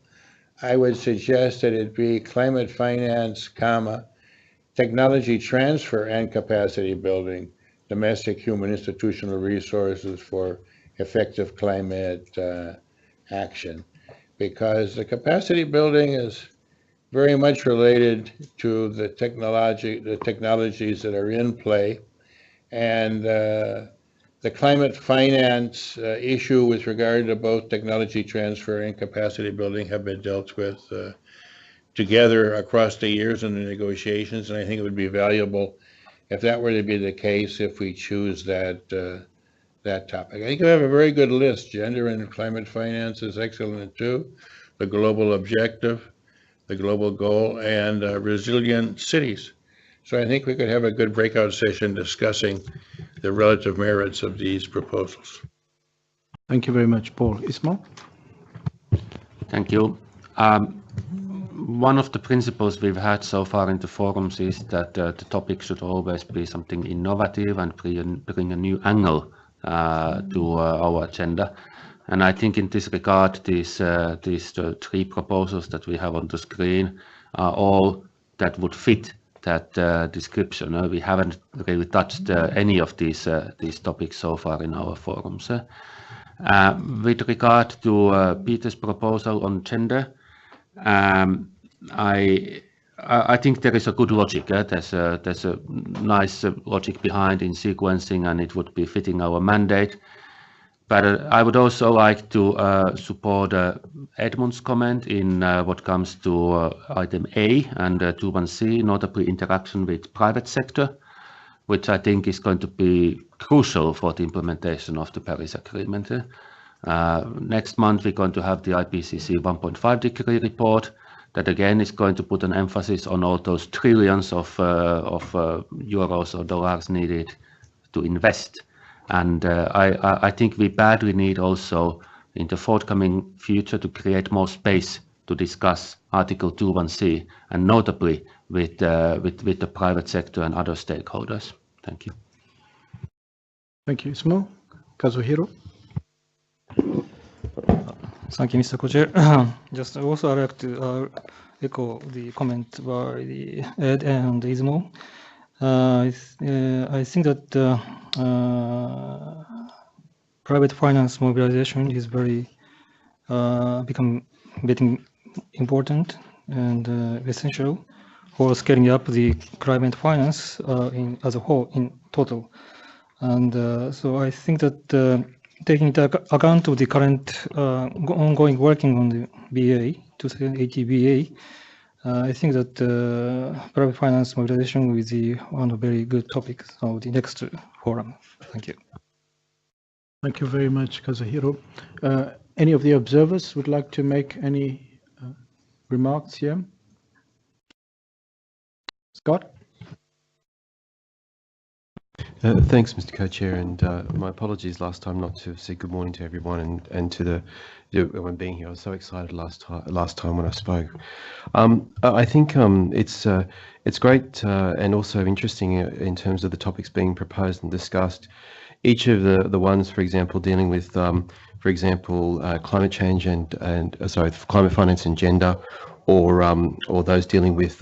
I would suggest that it be climate finance, comma, technology transfer and capacity building, domestic human institutional resources for effective climate action. Because the capacity building is very much related to the technologies that are in play, and the climate finance issue with regard to both technology transfer and capacity building have been dealt with together across the years in the negotiations, and I think it would be valuable if that were to be the case if we choose that topic. I think we have a very good list. Gender and climate finance is excellent too. The global objective, the global goal, and resilient cities. So I think we could have a good breakout session discussing the relative merits of these proposals. Thank you very much, Paul. Ismail? Thank you. One of the principles we've had so far in the forums is that the topic should always be something innovative and bring a new angle to our agenda. And I think in this regard, these three proposals that we have on the screen are all that would fit that description. We haven't really touched any of these topics so far in our forums. With regard to Peter's proposal on gender, I think there is a good logic. There's a nice logic behind in sequencing, and it would be fitting our mandate. But I would also like to support Edmund's comment in what comes to item A and 2.1c, notably interaction with private sector, which I think is going to be crucial for the implementation of the Paris Agreement. Next month, we're going to have the IPCC 1.5 degree report that again is going to put an emphasis on all those trillions of euros or dollars needed to invest. And I think we badly need also in the forthcoming future to create more space to discuss Article 2.1c, and notably with the private sector and other stakeholders. Thank you. Thank you, Ismail. Kazuhiro? Thank you, Mr. Co-Chair. Just also I'd like to echo the comment by the Ed and Ismail. I think that private finance mobilization is becoming important and essential for scaling up the climate finance as a whole in total. And so I think that taking into account of the current ongoing working on the BA, 2080 BA, I think that private finance mobilization will be one of very good topics of the next forum. Thank you. Thank you very much, Kazuhiro. Any of the observers would like to make any remarks here? Scott? Thanks, Mr. Co-Chair, and my apologies last time not to say good morning to everyone and to everyone being here. I was so excited last time when I spoke. I think it's great and also interesting in terms of the topics being proposed and discussed. Each of the ones, for example, dealing with, for example, climate change and climate finance and gender, or those dealing with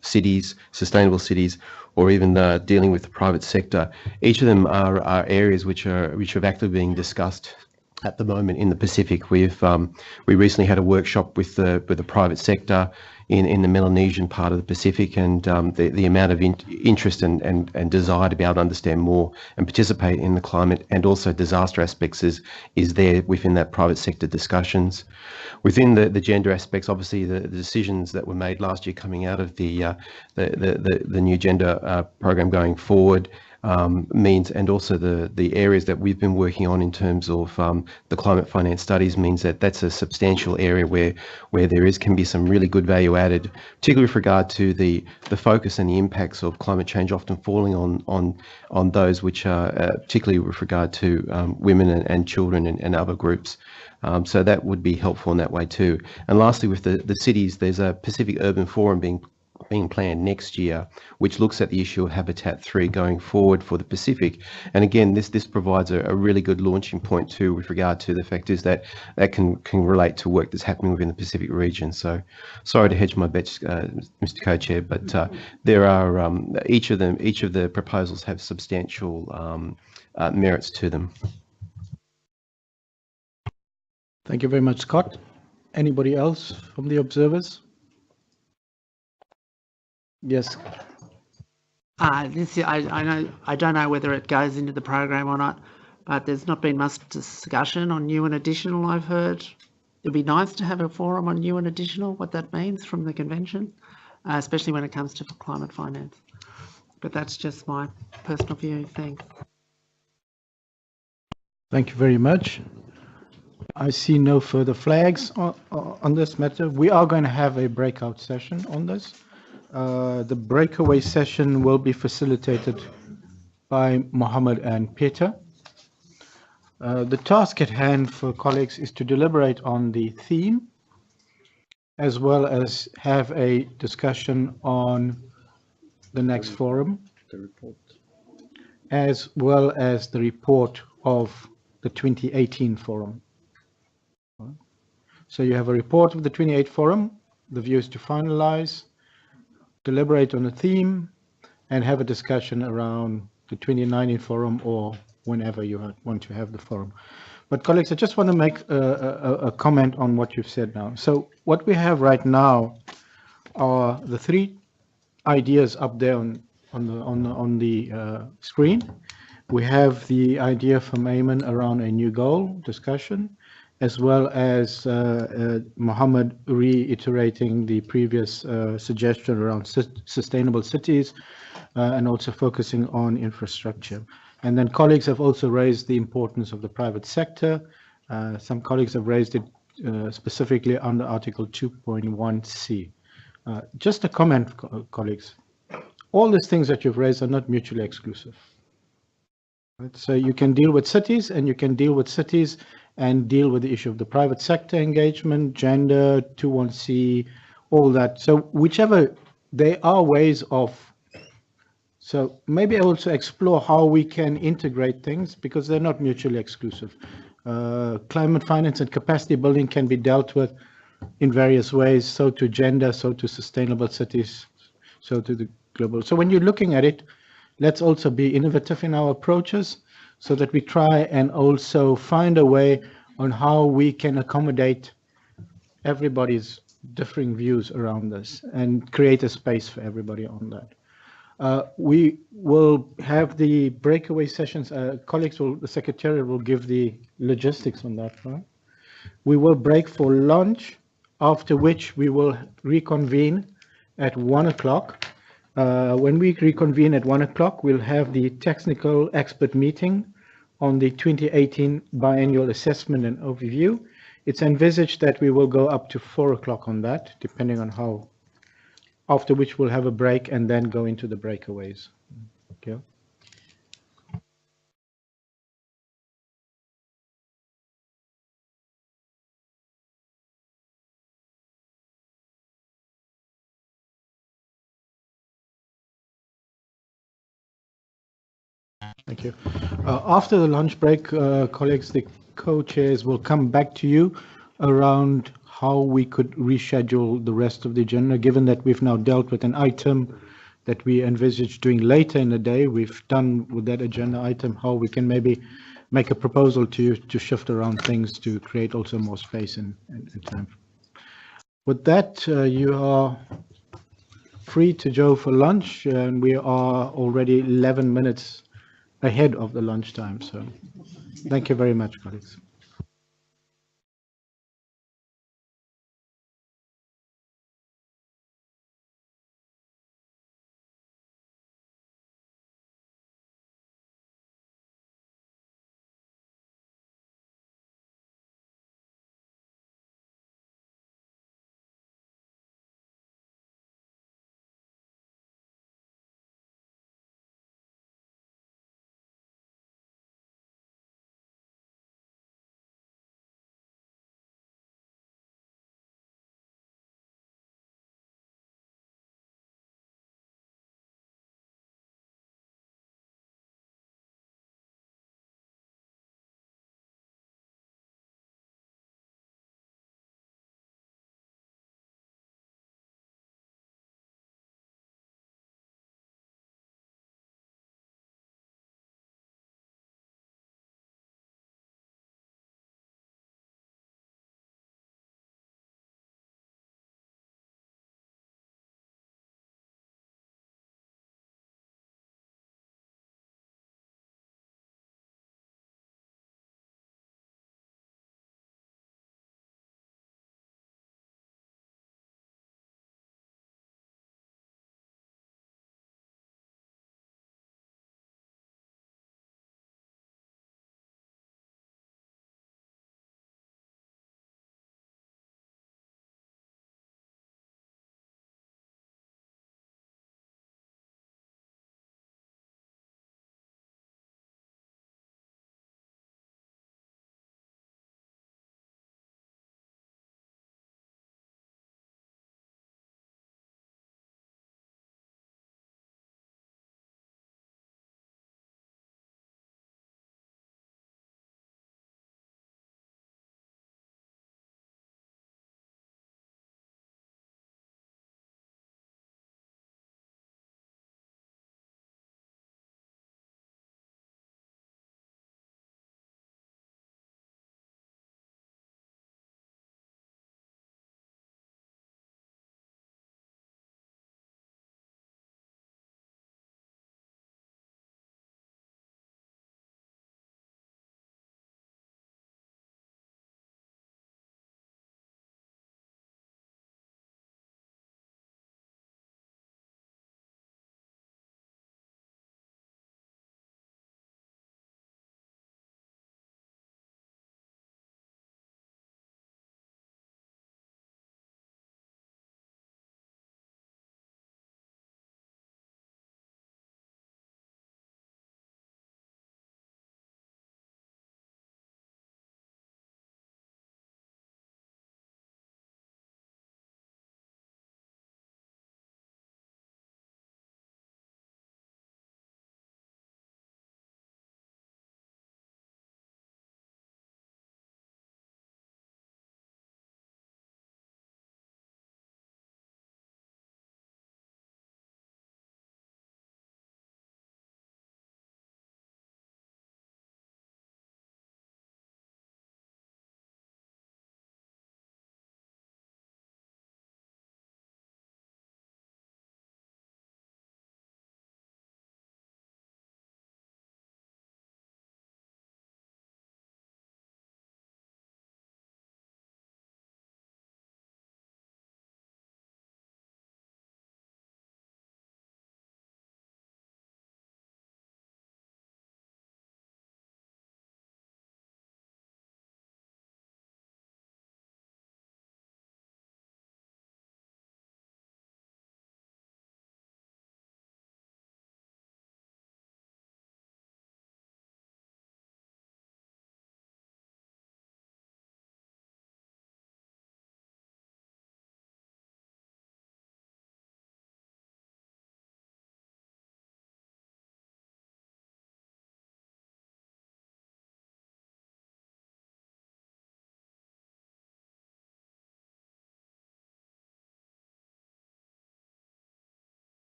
cities, sustainable cities, or even dealing with the private sector. Each of them are areas which are actively being discussed at the moment in the Pacific. We recently had a workshop with the private sector in the Melanesian part of the Pacific, and the amount of interest and desire to be able to understand more and participate in the climate and also disaster aspects is there within that private sector discussions. Within the gender aspects, obviously the decisions that were made last year coming out of the new gender program going forward means, and also the areas that we've been working on in terms of the climate finance studies, means that that's a substantial area where there can be some really good value added, particularly with regard to the focus and the impacts of climate change often falling on those which are particularly with regard to women and children and other groups. So that would be helpful in that way too. And lastly, with the cities, there's a Pacific Urban Forum being planned next year, which looks at the issue of Habitat 3 going forward for the Pacific. And again, this provides a really good launching point too with regard to the fact is that can relate to work that's happening within the Pacific region. So sorry to hedge my bets, Mr. Co-Chair, but there are each of the proposals have substantial merits to them. Thank you very much, Scott. Anybody else from the observers? Yes. I don't know whether it goes into the program or not, but there's not been much discussion on new and additional, I've heard. It'd be nice to have a forum on new and additional, what that means from the convention, especially when it comes to climate finance. But that's just my personal view. Thanks. Thank you very much. I see no further flags on this matter. We are going to have a breakout session on this. The breakaway session will be facilitated by Mohammed and Peter. The task at hand for colleagues is to deliberate on the theme, as well as have a discussion on the next forum, The report. as well as the report of the 2018 forum. So you have a report of the 28th forum, the view is to finalize, deliberate on a theme, and have a discussion around the 2019 forum or whenever you want to have the forum. But colleagues, I just want to make a comment on what you've said now. So what we have right now are the three ideas up there on the screen. We have the idea from Ayman around a new goal discussion, as well as Mohammed reiterating the previous suggestion around sustainable cities and also focusing on infrastructure. And then colleagues have also raised the importance of the private sector. Some colleagues have raised it specifically under Article 2.1c. Just a comment, colleagues. All these things that you've raised are not mutually exclusive. Right? So you can deal with cities, and you can deal with cities and deal with the issue of the private sector engagement, gender, 2.1c, all that. So whichever, there are ways of, so maybe also explore how we can integrate things, because they're not mutually exclusive. Climate finance and capacity building can be dealt with in various ways, so to gender, so to sustainable cities, so to the global. So when you're looking at it, let's also be innovative in our approaches, so that we try and also find a way on how we can accommodate everybody's differing views around this and create a space for everybody on that. We will have the breakaway sessions. Colleagues the Secretariat will give the logistics on that, right? We will break for lunch, after which we will reconvene at 1 o'clock. When we reconvene at 1 o'clock, we'll have the technical expert meeting on the 2018 Biennial Assessment and Overview. It's envisaged that we will go up to 4 o'clock on that, depending on how, after which we'll have a break and then go into the breakaways. Okay. Thank you. After the lunch break, colleagues, the co-chairs will come back to you around how we could reschedule the rest of the agenda, given that we've now dealt with an item that we envisage doing later in the day. We've done with that agenda item how we can maybe make a proposal to shift around things to create also more space and time. With that, you are free to go for lunch, and we are already 11 minutes ahead of the lunchtime. So thank you very much, colleagues.